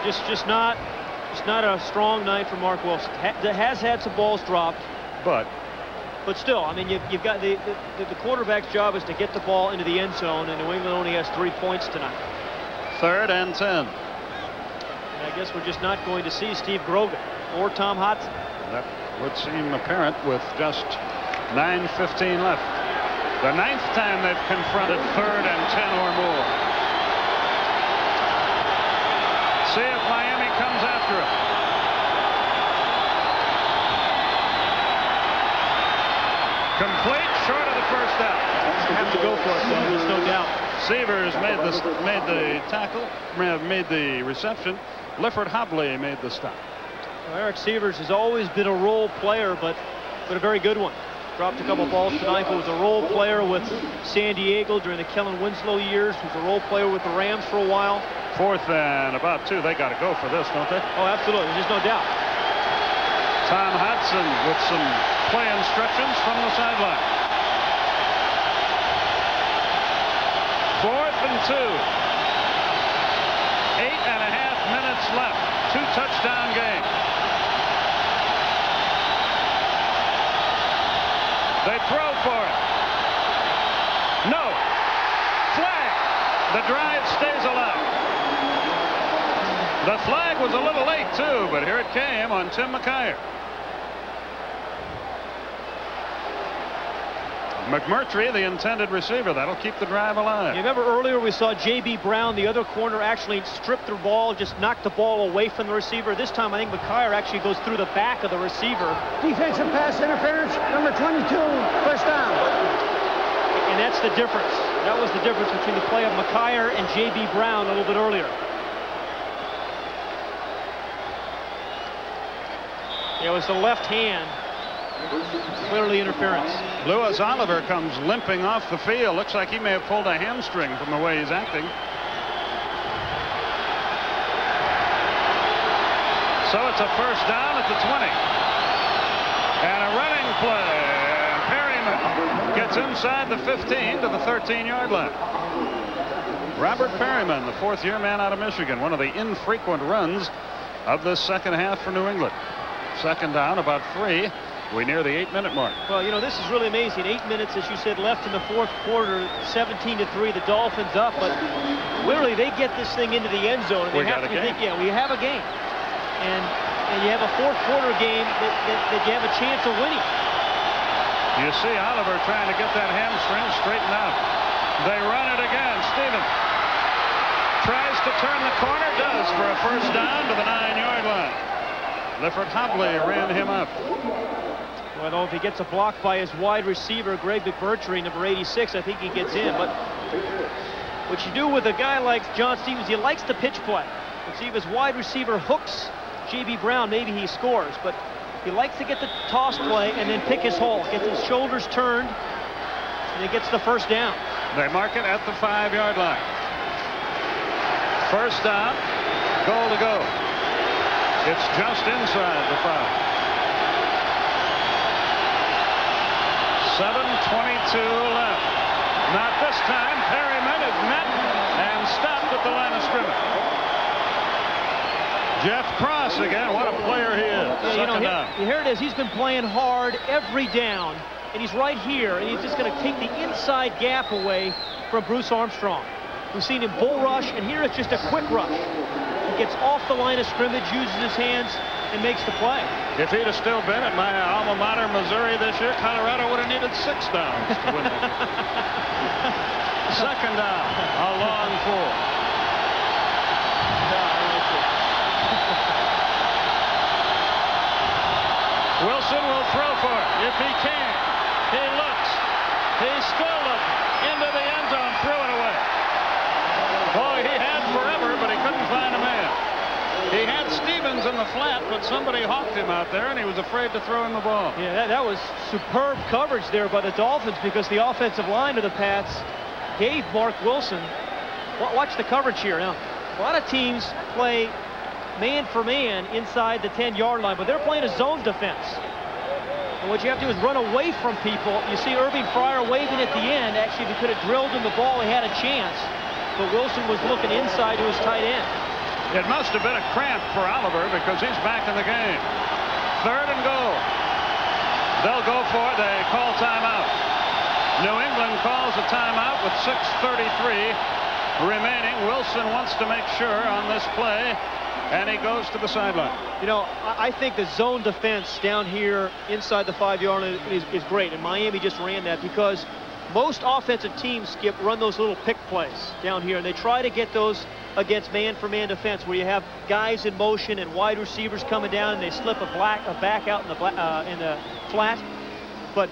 Just not a strong night for Mark Wilson. Has had some balls dropped, but still, I mean, you've got the quarterback's job is to get the ball into the end zone, and New England only has 3 points tonight. 3rd and 10. And I guess we're just not going to see Steve Grogan or Tom Hodson. That would seem apparent with just 9:15 left. The 9th time they've confronted 3rd and 10 or more. See if Miami comes after it. Complete, short of the first down. You have to go for it, though. There's no doubt. Severs made the tackle, made the reception. Lifford Hobley made the stop. Well, Eric Severs has always been a role player, but a very good one. Dropped a couple balls tonight, but was a role player with San Diego during the Kellen Winslow years. Was a role player with the Rams for a while. 4th and about 2. They got to go for this, don't they? Oh, absolutely. There's no doubt. Tom Hodson with some play instructions from the sideline. 4th and 2. 8.5 minutes left. 2-touchdown game. They throw for it. No. Flag. The drive stays alive. The flag was a little late, too, but here it came on Tim McKyer. McMurtry, the intended receiver. That'll keep the drive alive. You remember earlier we saw J.B. Brown, the other corner, actually strip the ball, just knock the ball away from the receiver. This time I think McKyer actually goes through the back of the receiver. Defensive pass interference, number 22, first down. And that's the difference. That was the difference between the play of McKyer and J.B. Brown a little bit earlier. It was the left hand Clearly interference. Lewis Oliver comes limping off the field. Looks like he may have pulled a hamstring from the way he's acting. So it's a first down at the 20. And a running play. Perryman gets inside the 15 to the 13-yard line. Robert Perryman, the fourth-year man out of Michigan, one of the infrequent runs of this second half for New England. Second down, about 3. We near the 8-minute mark. Well, you know, this is really amazing. 8 minutes, as you said, left in the fourth quarter. 17-3. The Dolphins up, but literally they get this thing into the end zone. And we got a game. Yeah, we have a game, and you have a fourth quarter game that you have a chance of winning. You see Oliver trying to get that hamstring straightened out. They run it again. Stevens tries to turn the corner, does for a first down to the 9-yard line. Lifford Hobley ran him up. Well, if he gets a block by his wide receiver, Greg McBurtry, number 86, I think he gets in. But what you do with a guy like John Stevens, he likes the pitch play. And see if his wide receiver hooks J.B. Brown, maybe he scores. But he likes to get the toss play and then pick his hole. Gets his shoulders turned, and he gets the first down. They mark it at the 5-yard line. First down, goal to go. It's just inside the 5. 7:22 left. Not this time. Perryman is met and stopped at the line of scrimmage. Jeff Cross again. What a player he is. Yeah, you know, here it is. He's been playing hard every down, and he's right here, and he's just going to take the inside gap away from Bruce Armstrong. We've seen him bull rush, and here it's just a quick rush. He gets off the line of scrimmage, uses his hands, and makes the play. If he'd have still been at my alma mater, Missouri, this year, Colorado would have needed 6 downs to win it. Second down, a long 4. Wilson will throw for it if he can. He looks. He's still looking. Into the end zone, threw it away. Boy, he had forever, but he couldn't find a man. He had Stevens in the flat, but somebody hawked him out there, and he was afraid to throw him the ball. Yeah, that was superb coverage there by the Dolphins, because the offensive line of the Pats gave Mark Wilson. Watch the coverage here. Now, a lot of teams play man for man inside the 10-yard line, but they're playing a zone defense. And what you have to do is run away from people. You see Irving Fryer waving at the end. Actually, if he could have drilled him the ball, he had a chance. But Wilson was looking inside to his tight end. It must have been a cramp for Oliver, because he's back in the game. 3rd and goal. They'll go for it. They call timeout. New England calls a timeout with 6:33 remaining. Wilson wants to make sure on this play, and he goes to the sideline. You know, I think the zone defense down here inside the 5-yard line is great, and Miami just ran that, because most offensive teams, Skip, run those little pick plays down here, and they try to get those against man-for-man defense, where you have guys in motion and wide receivers coming down, and they slip a back out in the flat. But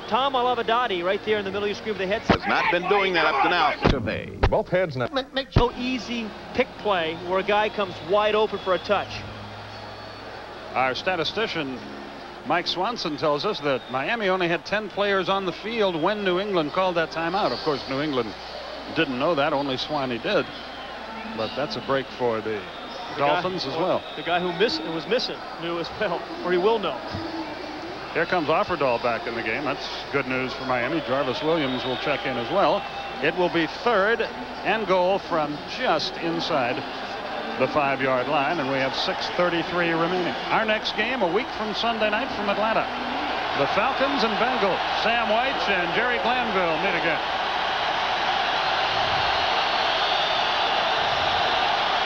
Tom Olivadotti right there in the middle of your screen with the headset has not been doing that up to now. Today, both heads now. Make no easy pick play where a guy comes wide open for a touch. Our statistician Mike Swanson tells us that Miami only had 10 players on the field when New England called that timeout. Of course, New England didn't know that. Only Swanee did. But that's a break for the Dolphins as well. The guy who was missing knew as well, or he will know. Here comes Offerdahl back in the game. That's good news for Miami. Jarvis Williams will check in as well. It will be 3rd and goal from just inside the 5-yard line, and we have 6:33 remaining. Our next game a week from Sunday night from Atlanta. The Falcons and Bengals. Sam White and Jerry Glanville meet again.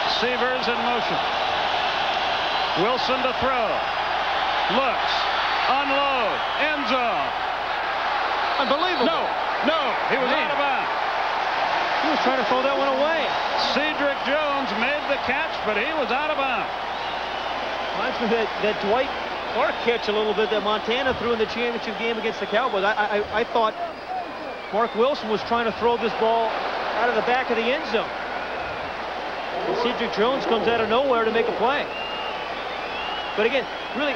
Receivers in motion. Wilson to throw. Looks. Unload. End zone. Unbelievable. No. He was out of bounds. He was trying to throw that one away. Cedric Jones made the catch, but he was out of bounds. Reminds me of that Dwight Clark catch a little bit that Montana threw in the championship game against the Cowboys. I thought Mark Wilson was trying to throw this ball out of the back of the end zone. And Cedric Jones comes out of nowhere to make a play. But again, really,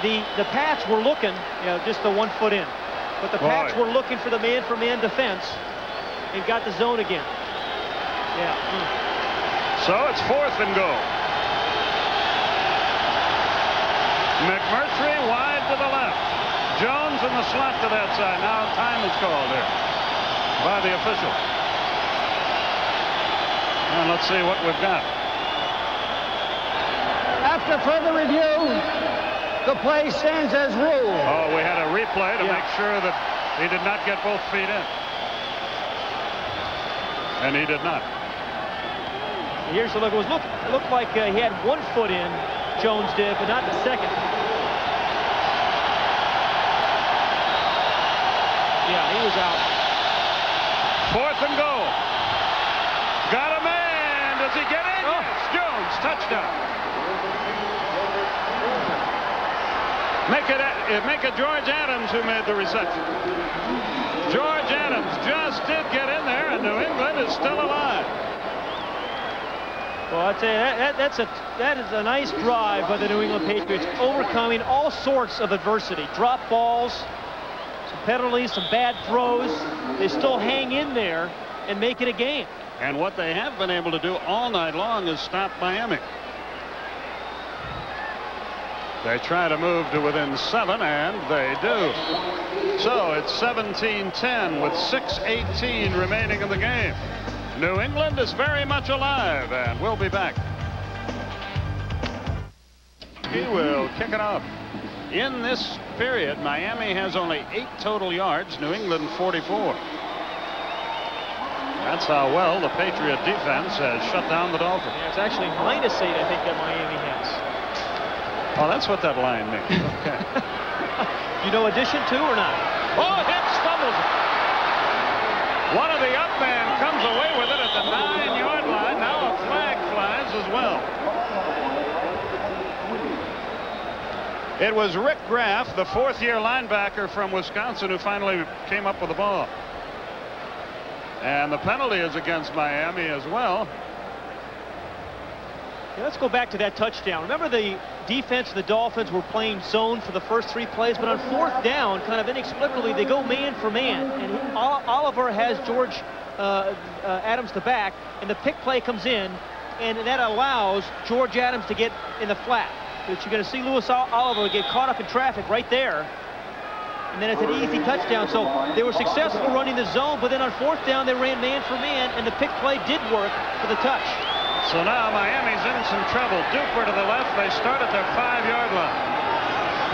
the Pats were looking, just the 1 foot in. But the Pats were looking for the man-for-man defense and got the zone again. Yeah. So it's 4th and goal. McMurtry wide to the left. Jones in the slot to that side. Now time is called here by the official. And let's see what we've got. After further review, the play stands as ruled. Oh, we had a replay to make sure that he did not get both feet in. And he did not. Here's the look. It looked like he had 1 foot in, Jones did, but not the second. Yeah, he was out. 4th and goal. Got a man. Does he get in? Oh. Yes. Jones, touchdown. Make it George Adams who made the reception. George Adams just did get in there, and New England is still alive. Well, I tell you, that is a nice drive by the New England Patriots, overcoming all sorts of adversity. Drop balls, some penalties, some bad throws. They still hang in there and make it a game. And what they have been able to do all night long is stop Miami. They try to move to within 7, and they do. So it's 17-10 with 6:18 remaining in the game. New England is very much alive, and we'll be back. He will kick it off. In this period, Miami has only 8 total yards, New England 44. That's how well the Patriot defense has shut down the Dolphins. Yeah, it's actually -8, I think, that Miami has. Oh, that's what that line means. Okay. You know addition to or not? Oh, Hicks fumbles it. One of the up men comes away with it at the 9-yard line. Now a flag flies as well. It was Rick Graff, the 4th-year linebacker from Wisconsin, who finally came up with the ball. And the penalty is against Miami as well. Yeah, let's go back to that touchdown. Remember, the defense of the Dolphins were playing zone for the first 3 plays, but on 4th down, kind of inexplicably, they go man for man. And Oliver has George Adams the back, and the pick play comes in, and that allows George Adams to get in the flat. But you're going to see Louis Oliver get caught up in traffic right there. And then it's an easy touchdown. So they were successful running the zone, but then on 4th down, they ran man for man, and the pick play did work for the touch. So now Miami's in some trouble. Duper to the left. They start at their 5-yard line.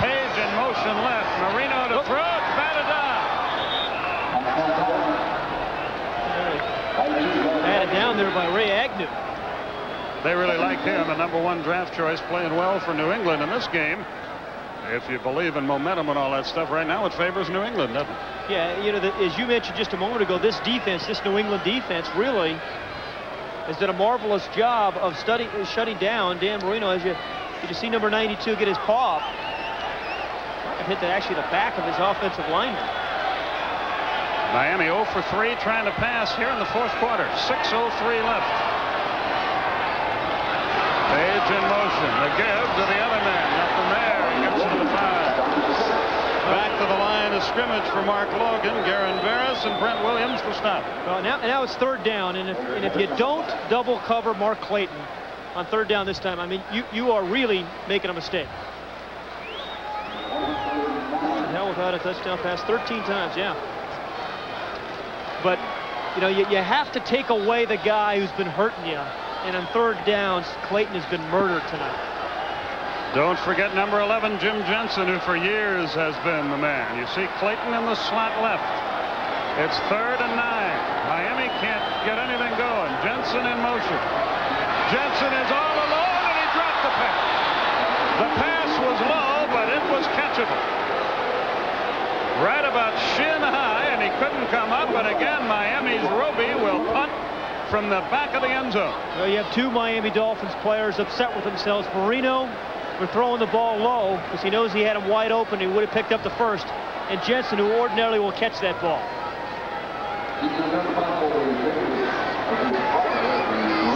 Page in motion left. Marino to throw. It's batted down. Batted down there by Ray Agnew. They really like him, a #1 draft choice, playing well for New England in this game. If you believe in momentum and all that stuff, right now it favors New England, doesn't it? Yeah, you know, as you mentioned just a moment ago, this defense, this New England defense, really has done a marvelous job of shutting down Dan Marino. Did you see number 92 get his paw up? Hit actually the back of his offensive lineman. Miami 0 for 3 trying to pass here in the 4th quarter. 6:03 left. Page in motion. The give to the other man. Nothing there. He gets to the 5. Back to the line of scrimmage for Mark Logan, Garen Veras, and Brent Williams to stop. Well, now it's 3rd down, and if you don't double cover Mark Clayton on 3rd down this time, I mean, you are really making a mistake. Hell without a touchdown pass 13 times, yeah. But you know, you have to take away the guy who's been hurting you, and on 3rd downs, Clayton has been murdered tonight. Don't forget number 11, Jim Jensen, who for years has been the man. You see Clayton in the slot left. It's 3rd and 9. Miami can't get anything going. Jensen in motion. Jensen is all alone, and he dropped the pass. The pass was low, but it was catchable. Right about shin high, and he couldn't come up. But again, Miami's Roby will punt from the back of the end zone. Well, you have 2 Miami Dolphins players upset with themselves. Marino for throwing the ball low because he knows he had him wide open. He would have picked up the first. And Jensen, who ordinarily will catch that ball.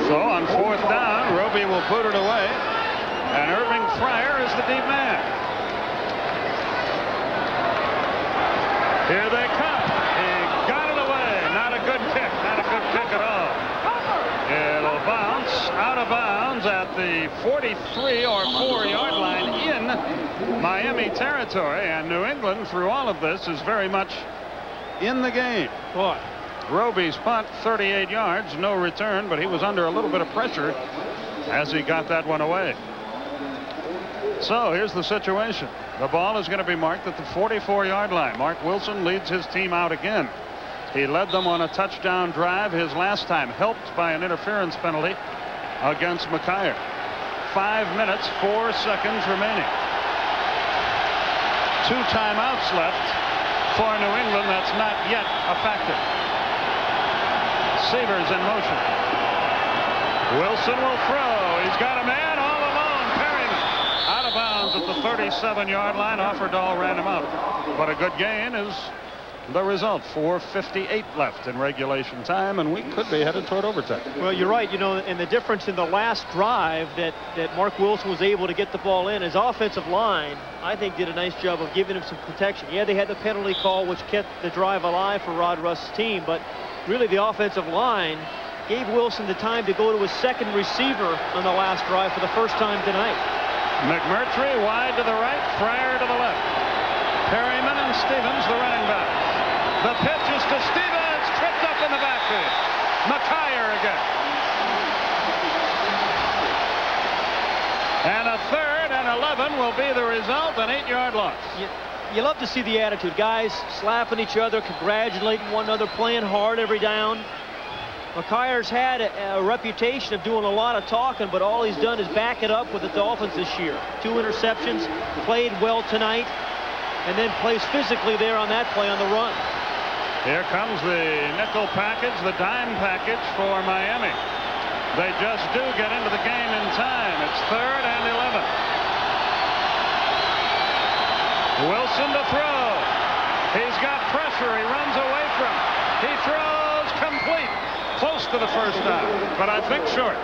So on 4th down, Roby will put it away. And Irving Fryer is the deep man. bounds at the 43 or 4-yard line in Miami territory, and New England through all of this is very much in the game. Boy. Roby's punt, 38 yards, no return, but he was under a little bit of pressure as he got that one away. So here's the situation. The ball is going to be marked at the 44-yard line. Mark Wilson leads his team out again. He led them on a touchdown drive his last time, helped by an interference penalty against McKyer. 5 minutes, 4 seconds remaining. 2 timeouts left for New England. That's not yet a factor. Severs in motion. Wilson will throw. He's got a man all alone. Perryman out of bounds at the 37-yard line. Offerdahl ran him out. But a good gain is the result. 4:58 left in regulation time, and we could be headed toward overtime. Well, you're right. You know, and the difference in the last drive that Mark Wilson was able to get the ball in, his offensive line, I think, did a nice job of giving him some protection. Yeah, they had the penalty call, which kept the drive alive for Rod Russ's team, but really the offensive line gave Wilson the time to go to his second receiver on the last drive for the first time tonight. McMurtry wide to the right, Fryer to the left. Perryman and Stevens, the running backs. The pitch is to Stevens, tripped up in the backfield. McKyer again. And a 3rd and 11 will be the result, an 8-yard loss. You love to see the attitude. Guys slapping each other, congratulating one another, playing hard every down. McKyer's had a reputation of doing a lot of talking, but all he's done is back it up with the Dolphins this year. 2 interceptions, played well tonight, and then plays physically there on that play on the run. Here comes the nickel package, the dime package for Miami. They just do get into the game in time. It's 3rd and 11. Wilson to throw. He's got pressure. He runs away from it. He throws complete. Close to the first down, but I think short.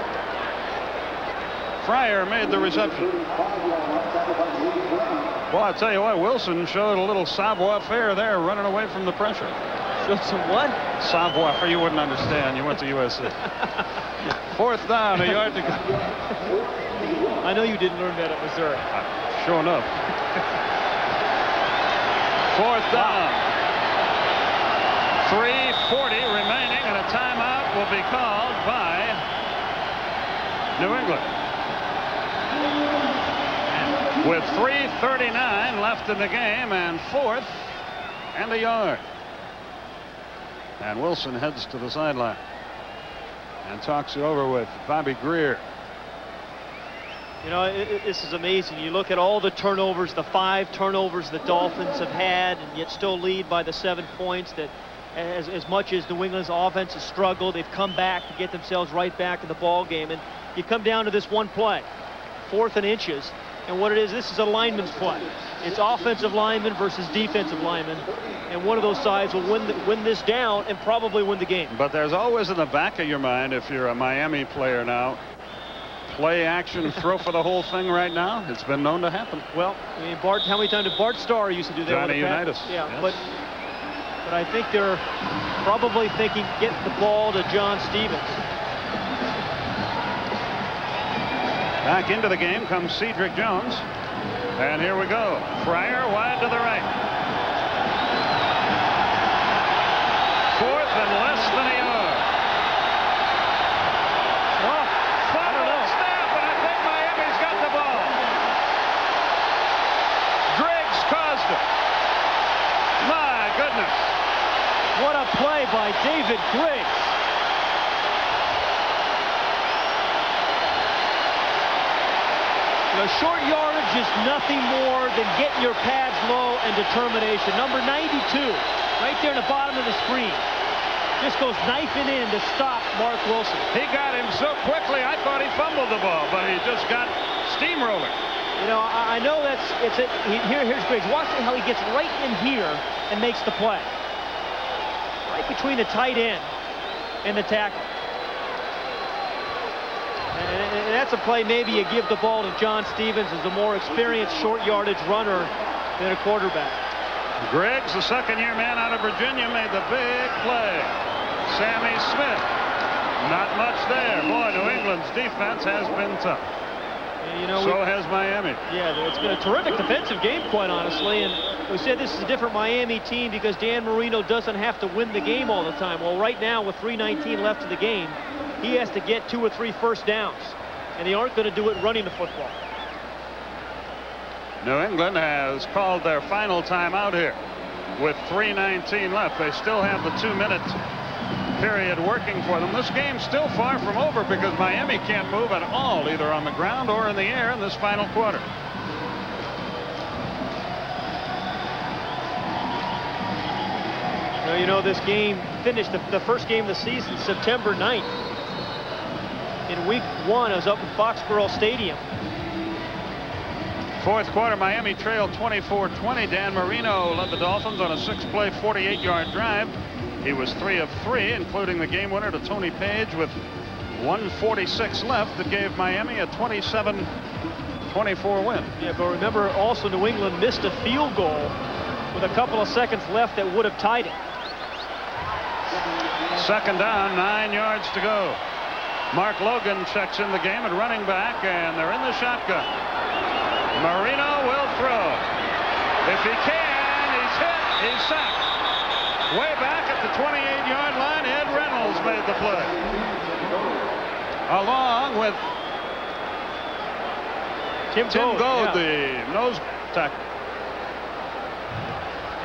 Fryer made the reception. Well, I tell you what, Wilson showed a little savoir-faire there, running away from the pressure. Showed some what? Savoir, you wouldn't understand. You went to USC. 4th down, a yard to go. I know you didn't learn that at Missouri. Sure enough. 4th down. 3:40 remaining, and a timeout will be called by New England. With 3:39 left in the game, and 4th and a yard. And Wilson heads to the sideline and talks it over with Bobby Greer. You know, this is amazing. You look at all the turnovers, the 5 turnovers the Dolphins have had, and yet still lead by the 7 points. That as much as New England's offense has struggled, they've come back to get themselves right back in the ball game. And you come down to this one play, 4th and inches, and what it is, this is a lineman's play. It's offensive lineman versus defensive lineman, and one of those sides will win this down and probably win the game. But there's always in the back of your mind, if you're a Miami player now, play action, throw for the whole thing right now. It's been known to happen. Well, I mean, Bart, how many times did Bart Starr used to do that? Johnny Unitas. Yeah, yes. But I think they're probably thinking, get the ball to John Stevens. Back into the game comes Cedric Jones. And here we go. Fryer wide to the right. 4th and less than a yard. Well, I don't know. Snap, and I think Miami's got the ball. Griggs caused it. My goodness. What a play by David Griggs. The short yardage is nothing more than getting your pads low and determination. Number 92, right there in the bottom of the screen, just goes knifing in to stop Mark Wilson. He got him so quickly, I thought he fumbled the ball, but he just got steamrolling. You know, I know here's Griggs. Watch how he gets right in here and makes the play. Right between the tight end and the tackle. And that's a play maybe you give the ball to John Stevens as a more experienced short yardage runner than a quarterback. Griggs, the second-year man out of Virginia, made the big play. Sammy Smith Not much there. Boy, New England's defense has been tough. And, you know, so has Miami. Yeah, it's been a terrific defensive game, quite honestly. And we said this is a different Miami team because Dan Marino doesn't have to win the game all the time. Well, right now, with 3:19 left in the game, he has to get 2 or 3 first downs. And they aren't going to do it running the football. New England has called their final timeout here with 3:19 left. They still have the 2-minute period working for them. This game's still far from over because Miami can't move at all, either on the ground or in the air in this final quarter. Well, you know, this game finished the first game of the season September 9th. In week 1, it was up in Foxborough Stadium. Fourth quarter, Miami trailed 24-20. Dan Marino led the Dolphins on a 6-play, 48-yard drive. He was 3 of 3, including the game winner to Tony Page with 1:46 left that gave Miami a 27-24 win. Yeah, but remember also New England missed a field goal with a couple of seconds left that would have tied it. Second down, 9 yards to go. Mark Logan checks in the game at running back, and they're in the shotgun. Marino will throw. If he can, he's hit, he's sacked. Way back at the 28-yard line, Ed Reynolds made the play. Along with Tim Goad, the nose tackle.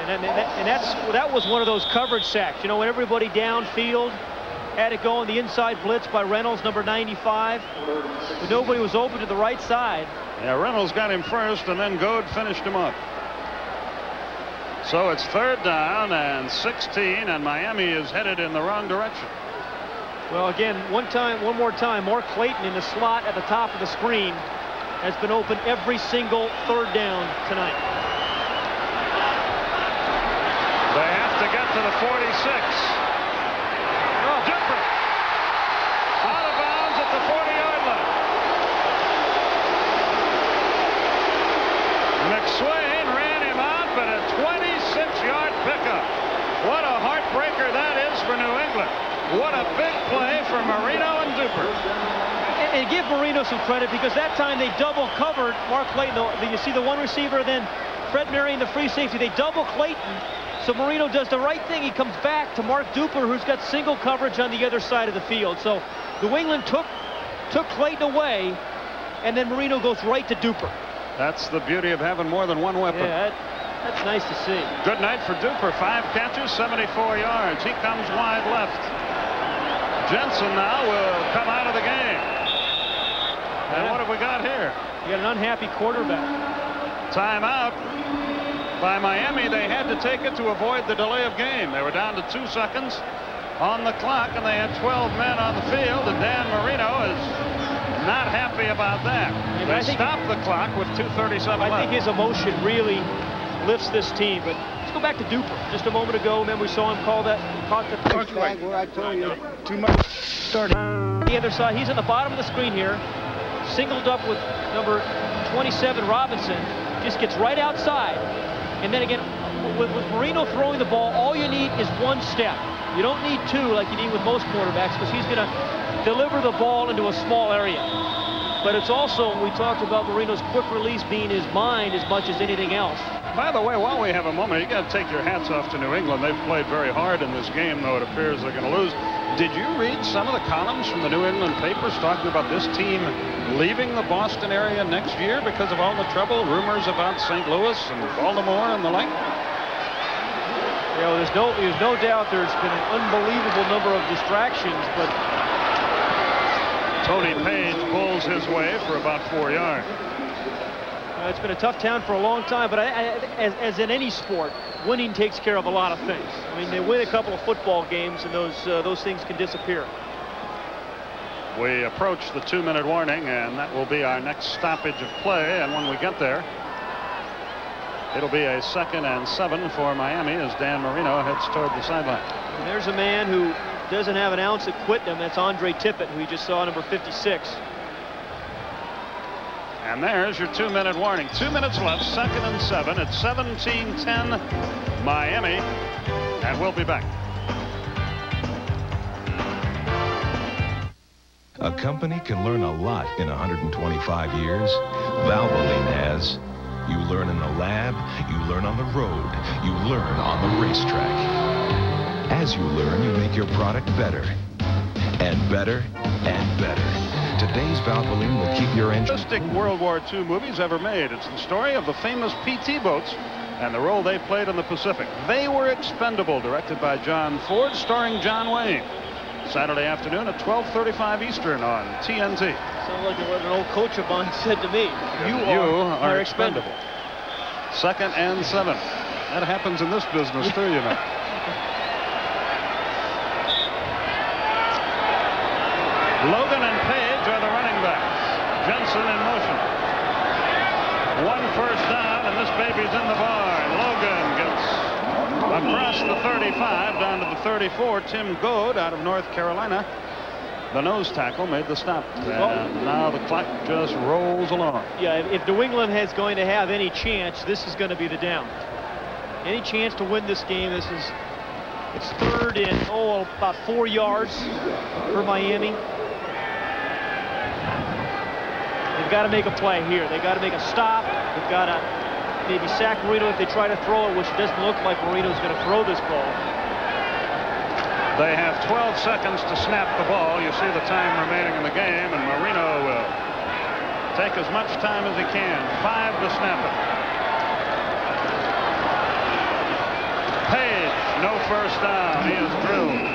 And that was one of those coverage sacks. You know, when everybody downfield had to go on the inside blitz by Reynolds, number 95. But nobody was open to the right side. Yeah, Reynolds got him first, and then Goad finished him up. So it's third down and 16, and Miami is headed in the wrong direction. Well, again, one more time, Mark Clayton in the slot at the top of the screen has been open every single third down tonight. They have to get to the 46. Different. Out of bounds at the 40-yard line. McSwain ran him out, but a 26-yard pickup. What a heartbreaker that is for New England. What a big play for Marino and Duper. And give Marino some credit because that time they double covered Mark Clayton. You see the one receiver, then Fred Marion, the free safety. They double Clayton. So Marino does the right thing. He comes back to Mark Duper, who's got single coverage on the other side of the field. So New England took Clayton away, and then Marino goes right to Duper. That's the beauty of having more than one weapon. Yeah, that's nice to see. Good night for Duper. 5 catches, 74 yards. He comes wide left. Jensen now will come out of the game. And what have we got here? You got an unhappy quarterback. Timeout by Miami. They had to take it to avoid the delay of game. They were down to 2 seconds on the clock, and they had 12 men on the field, and Dan Marino is not happy about that. Yeah, they stopped the clock with 2:37 left. I think his emotion really lifts this team. But let's go back to Duper. Just a moment ago, remember we saw him caught the flag where I told you too much. Started the other side. He's at the bottom of the screen here, singled up with number 27 Robinson. Just gets right outside. And then again, with Marino throwing the ball, all you need is 1 step. You don't need 2 like you need with most quarterbacks because he's going to deliver the ball into a small area. But it's also, we talked about Marino's quick release being his mind as much as anything else. By the way, while we have a moment, you got to take your hats off to New England. They've played very hard in this game, though it appears they're going to lose. Did you read some of the columns from the New England papers talking about this team leaving the Boston area next year because of all the trouble, rumors about St. Louis and Baltimore and the like? You know, there's no doubt there's been an unbelievable number of distractions, but Tony Page pulls his way for about 4 yards. It's been a tough town for a long time, but as in any sport, winning takes care of a lot of things. I mean, they win a couple of football games, and those things can disappear. We approach the 2-minute warning, and that will be our next stoppage of play. And when we get there, it'll be a 2nd and 7 for Miami as Dan Marino heads toward the sideline. And there's a man who doesn't have an ounce of quit in him. That's Andre Tippett, who you just saw, number 56. And there's your 2-minute warning. 2 minutes left, 2nd and 7. It's 17-10 Miami, and we'll be back. A company can learn a lot in 125 years. Valvoline has. You learn in the lab, you learn on the road, you learn on the racetrack. As you learn, you make your product better. And better and better. Today's Valvoline will keep your engine. World War II movies ever made. It's the story of the famous PT boats and the role they played in the Pacific. They Were Expendable, directed by John Ford, starring John Wayne. Saturday afternoon at 12:35 Eastern on TNT. Sounds like what an old coach of mine said to me. You are expendable. 2nd and 7. That happens in this business too, you know. Logan and Page are the running backs. Jensen in motion. 1 first down, and this baby's in the barn. Logan gets across the 35 down to the 34. Tim Goad out of North Carolina, the nose tackle, made the stop. And now the clock just rolls along. Yeah, if New England is going to have any chance, this is going to be the down. Any chance to win this game, it's 3rd and about 4 yards for Miami. They've got to make a play here. They've got to make a stop. They've got to maybe sack Marino if they try to throw it, which doesn't look like Marino's going to throw this ball. They have 12 seconds to snap the ball. You see the time remaining in the game, and Marino will take as much time as he can. 5 to snap it. Page, no first down. He is drilled.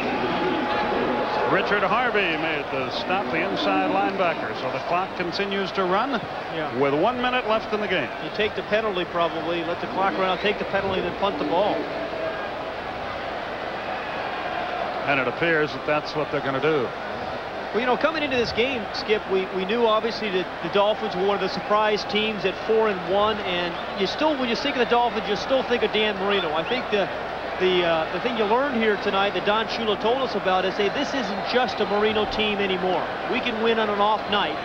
Richard Harvey made the stop, the inside linebacker. So the clock continues to run with 1 minute left in the game. You take the penalty probably, let the clock run out, take the penalty, then punt the ball. And it appears that that's what they're going to do. Well, you know, coming into this game, Skip, we knew obviously that the Dolphins were one of the surprise teams at 4-1, and you still, when you think of the Dolphins, you still think of Dan Marino. I think the thing you learned here tonight that Don Shula told us about is, hey, this isn't just a Marino team anymore. We can win on an off night,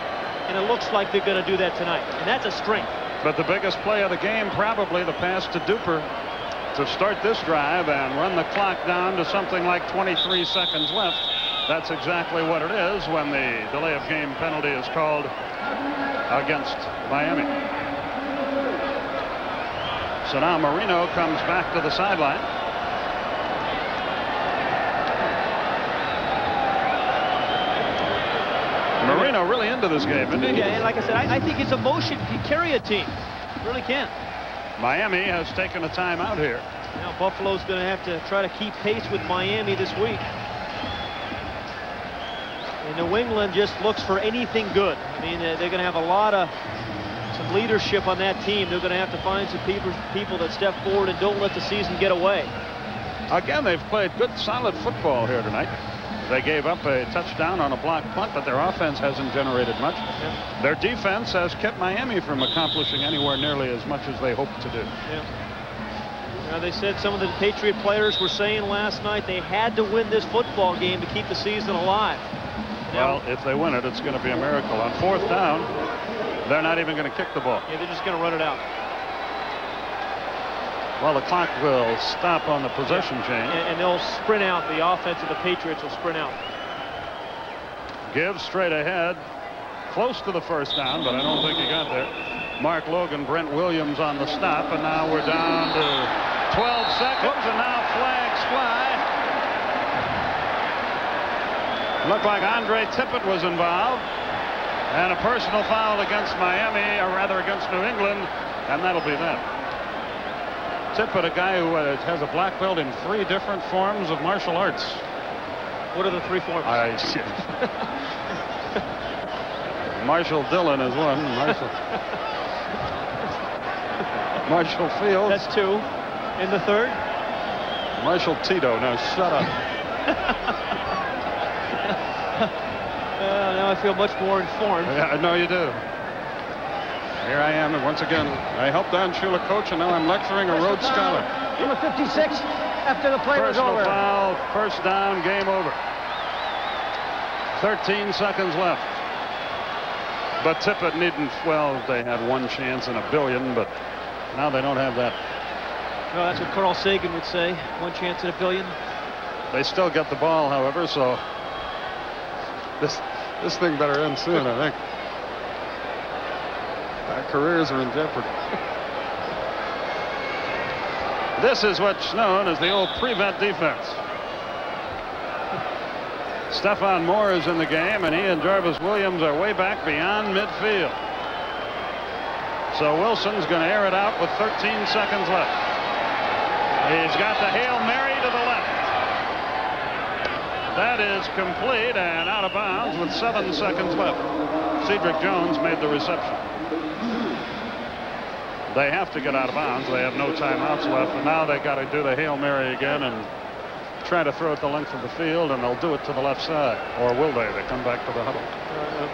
and it looks like they're going to do that tonight, and that's a strength. But the biggest play of the game, probably the pass to Duper to start this drive and run the clock down to something like 23 seconds left. That's exactly what it is when the delay of game penalty is called against Miami. So now Marino comes back to the sideline. Marino really into this game, isn't he? Yeah, and like I said, I think his emotion can carry a team. Really can. Miami has taken a timeout here. Now Buffalo's going to have to try to keep pace with Miami this week. And New England just looks for anything good. I mean, they're going to have some leadership on that team. They're going to have to find some people that step forward and don't let the season get away. Again, they've played good, solid football here tonight. They gave up a touchdown on a blocked punt, but their offense hasn't generated much. Yeah. Their defense has kept Miami from accomplishing anywhere nearly as much as they hoped to do. Yeah. Now, they said some of the Patriot players were saying last night they had to win this football game to keep the season alive. Well, if they win it, it's going to be a miracle. On 4th down, they're not even going to kick the ball. Yeah, they're just going to run it out. Well, the clock will stop on the possession chain. And they'll sprint out. The offense of the Patriots will sprint out. Give straight ahead. Close to the first down, but I don't think he got there. Mark Logan, Brent Williams on the stop, and now we're down to 12 seconds, and now flags fly. Looked like Andre Tippett was involved, and a personal foul against Miami, or rather against New England, and that'll be that. Tippett, a guy who has a black belt in 3 different forms of martial arts. What are the 3 forms? I see. Marshall Dillon is one. Marshall Fields. That's 2. And the 3rd? Marshall Tito. Now shut up. Now I feel much more informed. Yeah, I know you do. Here I am, and once again, I helped Don Shula coach, and now I'm lecturing a Rhodes Scholar. Number 56, after the play was over. Personal foul, first down, game over. 13 seconds left. But Tippett needn't, well, they had 1 chance in a billion, but now they don't have that. Well, that's what Carl Sagan would say, 1 chance in a billion. They still get the ball, however, so This thing better end soon, I think. Our careers are in jeopardy. This is what's known as the old prevent defense. Stephon Moore is in the game, and he and Jarvis Williams are way back beyond midfield. So Wilson's going to air it out with 13 seconds left. He's got the Hail Mary to the left. That is complete and out of bounds with 7 seconds left. Cedric Jones made the reception. They have to get out of bounds. They have no timeouts left, and now they got to do the Hail Mary again and try to throw it the length of the field, and they'll do it to the left side. Or will they? They come back to the huddle.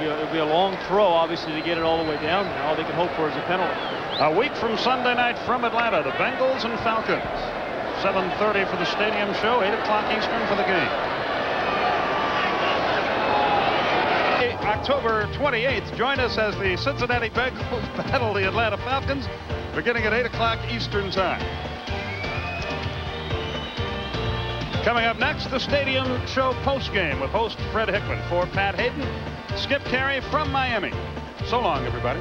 It'll be a long throw, obviously, to get it all the way down there. All they can hope for is a penalty. A week from Sunday night from Atlanta, the Bengals and Falcons. 7:30 for the stadium show, 8 o'clock Eastern for the game. October 28th, join us as the Cincinnati Bengals battle the Atlanta Falcons, beginning at 8 o'clock Eastern time. Coming up next, the stadium show postgame with host Fred Hickman. For Pat Hayden, Skip Carey from Miami. So long, everybody.